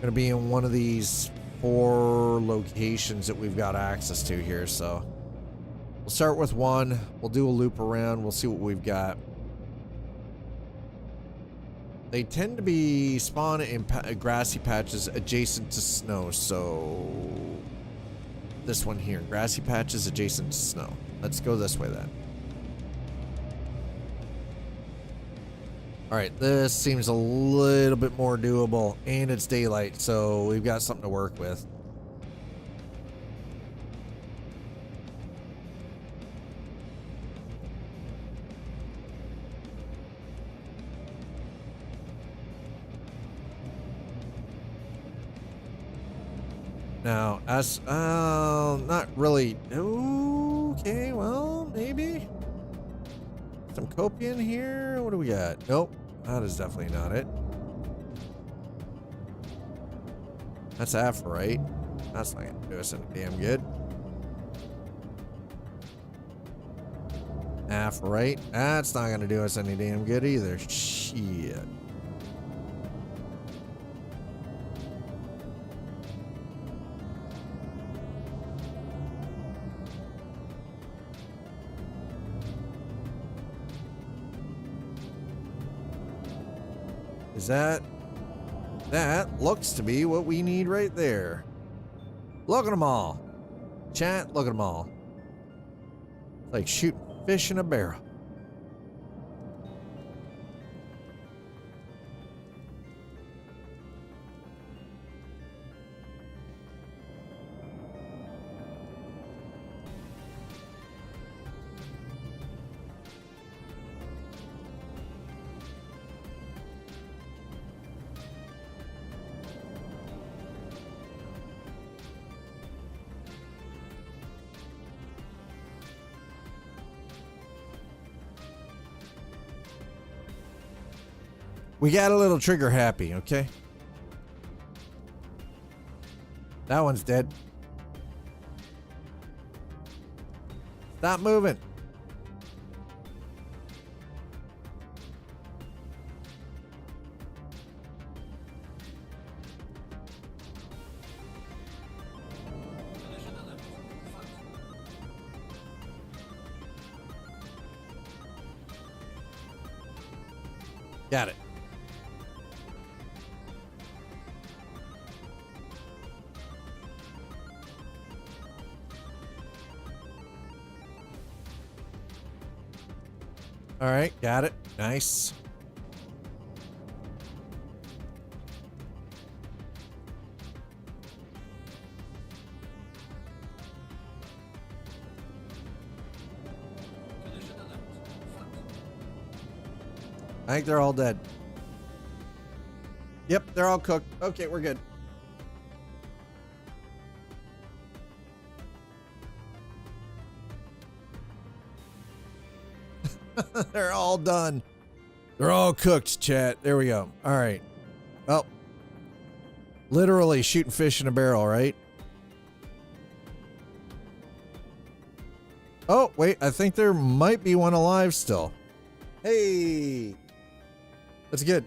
Speaker 1: going to be in one of these 4 locations that we've got access to here. So we'll start with one. We'll do a loop around. We'll see what we've got. They tend to be spawn in grassy patches adjacent to snow. So this one here, grassy patches adjacent to snow. Let's go this way then. All right, this seems a little bit more doable, and it's daylight, so we've got something to work with. Now, as not really. Okay, well, maybe some Copian here. What do we got? Nope, that is definitely not it. That's Aphorite. That's not gonna do us any damn good. Aphorite. That's not gonna do us any damn good either. Shit. Is that looks to be what we need right there. Look at them all. Chat, look at them all. It's like shooting fish in a barrel. We got a little trigger happy, okay? That one's dead. Stop moving. Got it. All right, got it. Nice. I think they're all dead. Yep, they're all cooked. Okay, we're good. They're all done. They're all cooked, chat. There we go. All right. Well, literally shooting fish in a barrel, right? Oh, wait. I think there might be one alive still. Hey. That's good.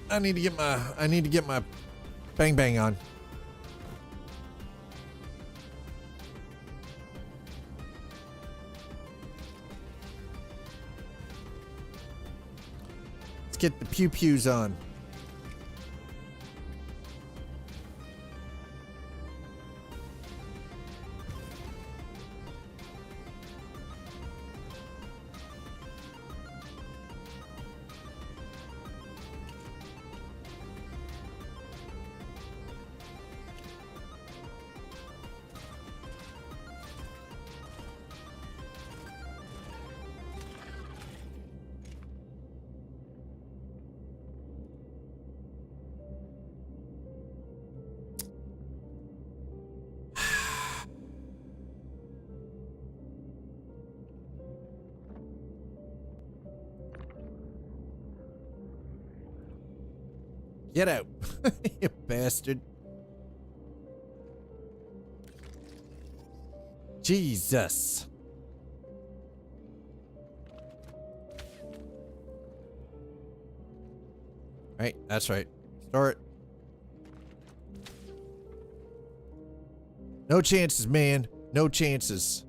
Speaker 1: I need to get my bang bang on. Let's get the pew pews on. Get out, you bastard. Jesus. Right, that's right. Store it. No chances, man. No chances.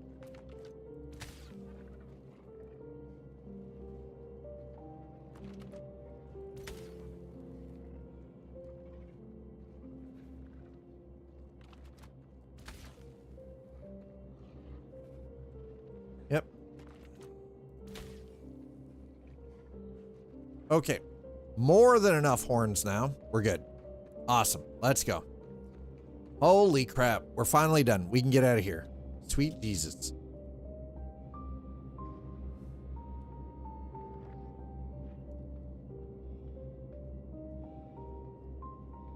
Speaker 1: Yep. Okay. More than enough horns now. We're good. Awesome. Let's go. Holy crap. We're finally done. We can get out of here. Sweet Jesus.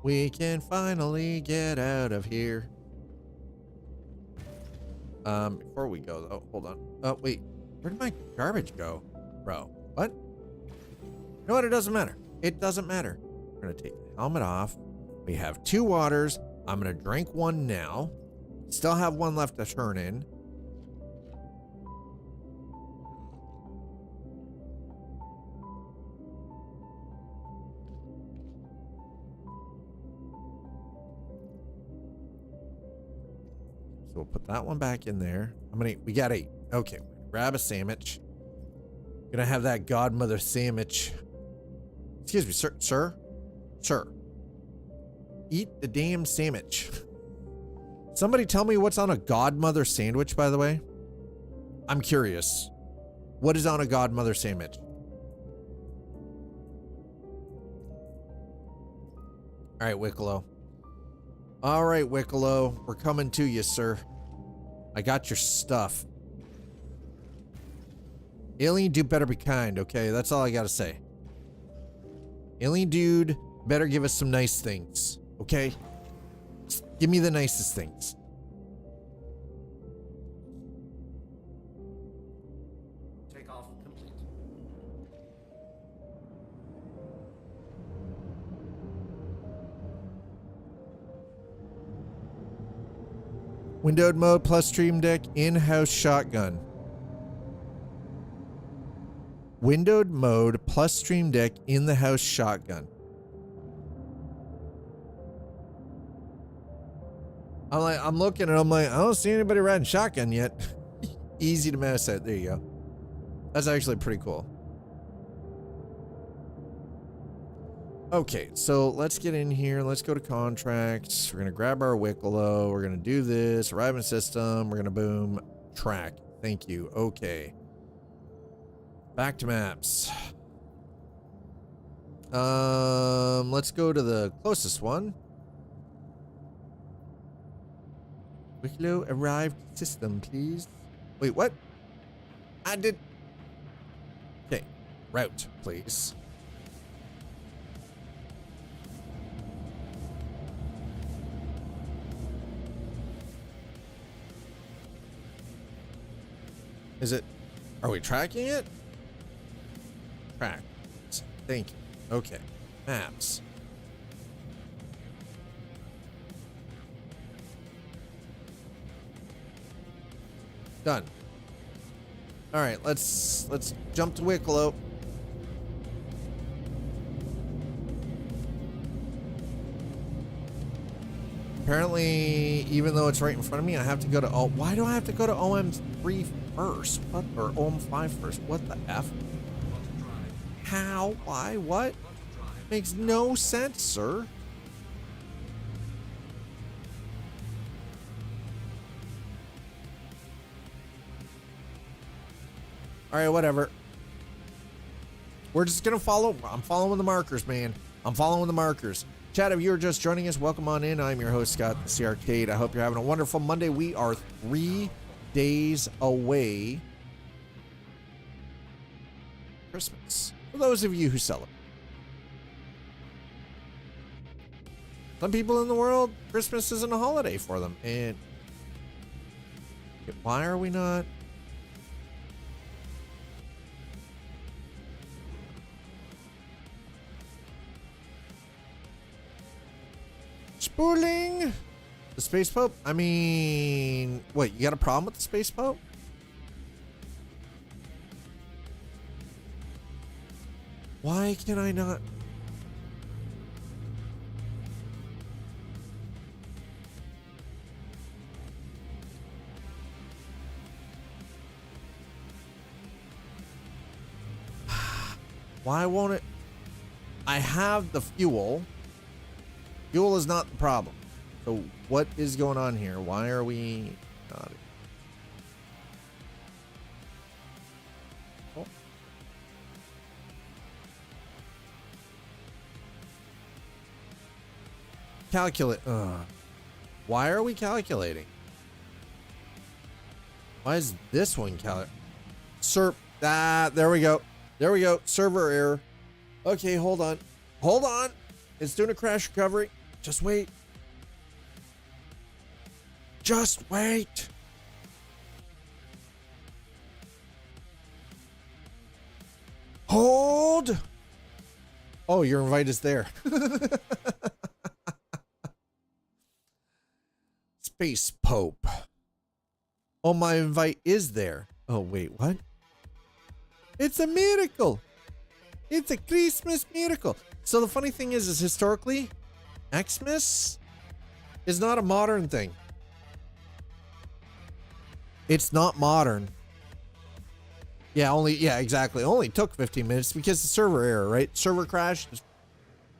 Speaker 1: We can finally get out of here. Before we go though, hold on. Oh, wait. Where did my garbage go? Bro, what? You know what? It doesn't matter. It doesn't matter. We're gonna take the helmet off. We have 2 waters. I'm gonna drink one now. Still have one left to turn in. So we'll put that one back in there. We got 8. Okay, grab a sandwich. Gonna have that godmother sandwich. Excuse me, sir. Eat the damn sandwich. Somebody tell me what's on a godmother sandwich, by the way. I'm curious. What is on a godmother sandwich? All right, Wicklow. All right, Wicklow. We're coming to you, sir. I got your stuff. Alien dude better be kind, okay? That's all I gotta say. Alien dude better give us some nice things, okay? Just give me the nicest things.
Speaker 6: Takeoff complete.
Speaker 1: Windowed mode plus Stream Deck in-house shotgun. Windowed mode plus Stream Deck in the house shotgun. I'm looking and I'm like, I don't see anybody riding shotgun yet. Easy to mouse out. There you go. That's actually pretty cool. Okay, so let's get in here. Let's go to contracts. We're gonna grab our Wicklow. We're gonna do this. Arriving system. We're gonna boom. Track. Thank you. Okay. Back to maps. Let's go to the closest one. Wicklow arrived system, please. Wait, what? I did. Okay, route, please. Is it? Are we tracking it? Track. Thank you. Okay. Maps. Done. All right, let's jump to Wicklow. Apparently, even though it's right in front of me, I have to go to why do I have to go to OM3 first? What? Or OM5 first? What the F? How? Why? What? Makes no sense, sir. All right, whatever. We're just gonna follow. I'm following the markers, man. I'm following the markers. Chat, if you're just joining us, welcome on in. I'm your host, Scott, the Arcade. I hope you're having a wonderful Monday. We are 3 days away from Christmas. For those of you who celebrate. Some people in the world, Christmas isn't a holiday for them. And why are we not? Spooling the Space Pope? I mean, wait, you got a problem with the Space Pope? Why can I not? Why won't it? I have the fuel. Fuel is not the problem. So what is going on here? Why are we not? Oh. Calculate. Why are we calculating? Why is this one there we go. There we go. Server error. Okay, hold on. Hold on. It's doing a crash recovery. Just wait. Just wait. Hold. Oh, your invite is there. Space Pope. Oh, my invite is there. Oh, wait, what? It's a miracle. It's a Christmas miracle. So the funny thing is historically, Xmas is not a modern thing. It's not modern. Yeah, exactly. It only took 15 minutes because the server error, right? Server crashed, just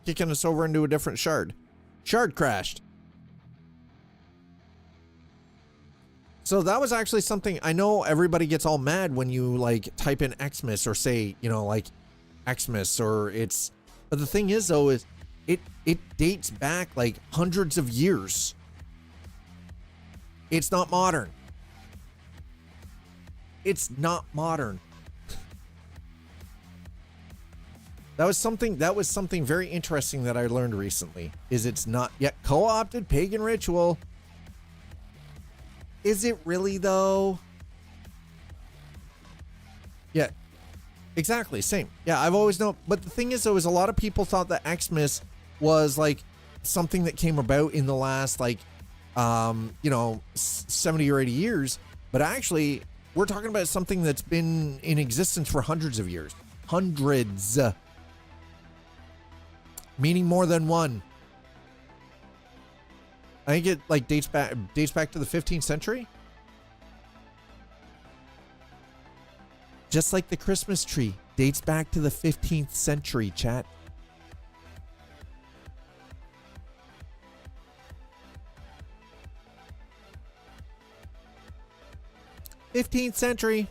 Speaker 1: kicking us over into a different shard. Shard crashed. So that was actually something. I know everybody gets all mad when you like type in Xmas or say, you know, like Xmas or it's, but the thing is though, is it dates back like hundreds of years. It's not modern. It's not modern. That was something very interesting that I learned recently. Is it's not yet co-opted pagan ritual. Is it really though? Yeah, exactly. Same. Yeah, I've always known. But the thing is though, is a lot of people thought that Xmas was like something that came about in the last like you know, 70 or 80 years, but actually we're talking about something that's been in existence for hundreds of years. Hundreds. Meaning more than one. I think it like dates back to the 15th century. Just like the Christmas tree dates back to the 15th century, chat. '15th century.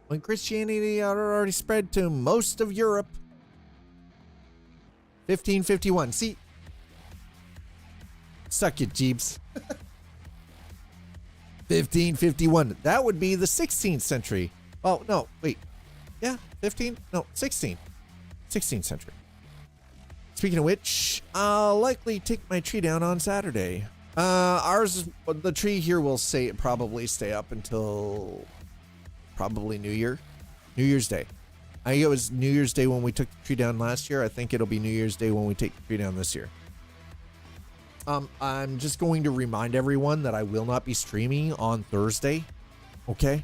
Speaker 1: When Christianity had already spread to most of Europe. 1551. See? Suck it, Jeeps. 1551. That would be the 16th century. Oh, no, wait. Yeah, 15? No, 16. 16th century. Speaking of which, I'll likely take my tree down on Saturday. The tree here will probably stay up until probably New Year's Day. I think it was New Year's Day when we took the tree down last year. I think it'll be New Year's Day when we take the tree down this year. I'm just going to remind everyone that I will not be streaming on Thursday. Okay?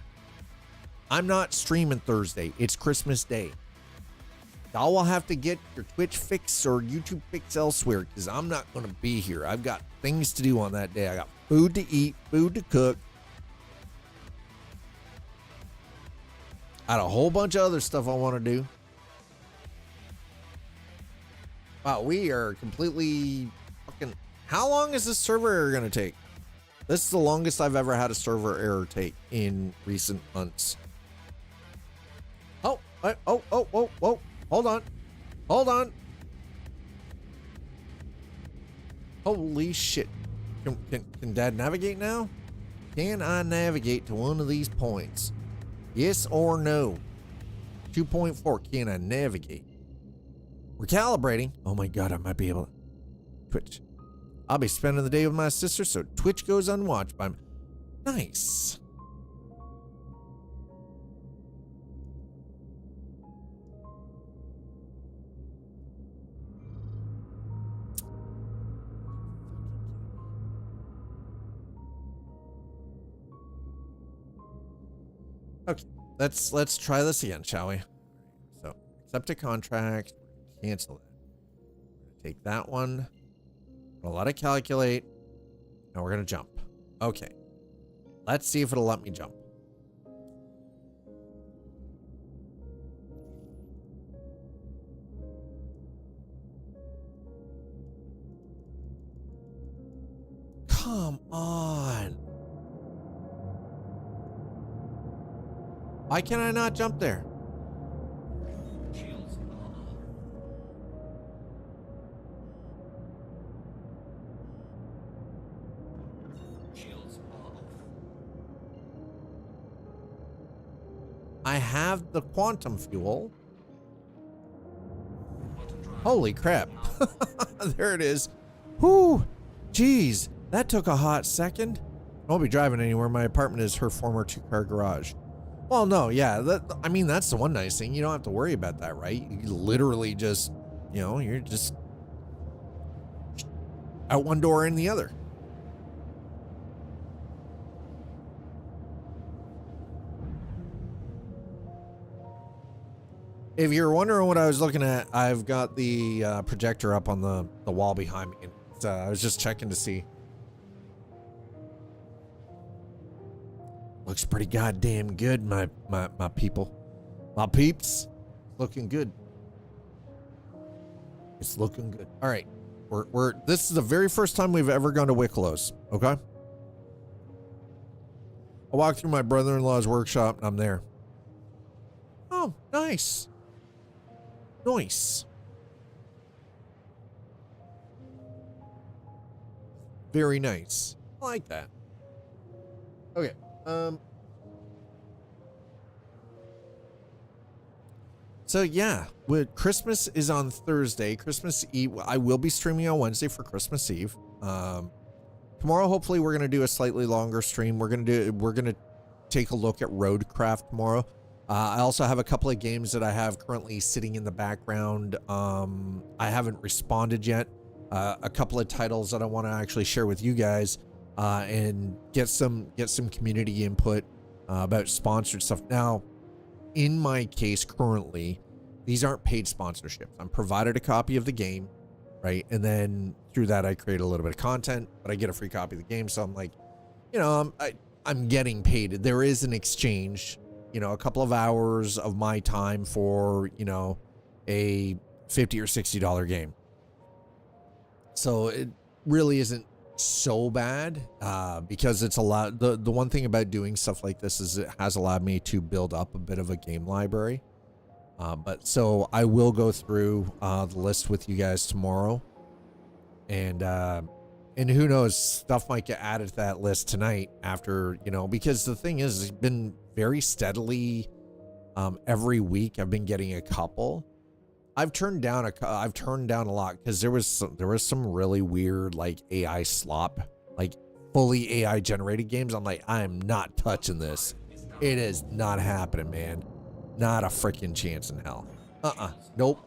Speaker 1: I'm not streaming Thursday. It's Christmas Day. Y'all will have to get your Twitch fix or YouTube fix elsewhere because I'm not going to be here. I've got things to do on that day. I got food to eat, food to cook. I had a whole bunch of other stuff I want to do. Wow, we are completely fucking... How long is this server error going to take? This is the longest I've ever had a server error take in recent months. Oh. Hold on. Holy shit. Can Dad navigate now? Can I navigate to one of these points? Yes or no? 2.4. Can I navigate? We're calibrating. Oh my God, I might be able to. Twitch. I'll be spending the day with my sister, so Twitch goes unwatched by me. Nice. Okay, let's try this again, shall we? So, accept a contract, cancel that. Take that one. We'll let it calculate. And we're gonna jump. Okay. Let's see if it'll let me jump. Come on. Why can I not jump there? I have the quantum fuel. Holy crap. There it is. Whoo! Jeez, that took a hot second. I won't be driving anywhere. My apartment is her former 2-car garage. Well, no, yeah. That's the one nice thing. You don't have to worry about that, right? You literally just, you're just out one door in the other. If you're wondering what I was looking at, I've got the projector up on the wall behind me. And, I was just checking to see. Looks pretty goddamn good, my people. My peeps. Looking good. It's looking good. All right. This is the very first time we've ever gone to Wicklow's, okay? I walked through my brother-in-law's workshop and I'm there. Oh, nice. Nice. Very nice. I like that. Okay. So yeah, Christmas is on Thursday. Christmas Eve. I will be streaming on Wednesday for Christmas Eve. Tomorrow, hopefully, we're gonna do a slightly longer stream. We're gonna take a look at Roadcraft tomorrow. I also have a couple of games that I have currently sitting in the background. I haven't responded yet. a couple of titles that I want to actually share with you guys, and get some community input about sponsored stuff. Now, in my case currently, these aren't paid sponsorships. I'm provided a copy of the game, right? And then through that, I create a little bit of content, but I get a free copy of the game. So I'm like, you know, I'm getting paid. There is an exchange, you know, a couple of hours of my time for, you know, a $50 or $60 game. So it really isn't so bad, because it's a lot. The one thing about doing stuff like this is it has allowed me to build up a bit of a game library. But so I will go through the list with you guys tomorrow, and who knows, stuff might get added to that list tonight after, you know, because the thing is, it's been very steadily, every week I've been getting a couple. I've turned down a lot because there was some really weird, like, AI slop, like fully AI generated games. I'm like, I am not touching this. It is not happening, man. Not a freaking chance in hell. Nope.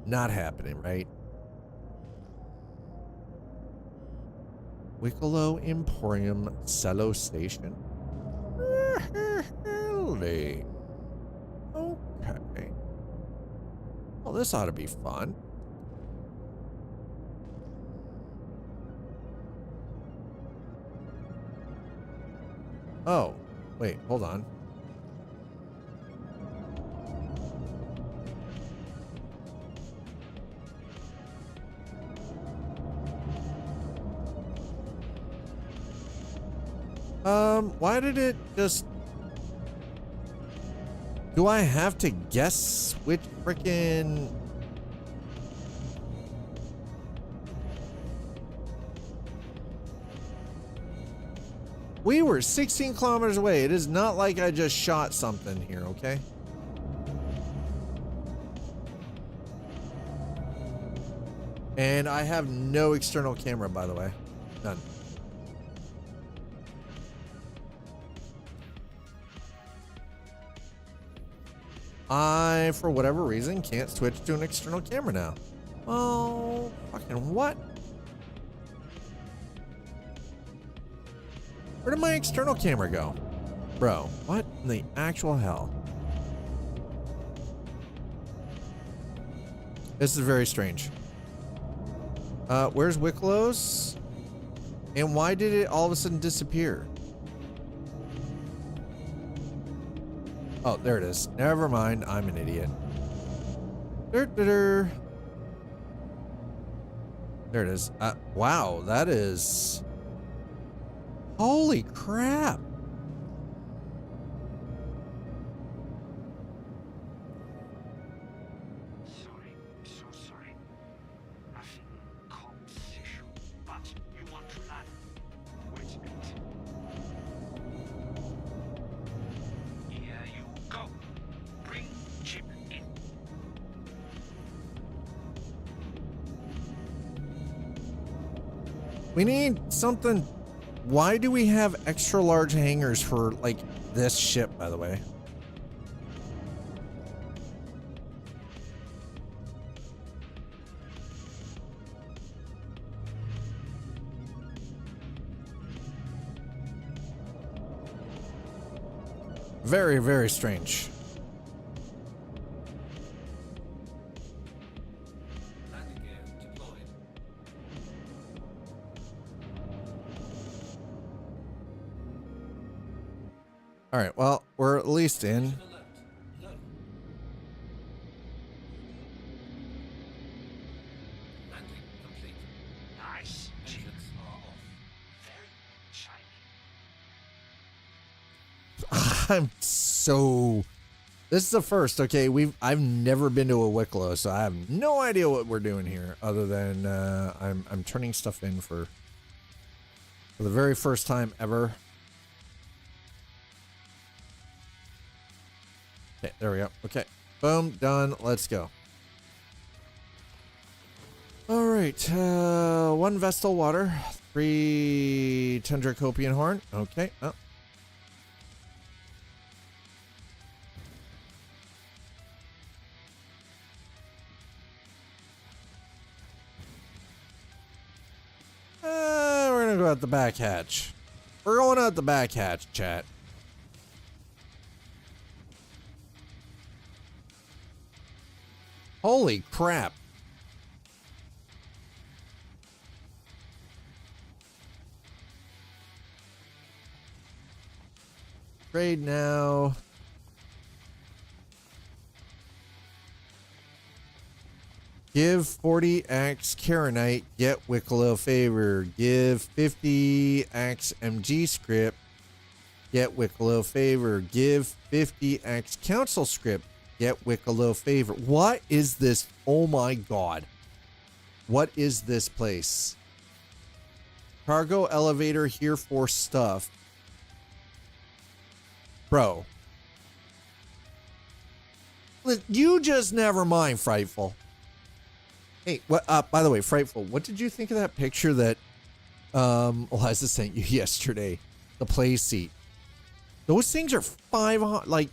Speaker 1: Not happening, right? Wicklow Emporium Cello Station. Really? Okay. Well, this ought to be fun. Oh, wait, hold on. Why did it just... Do I have to guess which frickin'... We were 16 kilometers away. It is not like I just shot something here, okay? And I have no external camera, by the way. None. I, for whatever reason, can't switch to an external camera now. Oh, fucking what? Where did my external camera go? Bro, what in the actual hell? This is very strange. Where's Wicklow's? And why did it all of a sudden disappear? Oh, there it is. Never mind. I'm an idiot. There it is. Wow, that is... Holy crap.
Speaker 6: Sorry, so sorry. Nothing compensation, but you want to land. Wait a minute. Here you go. Bring chip in.
Speaker 1: We need something. Why do we have extra large hangars for, like, this ship, by the way? Very, very strange.
Speaker 6: Landing gear deployed.
Speaker 1: All right, well, we're at least in.
Speaker 6: Alert. Low. Landing complete. Nice. Engines are off. Very shiny.
Speaker 1: I'm so... This is the first, okay? I've never been to a Wicklow, so I have no idea what we're doing here, other than I'm turning stuff in for the very first time ever. Okay, there we go. Okay, boom, done. Let's go. All right, 1 Vestal water, 3 Tundra Copian horn. Okay. Oh. cargo out the back hatch. We're going out the back hatch, chat. Holy crap. Trade now. Give 40x Karenite, get Wicklow favor. Give 50x MG script, get Wicklow favor. Give 50x council script, get Wicklow favor. What is this? Oh my god. What is this place? Cargo elevator here for stuff. Bro. You just never mind, Frightful. Hey, what? By the way, Frightful, what did you think of that picture that Eliza sent you yesterday? The play seat. Those things are 500, like,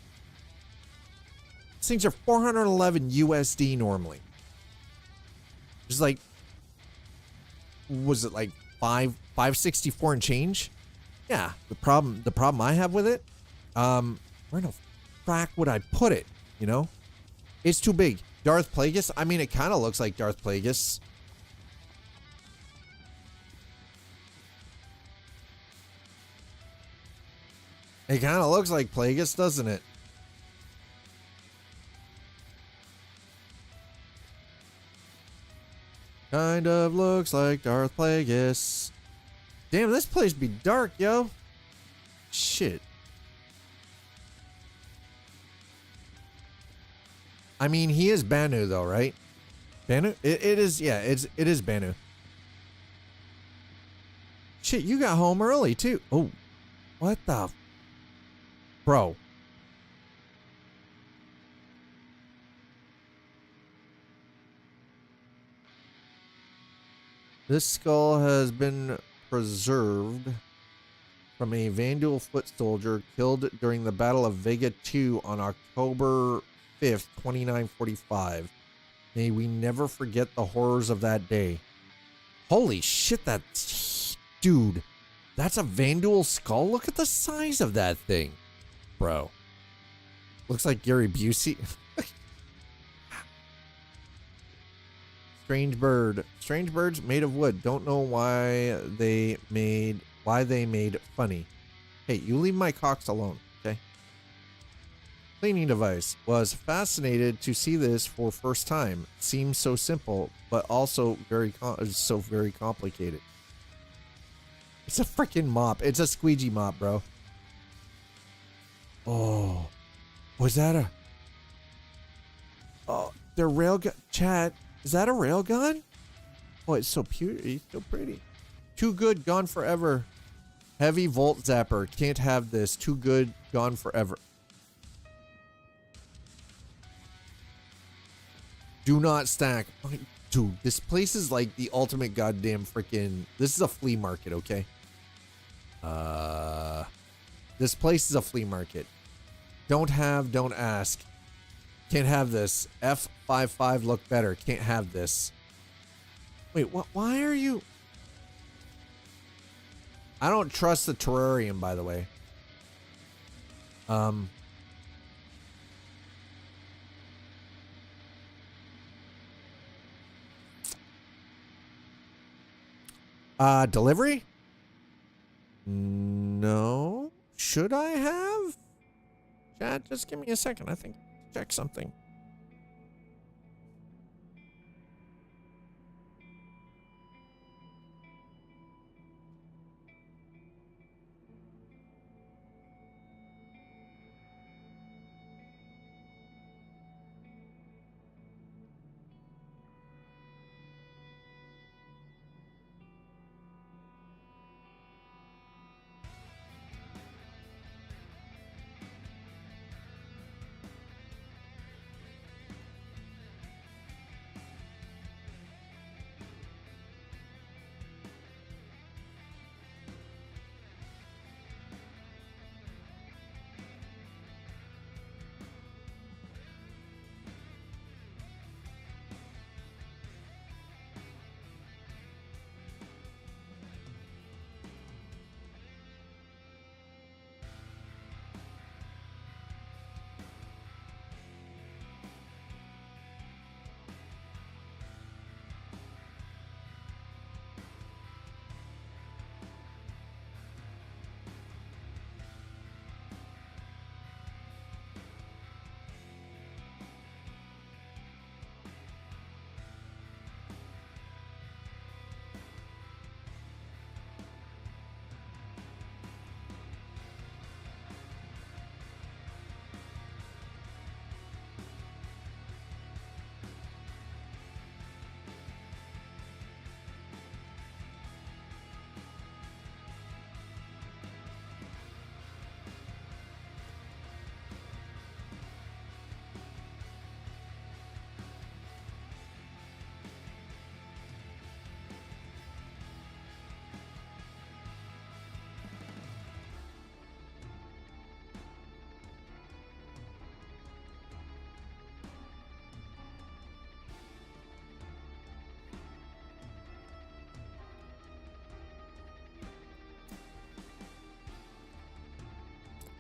Speaker 1: these things are 411 USD normally. It's like, was it like 564 and change? Yeah. The problem I have with it, where in the frack would I put it? You know, it's too big. Darth Plagueis? I mean, it kind of looks like Darth Plagueis. It kind of looks like Plagueis, doesn't it? Kind of looks like Darth Plagueis. Damn, this place be dark, yo. Shit. I mean, he is Banu, though, right? Banu? It is, yeah, it is Banu. Shit, you got home early, too. Oh, what the? Bro. This skull has been preserved from a Vandal foot soldier killed during the Battle of Vega 2 on October 5th, 2945. May we never forget the horrors of that day. Holy shit, that's... Dude, that's a Vandal skull? Look at the size of that thing. Bro. Looks like Gary Busey. Strange bird. Strange birds made of wood. Don't know why they made funny. Hey, you leave my cocks alone, okay? Cleaning device. Was fascinated to see this for first time. Seems so simple, but also very complicated. It's a freaking mop. It's a squeegee mop, bro. Oh, was that a? Oh, the railgun. Chat. Is that a railgun? Oh, it's so pure. It's so pretty. Too good. Gone forever. Heavy volt zapper. Can't have this. Too good. Gone forever. Do not stack. Dude, this place is like the ultimate goddamn freaking... This is a flea market, okay? This place is a flea market. Don't have, don't ask. Can't have this. F55 look better. Can't have this. Wait, what? Why are you... I don't trust the terrarium, by the way. Delivery? No. Should I have? Chat, just give me a second. I think check something.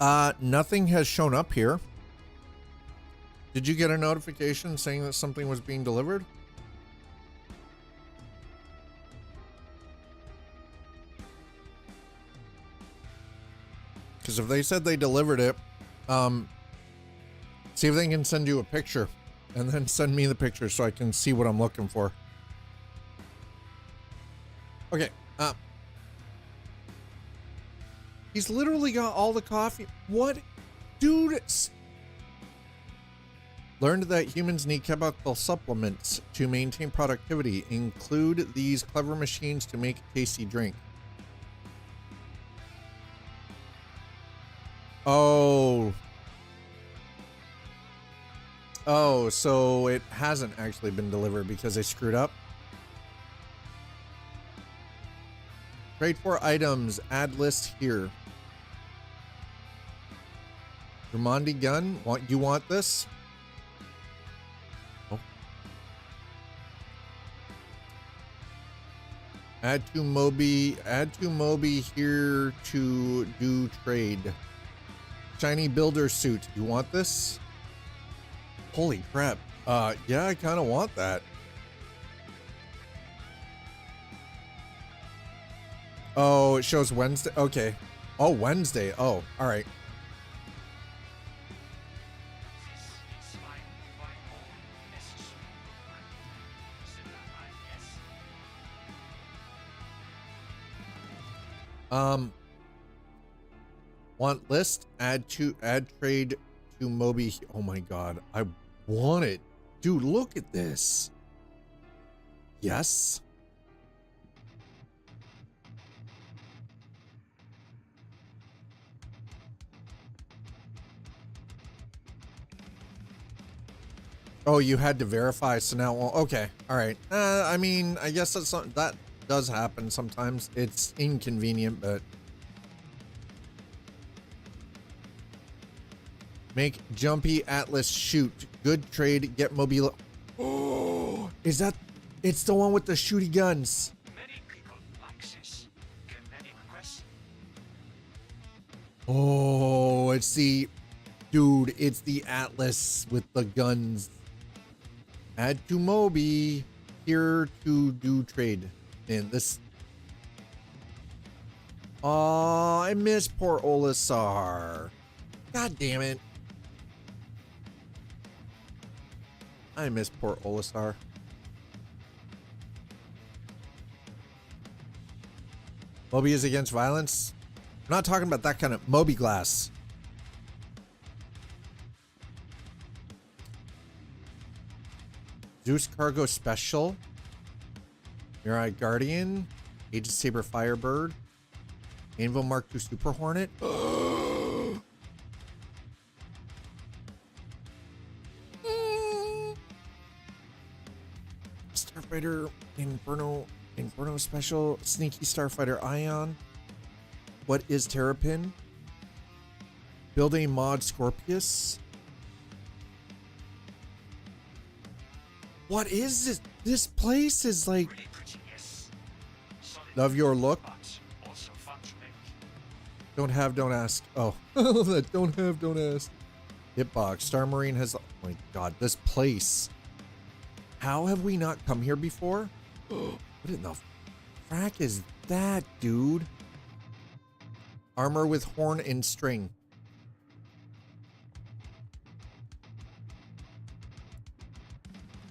Speaker 1: Nothing has shown up here. Did you get a notification saying that something was being delivered? Because if they said they delivered it, see if they can send you a picture and then send me the picture so I can see what I'm looking for. Okay. He's literally got all the coffee. What? Dude. Learned that humans need chemical supplements to maintain productivity. Include these clever machines to make a tasty drink. Oh. Oh, so it hasn't actually been delivered because they screwed up. Trade for items. Add list here. Ramondi gun. You want this? Oh. Add to Moby here to do trade. Shiny builder suit. You want this? Holy crap. Yeah, I kind of want that. Oh, it shows Wednesday. Okay. Oh, Wednesday. Oh, all right. Want list, add trade to Moby. Oh my god, I want it. Dude, look at this. Yes. Oh, you had to verify, so now, well, okay, all right. I mean, I guess that does happen sometimes. It's inconvenient, but make Jumpy Atlas shoot. Good trade. Get mobile. Oh, is that? It's the one with the shooty guns.
Speaker 6: Many people like this. Can many request?
Speaker 1: Oh, it's the dude. It's the Atlas with the guns. Add to Moby here to do trade. And this. Oh, I miss poor Olisar. God damn it. I miss poor Olisar. Moby is against violence. I'm not talking about that kind of Moby glass. Zeus Cargo Special. Mirai Guardian. Aegis Saber Firebird. Anvil Mark II Super Hornet. Starfighter Inferno Special. Sneaky Starfighter Ion. What is Terrapin? Build a mod Scorpius. What is this? This place is like.
Speaker 6: Really pretty, yes.
Speaker 1: Love your look.
Speaker 6: But also fun to make.
Speaker 1: Don't have, don't ask. Oh, I love that. Don't have, don't ask. Hitbox. Star Marine has. Oh my god, this place. How have we not come here before? What in the frack is that, dude? Armor with horn and string.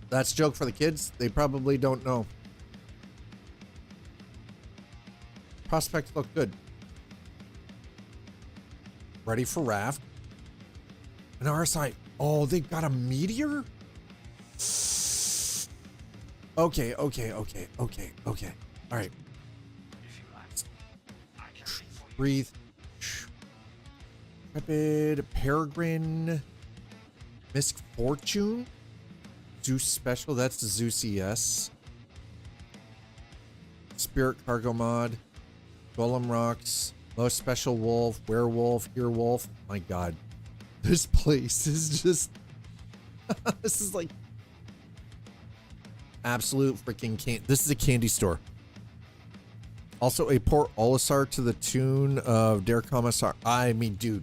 Speaker 1: That's a joke for the kids. They probably don't know. Prospects look good. Ready for raft. An RSI. Oh, they've got a meteor? Okay. All right.
Speaker 6: If you like, I can read for you.
Speaker 1: Breathe. Intrepid. Peregrine. Misk Fortune. Zeus Special. That's the Zeus ES. Spirit Cargo Mod. Golem Rocks. Most Special Wolf. Werewolf. Earwolf. My god. This place is just. This is like. Absolute freaking can. This is a candy store. Also, a Port Olisar to the tune of Dare Commissar. I mean, dude,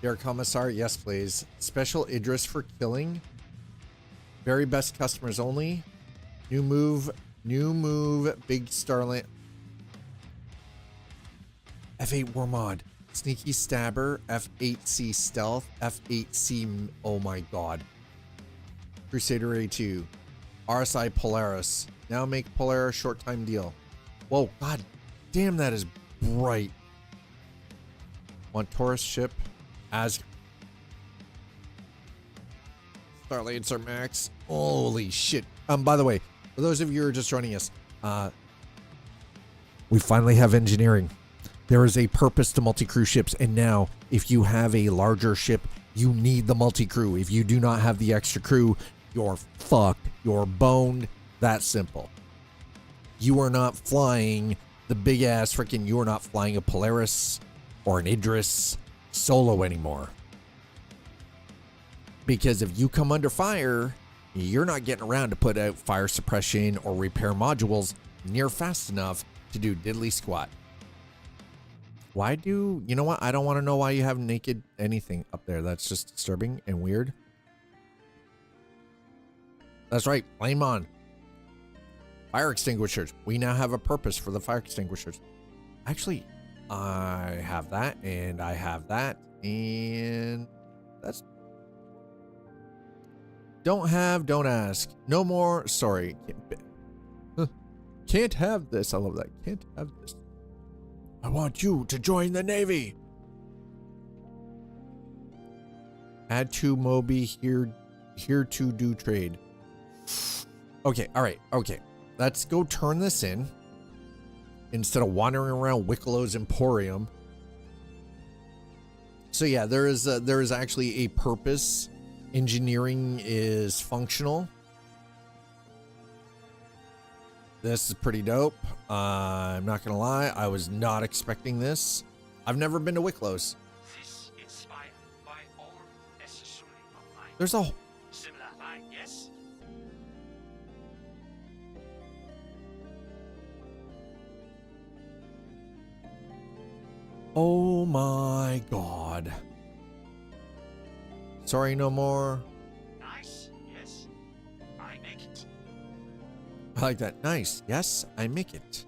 Speaker 1: Dear Commissar, yes please. Special Idris for killing. Very best customers only. New move, big Starland. F8 War Mod. Sneaky Stabber, F8C Stealth, F8C, oh my god. Crusader A2. RSI Polaris. Now make Polaris short time deal. Whoa, god damn, that is bright. Want Taurus ship as Starlancer Max. Holy shit. By the way, for those of you who are just joining us, we finally have engineering. There is a purpose to multi-crew ships, and now if you have a larger ship, you need the multi-crew. If you do not have the extra crew, you're fucked. You're boned. That simple. You are not flying the big ass freaking, you are not flying a Polaris or an Idris solo anymore. Because if you come under fire, you're not getting around to put out fire suppression or repair modules near fast enough to do diddly squat. Why do, you know what? I don't want to know why you have naked anything up there. That's just disturbing and weird. That's right. Flame on. Fire extinguishers. We now have a purpose for the fire extinguishers. Actually, I have that and I have that. And that's... Don't have, don't ask. No more. Sorry. Can't have this. I love that. Can't have this. I want you to join the Navy. Add to Moby here to do trade. Okay, all right, okay. Let's go turn this in instead of wandering around Wicklow's Emporium. So yeah, there is actually a purpose. Engineering is functional. This is pretty dope. I'm not gonna lie, I was not expecting this. I've never been to Wicklow's.
Speaker 6: This inspired by all necessary online.
Speaker 1: There's a
Speaker 6: Similar line, yes.
Speaker 1: oh my god. Sorry, no more.
Speaker 6: Nice, yes. I make it.
Speaker 1: I like that. Nice. Yes, I make it.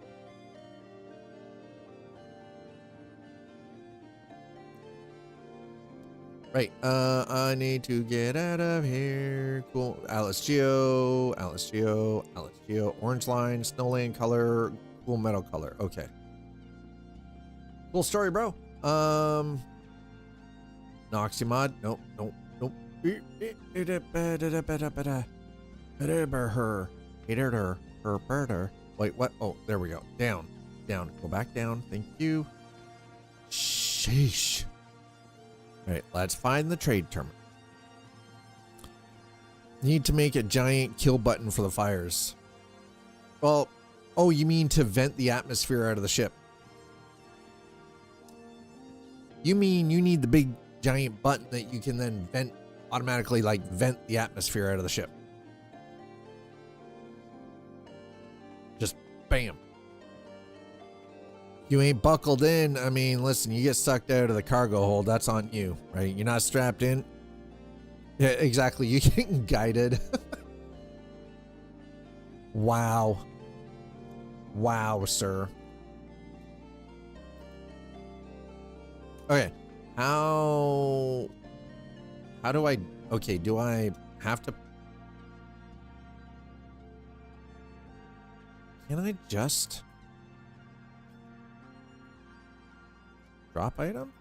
Speaker 1: Right. I need to get out of here. Cool. Alice Geo. Orange line, snowland color, cool metal color. Okay. Cool story, bro. Noxymod. Nope. Wait, what? Oh, there we go. Down. Go back down. Thank you. Sheesh. All right, let's find the trade terminal. Need to make a giant kill button for the fires. Well, oh, you mean to vent the atmosphere out of the ship? You mean you need the big giant button that you can then vent, automatically like vent the atmosphere out of the ship? Just bam. You ain't buckled in. I mean, listen, you get sucked out of the cargo hold, that's on you, right? You're not strapped in. Yeah, exactly. You're getting guided. Wow. Wow, sir. Okay. How do I, okay, do I have to, can I just drop item?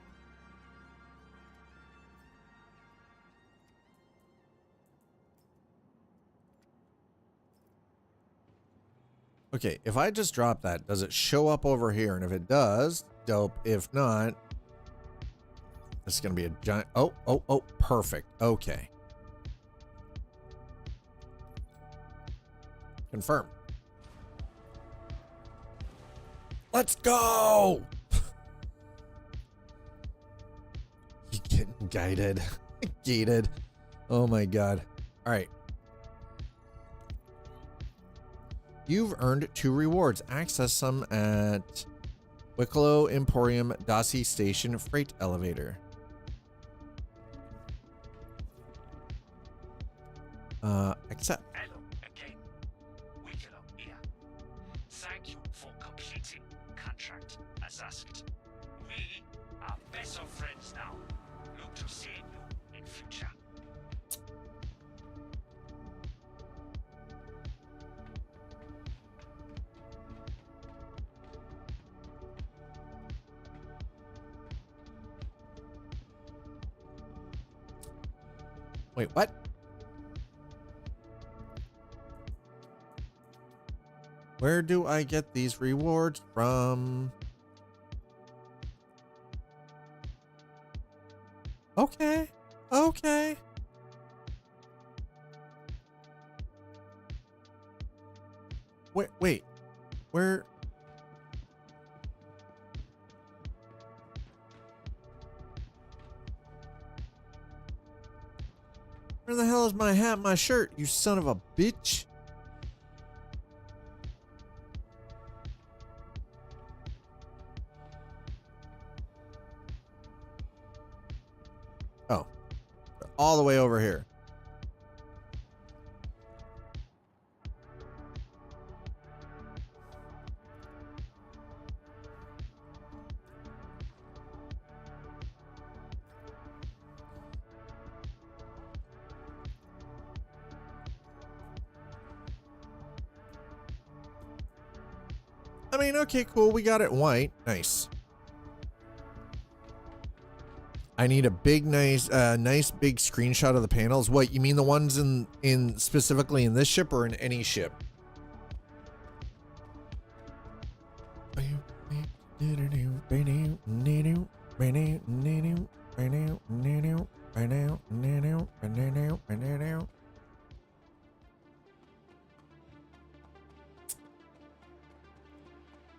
Speaker 1: Okay, if I just drop that, does it show up over here? And if it does, dope. If not, this is going to be a giant... Oh, perfect. Okay. Confirm. Let's go! You getting guided. Gated. Oh my god. All right. You've earned 2 rewards. Access some at Wicklow Emporium Dossie Station Freight Elevator. Accept.
Speaker 6: Hello again. Wicklow here. Thank you for completing contract as asked. We are better friends now. Look to see you in future.
Speaker 1: Wait, what? Where do I get these rewards from? Okay. Okay. Wait. Where? Where the hell is my hat, my shirt, you son of a bitch? Oh, all the way over here. I mean, okay, cool. We got it in white. Nice. I need a big, nice big screenshot of the panels. What, you mean the ones in specifically in this ship or in any ship?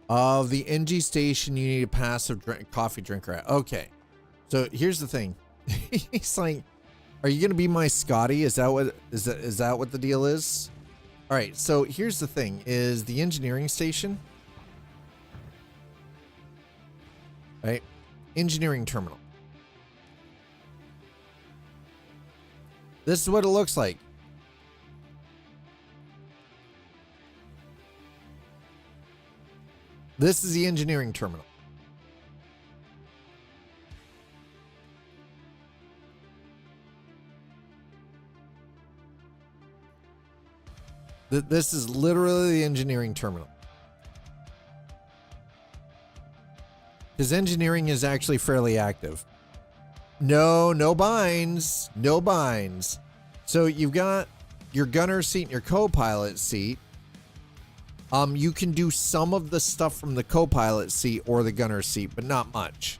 Speaker 1: Of the NG station, you need a passive coffee drinker at. Okay. So here's the thing. He's like, are you gonna be my Scotty? Is that what the deal is? All right, so here's the thing, is the engineering station, right? Engineering terminal. This is what it looks like. This is the engineering terminal. This is literally the engineering terminal. His engineering is actually fairly active. No binds. No binds. So you've got your gunner seat and your co-pilot seat. You can do some of the stuff from the co-pilot seat or the gunner seat, but not much.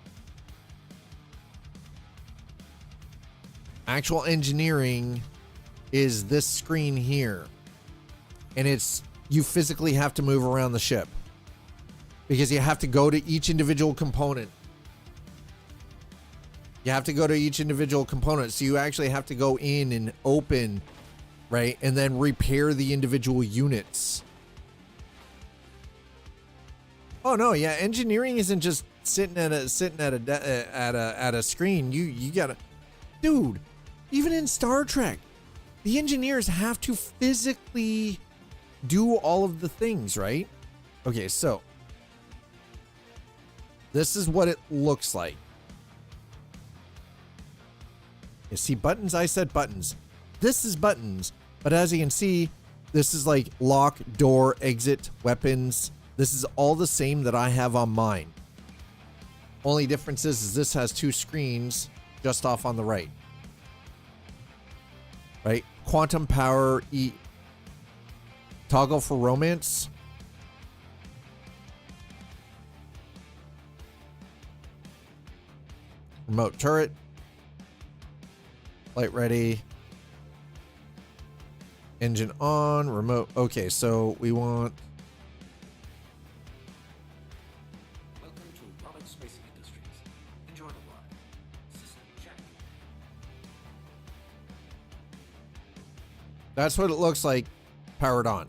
Speaker 1: Actual engineering is this screen here. And it's, you physically have to move around the ship because you have to go to each individual component. You have to go to each individual component. So you actually have to go in and open, right? And then repair the individual units. Oh no, yeah, engineering isn't just sitting at a screen. You gotta, dude. Even in Star Trek, the engineers have to physically do all of the things, right? Okay, so this is what it looks like. You see buttons? I said buttons. This is buttons, but as you can see, this is like lock, door, exit, weapons. This is all the same that I have on mine. Only difference is this has two screens just off on the right. Right? Quantum power, toggle for romance. Remote turret. Light ready. Engine on, remote. Okay, so we want...
Speaker 6: Welcome to Roberts Space Industries. Enjoy the ride. System check.
Speaker 1: That's what it looks like powered on.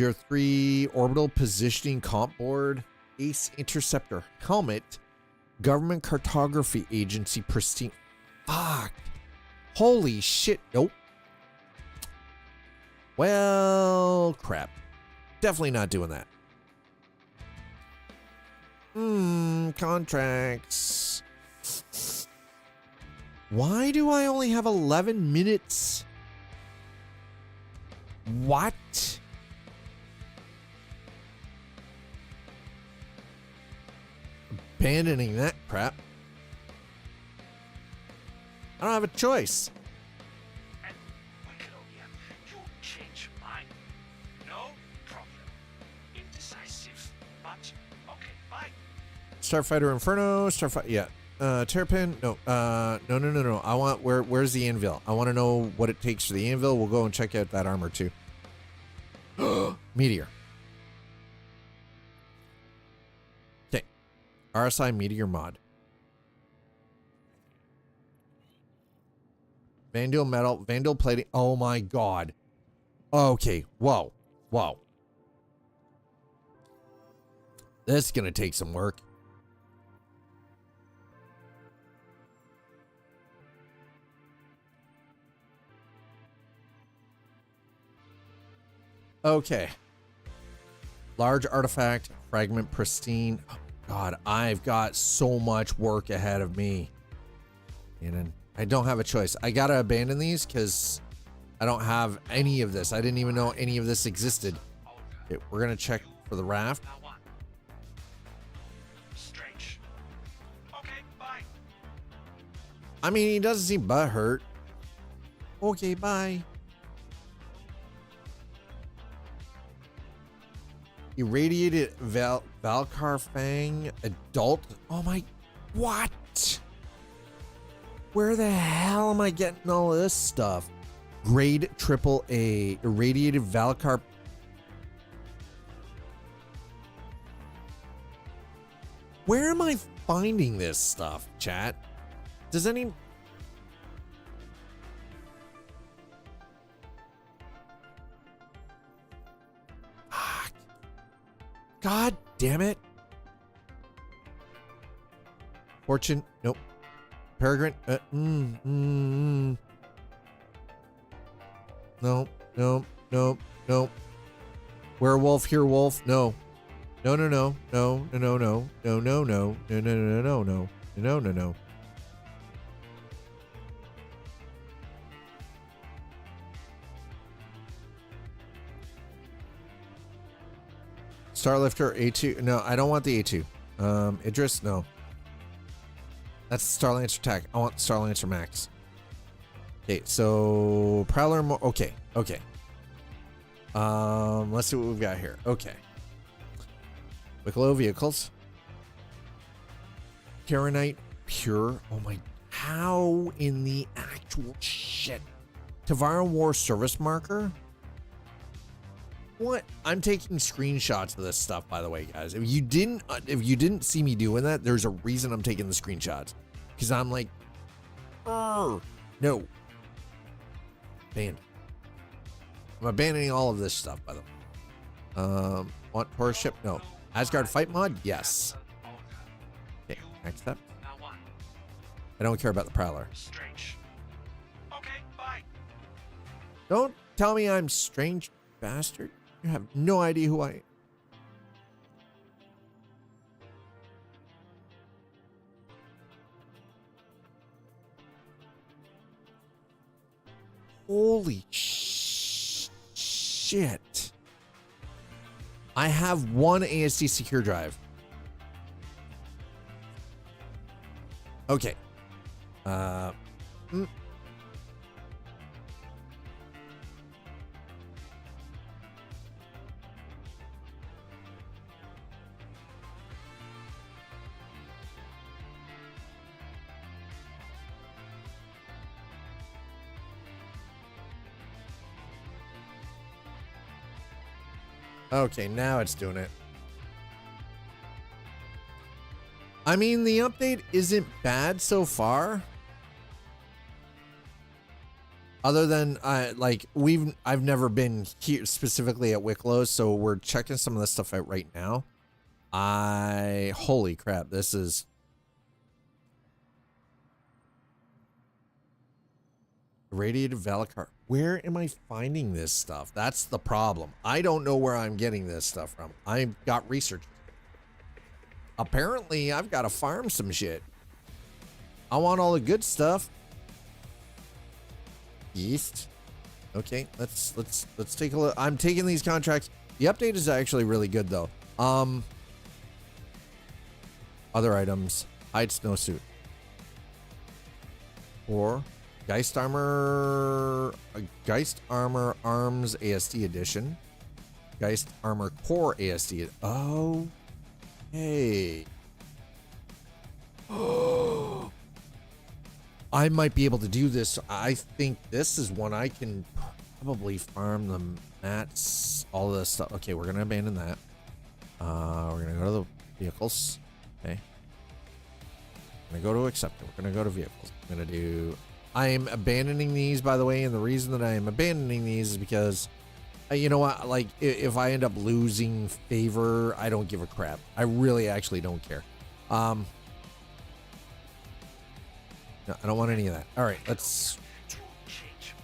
Speaker 1: Tier 3 orbital positioning comp board. Ace interceptor helmet. Government cartography agency pristine. Fuck. Holy shit. Nope. Well, crap. Definitely not doing that. Contracts. Why do I only have 11 minutes? What? Abandoning that crap. I don't have a choice.
Speaker 6: And Wikilogia, you change your mind. No problem. Indecisive, but okay, bye.
Speaker 1: Starfighter Inferno, Starfighter, yeah. Terrapin, no, no. I want, where's the anvil? I want to know what it takes for the anvil. We'll go and check out that armor too. Meteor. Okay. RSI Meteor mod. Vandal metal, Vandal plating. Oh my god. Okay, whoa, whoa. This is gonna take some work. Okay. Large artifact, fragment pristine. Oh god, I've got so much work ahead of me. And I don't have a choice. I gotta abandon these because I don't have any of this. I didn't even know any of this existed. Okay, we're gonna check for the raft.
Speaker 6: Strange. Okay, bye.
Speaker 1: I mean, he doesn't seem butthurt. Okay, bye. Irradiated Valkar Fang adult. Oh my, what? Where the hell am I getting all this stuff? Grade AAA irradiated Valkar. Where am I finding this stuff, chat? Does any... God damn it. Fortune, nope. Peregrine, Nope, nope, nope, nope. Werewolf, here wolf, no. No, no, no, no, no, no, no, no, no, no, no, no, no, no, no, no, no, no. Starlifter A2. No, I don't want the A2. Idris, no. That's Starlancer attack. I want Starlancer Max. Okay, so Prowler more. Okay, okay. Let's see what we've got here. Okay. Wicklow vehicles. Karenite pure. Oh my. How in the actual shit? Tavara War service marker. What? I'm taking screenshots of this stuff, by the way, guys. If you didn't see me doing that, there's a reason I'm taking the screenshots. Because I'm like, no. Banned. I'm abandoning all of this stuff, by the way. Want Taurus ship? No. Asgard fight mod? Yes. Okay, next up. I don't care about the Prowler.
Speaker 6: Strange. Okay, bye.
Speaker 1: Don't tell me I'm strange, bastard. You have no idea who I am. Holy shit. I have one ASD secure drive. Okay. Okay, now it's doing it. I mean, the update isn't bad so far. Other than I've never been here specifically at Wicklow's, so we're checking some of this stuff out right now. Holy crap, this is Radiated Valacar. Where am I finding this stuff? That's the problem. I don't know where I'm getting this stuff from. I've got research. Apparently, I've got to farm some shit. I want all the good stuff. East. Okay, let's take a look. I'm taking these contracts. The update is actually really good though. Other items. Hide snowsuit. Or Geist Armor Arms ASD edition. Geist Armor Core ASD. Oh. Hey. I might be able to do this. I think this is one I can probably farm the mats, all this stuff. Okay, we're gonna abandon that. We're gonna go to the vehicles. Okay. We're gonna go to accepted. We're gonna go to vehicles. I'm gonna do. I am abandoning these, by the way, and the reason that I am abandoning these is because, you know what? Like, if I end up losing favor, I don't give a crap. I really actually don't care. No, I don't want any of that. All right, let's.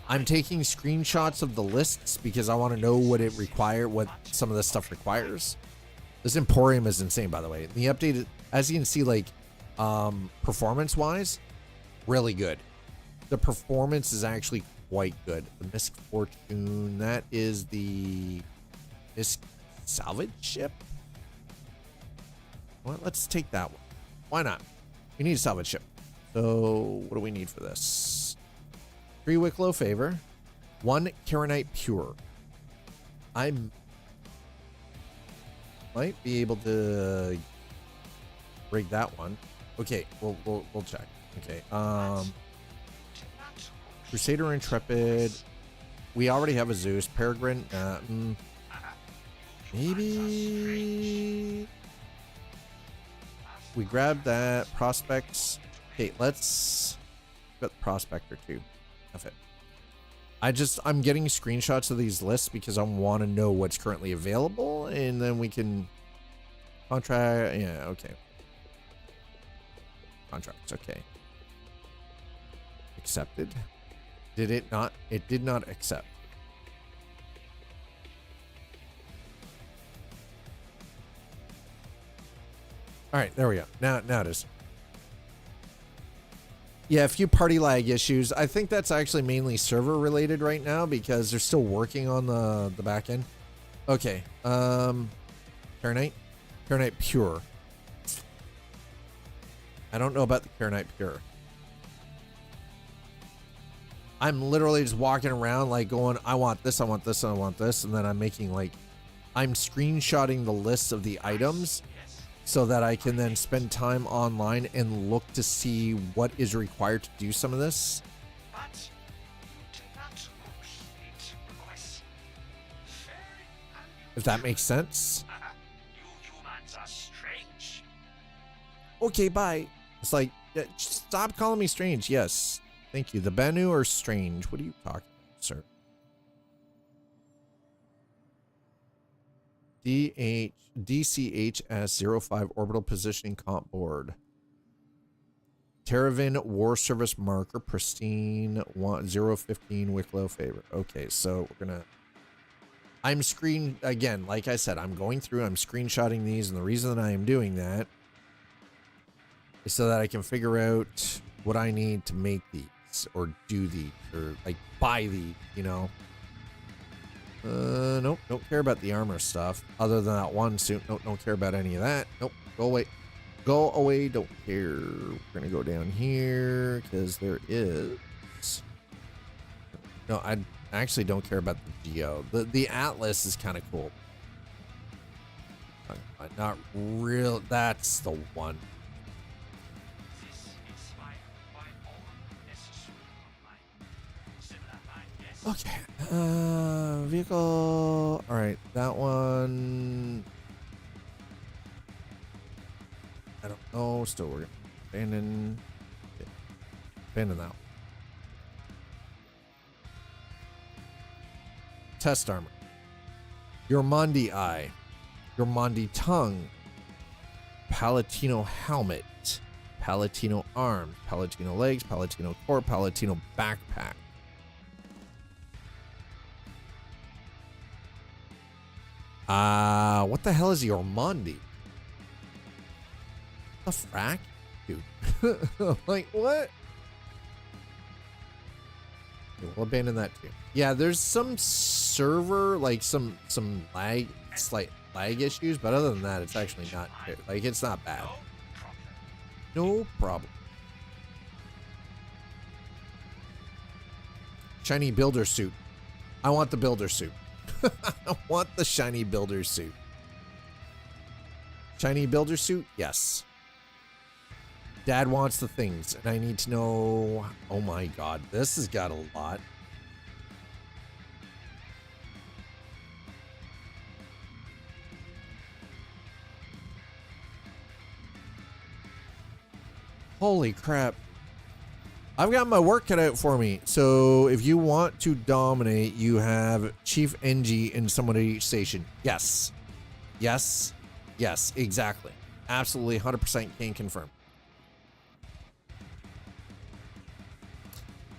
Speaker 1: I'm taking screenshots of the lists because I want to know what some of this stuff requires. This Emporium is insane, by the way. The update, as you can see, like, performance-wise, really good. The performance is actually quite good. The Misk Fortune, that is the Misk salvage ship. Well, let's take that one. Why not? We need a salvage ship. So what do we need for this? 3 Wicklow Favor, 1 Karenite Pure. I might be able to rig that one. Okay, we'll check. Okay, Crusader Intrepid. We already have a Zeus. Peregrine. Maybe we grab that. Prospects. Okay, let's get the Prospector too. F it. I'm getting screenshots of these lists because I want to know what's currently available, and then we can contract. Yeah, okay. Contracts, okay. Accepted. Did it not? It did not accept. All right, there we go. Now it is. Yeah, a few party lag issues. I think that's actually mainly server related right now because they're still working on the back end. Okay. Karenite Pure. I don't know about the Karenite Pure. I'm literally just walking around like going, I want this, I want this, I want this, and then I'm making I'm screenshotting the lists of the items so that I can then spend time online and look to see what is required to do some of this. If that makes sense. Okay, bye. It's like, stop calling me strange. Yes. Thank you. The Banu are strange. What are you talking about, sir? DCHS-05 Orbital Positioning Comp Board. Terravan War Service Marker, Pristine 015 Wicklow Favor. Okay, so we're gonna... again, like I said, I'm going through, I'm screenshotting these, and the reason that I am doing that is so that I can figure out what I need to make these, or do these, or buy these, you know? Nope, don't care about the armor stuff. Other than that one suit, nope, don't care about any of that. Nope, go away. Go away, don't care. We're gonna go down here, because there is... No, I actually don't care about the Geo. The Atlas is kind of cool. Not real, that's the one. Okay, vehicle, all right, that one, I don't know, still we're gonna abandon that one. Test armor. Yormandi eye. Yormandi tongue. Palatino helmet. Palatino arm. Palatino legs. Palatino core. Palatino backpack. What the hell is Yormandi? The frack? Dude. Like, what? Okay, we'll abandon that too. Yeah, there's some server, like some slight lag issues, but other than that, it's actually not, like, it's not bad. No problem. Shiny builder suit. I want the builder suit. I want the shiny builder suit. Shiny builder suit? Yes. Dad wants the things, and I need to know... Oh my god, this has got a lot. Holy crap. I've got my work cut out for me. So if you want to dominate, you have Chief NG and someone at each station. Yes. Yes. Yes, exactly. Absolutely 100% can confirm.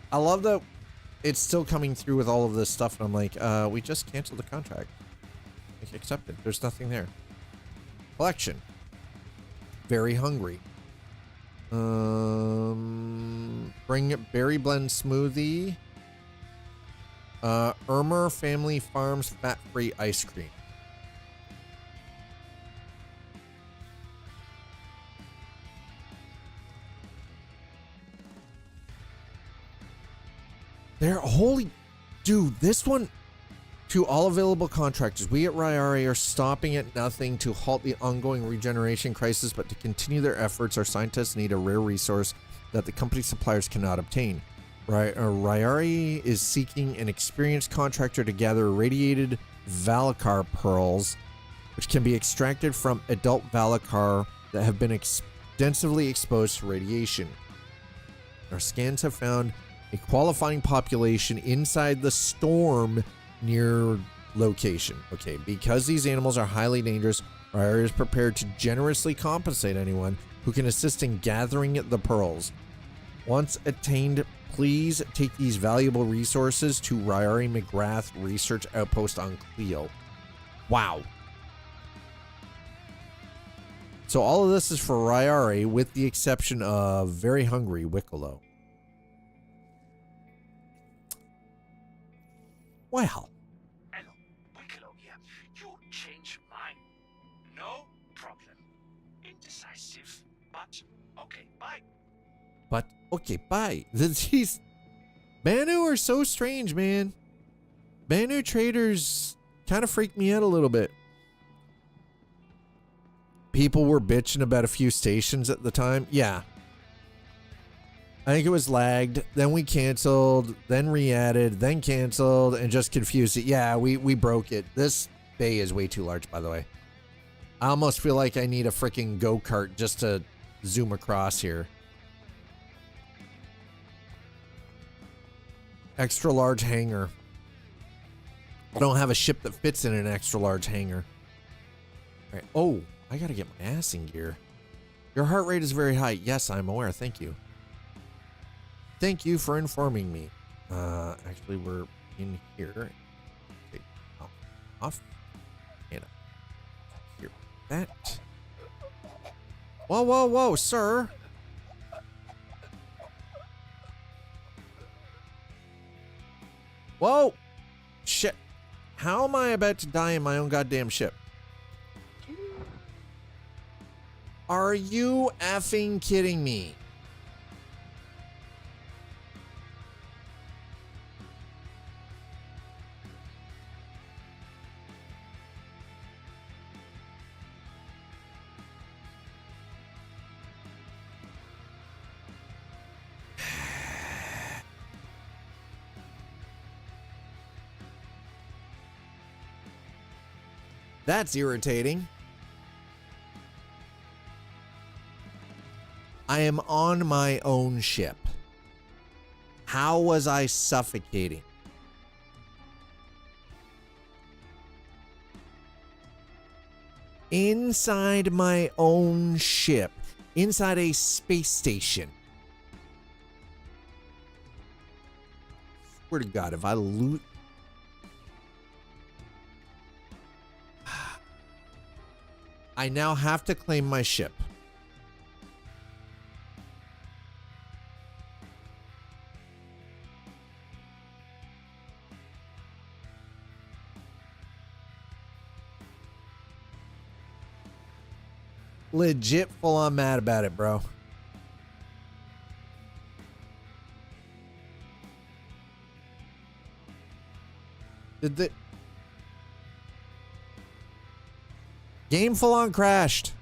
Speaker 1: I love that it's still coming through with all of this stuff. And I'm like, we just canceled the contract. Like, accepted. There's nothing there. Collection. Very hungry. Bring berry blend smoothie. Ermer Family Farms fat-free ice cream. They're holy dude, this one. To all available contractors, we at Ryari are stopping at nothing to halt the ongoing regeneration crisis, but to continue their efforts, our scientists need a rare resource that the company suppliers cannot obtain. Ryari is seeking an experienced contractor to gather irradiated Valakar pearls, which can be extracted from adult Valakar that have been extensively exposed to radiation. Our scans have found a qualifying population inside the storm near location. Okay, because these animals are highly dangerous, our area is prepared to generously compensate anyone who can assist in gathering the pearls. Once attained, please take these valuable resources to Ryari McGrath Research Outpost on Clio. Wow. So all of this is for Ryari, with the exception of Very Hungry Wicklow. Well.
Speaker 6: Hello, Wicklow here. You change mine. No problem. Indecisive, but okay, bye.
Speaker 1: But okay, bye. These Banu are so strange, man. Banu traders kind of freaked me out a little bit. People were bitching about a few stations at the time. Yeah. I think it was lagged, then we canceled, then re-added, then canceled, and just confused it. Yeah, we broke it. This bay is way too large, by the way. I almost feel like I need a freaking go-kart just to zoom across here. Extra large hangar. I don't have a ship that fits in an extra large hangar. All right. Oh, I gotta get my ass in gear. Your heart rate is very high. Yes, I'm aware. Thank you. Thank you for informing me. Actually, we're in here. Okay, off. And here. That. Whoa, whoa, whoa, sir. Whoa. Shit. How am I about to die in my own goddamn ship? Are you effing kidding me? That's irritating. I am on my own ship. How was I suffocating? inside my own ship, inside a space station. Swear to God, if I loot... I now have to claim my ship. Legit full on mad about it, bro. Did the game full on crashed?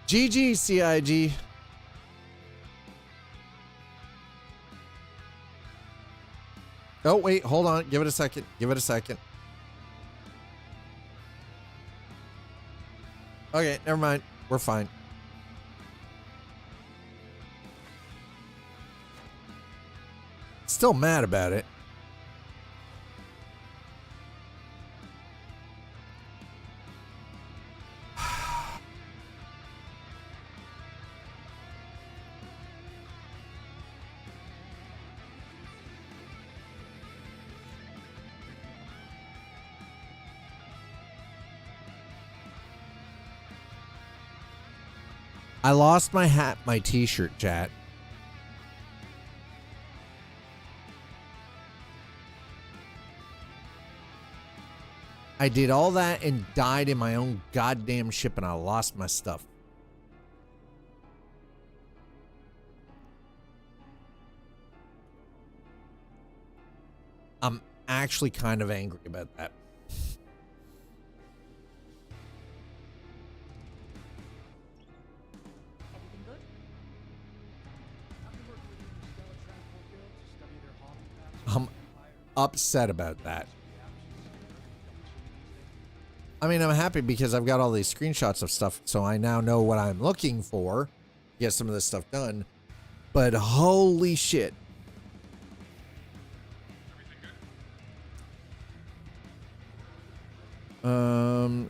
Speaker 1: GG, CIG. Oh, wait, hold on. Give it a second. Give it a second. Okay, never mind. We're fine. Still mad about it. I lost my hat, my t-shirt, chat. I did all that and died in my own goddamn ship and I lost my stuff. I'm actually kind of angry about that. I'm upset about that. I mean, I'm happy because I've got all these screenshots of stuff, so I now know what I'm looking for to get some of this stuff done. But holy shit.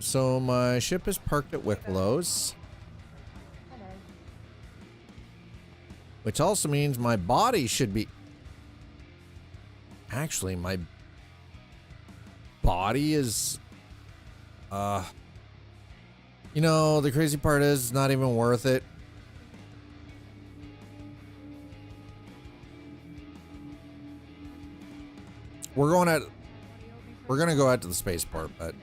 Speaker 1: So my ship is parked at Wicklow's. Which also means my body should be... Actually, my body is... You know, the crazy part is it's not even worth it. We're gonna go out to the spaceport, but...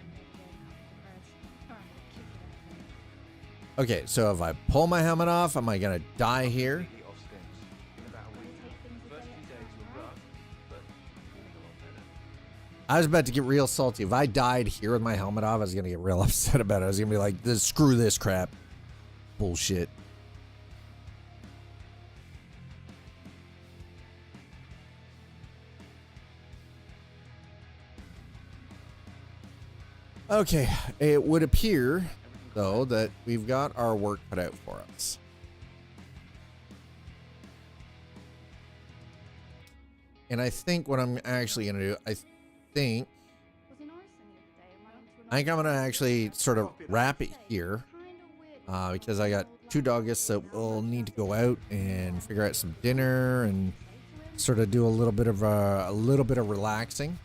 Speaker 1: Okay, so if I pull my helmet off, am I gonna die here? I was about to get real salty. If I died here with my helmet off, I was gonna get real upset about it. I was gonna be like, screw this crap. Bullshit. Okay, it would appear, though, that we've got our work cut out for us. And I think what I'm actually gonna do, I think I'm gonna actually sort of wrap it here because I got 2 doggies that will need to go out and figure out some dinner and sort of do a little bit of relaxing.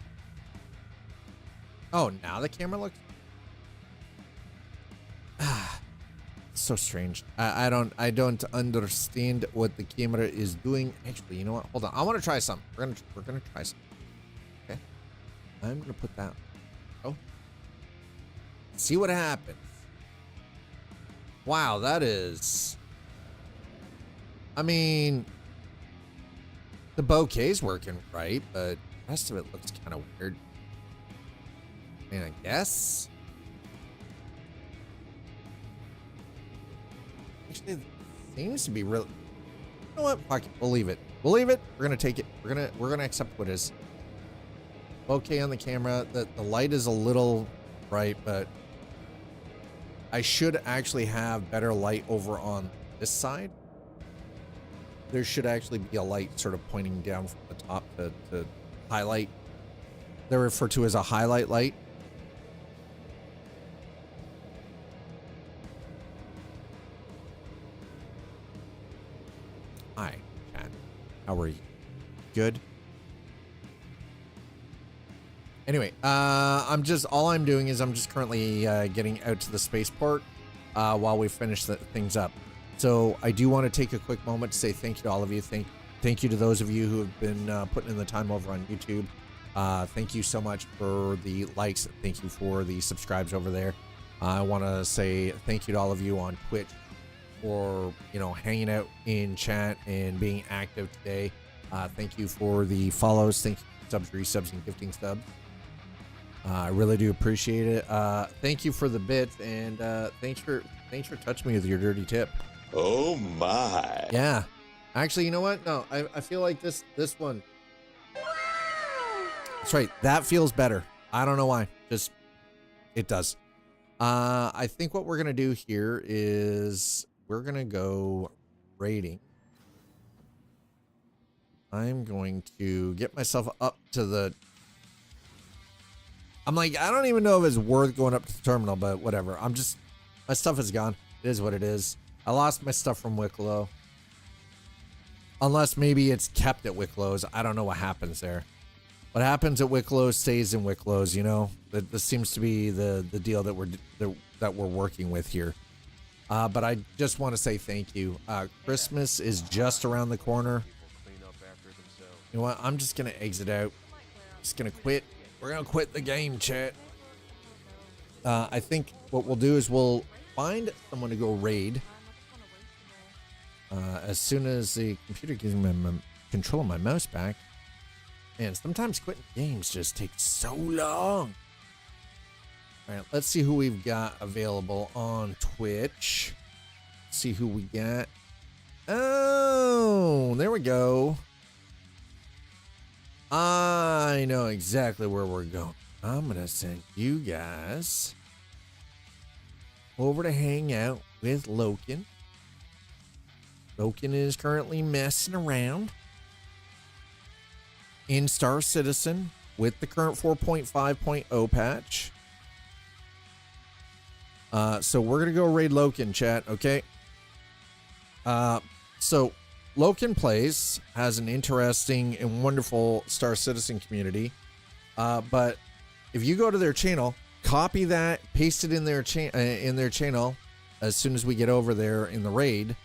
Speaker 1: Oh, now the camera looks so strange. I don't understand what the camera is doing. Actually, you know what? Hold on. I want to try something. We're gonna try something. Okay. I'm gonna put that. Oh. See what happens. Wow, that is. I mean, the bouquet's working right, but the rest of it looks kind of weird. I mean, I guess. Actually, it seems to be real. You know what? Fuck it. We'll leave it. We'll leave it. We're gonna take it. We're gonna accept what is. Okay, on the camera, the light is a little bright, but I should actually have better light over on this side. There should actually be a light sort of pointing down from the top to highlight. They're referred to as a highlight light. How are you? Good? Anyway, all I'm doing is I'm just currently getting out to the spaceport while we finish things up. So I do want to take a quick moment to say thank you to all of you. Thank you to those of you who have been putting in the time over on YouTube. Thank you so much for the likes. Thank you for the subscribes over there. I want to say thank you to all of you on Twitch for, you know, hanging out in chat and being active today. Thank you for the follows. Thank you for subs, resubs, and gifting subs. I really do appreciate it. Thank you for the bit, and thanks for touching me with your dirty tip.
Speaker 12: Oh my.
Speaker 1: Yeah. Actually, you know what? No, I feel like this one. That's right. That feels better. I don't know why. Just, it does. I think what we're going to do here is we're going to go raiding. I'm going to get myself up to the... I'm like, I don't even know if it's worth going up to the terminal, but whatever. My stuff is gone. It is what it is. I lost my stuff from Wicklow. Unless maybe it's kept at Wicklow's. I don't know what happens there. What happens at Wicklow stays in Wicklow's, you know? This seems to be the deal that we're working with here. But I just want to say thank you. Christmas is just around the corner. You know what? I'm just going to exit out. Just going to quit. We're going to quit the game, chat. I think what we'll do is we'll find someone to go raid. As soon as the computer gives me control of my mouse back. Man, sometimes quitting games just takes so long. All right, let's see who we've got available on Twitch. See who we got. Oh, there we go. I know exactly where we're going. I'm going to send you guys over to hang out with Loken. Loken is currently messing around in Star Citizen with the current 4.5.0 patch. So we're going to go raid Loken, chat, okay? So Loken Plays has an interesting and wonderful Star Citizen community. But if you go to their channel, copy that, paste it in their channel as soon as we get over there in the raid,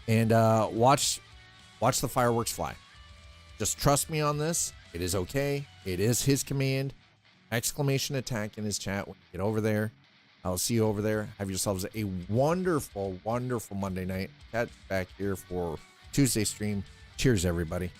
Speaker 1: and watch the fireworks fly. Just trust me on this. It is okay. It is his command. Exclamation attack in his chat when you get over there. I'll see you over there. Have yourselves a wonderful, wonderful Monday night. Catch back here for Tuesday stream. Cheers, everybody.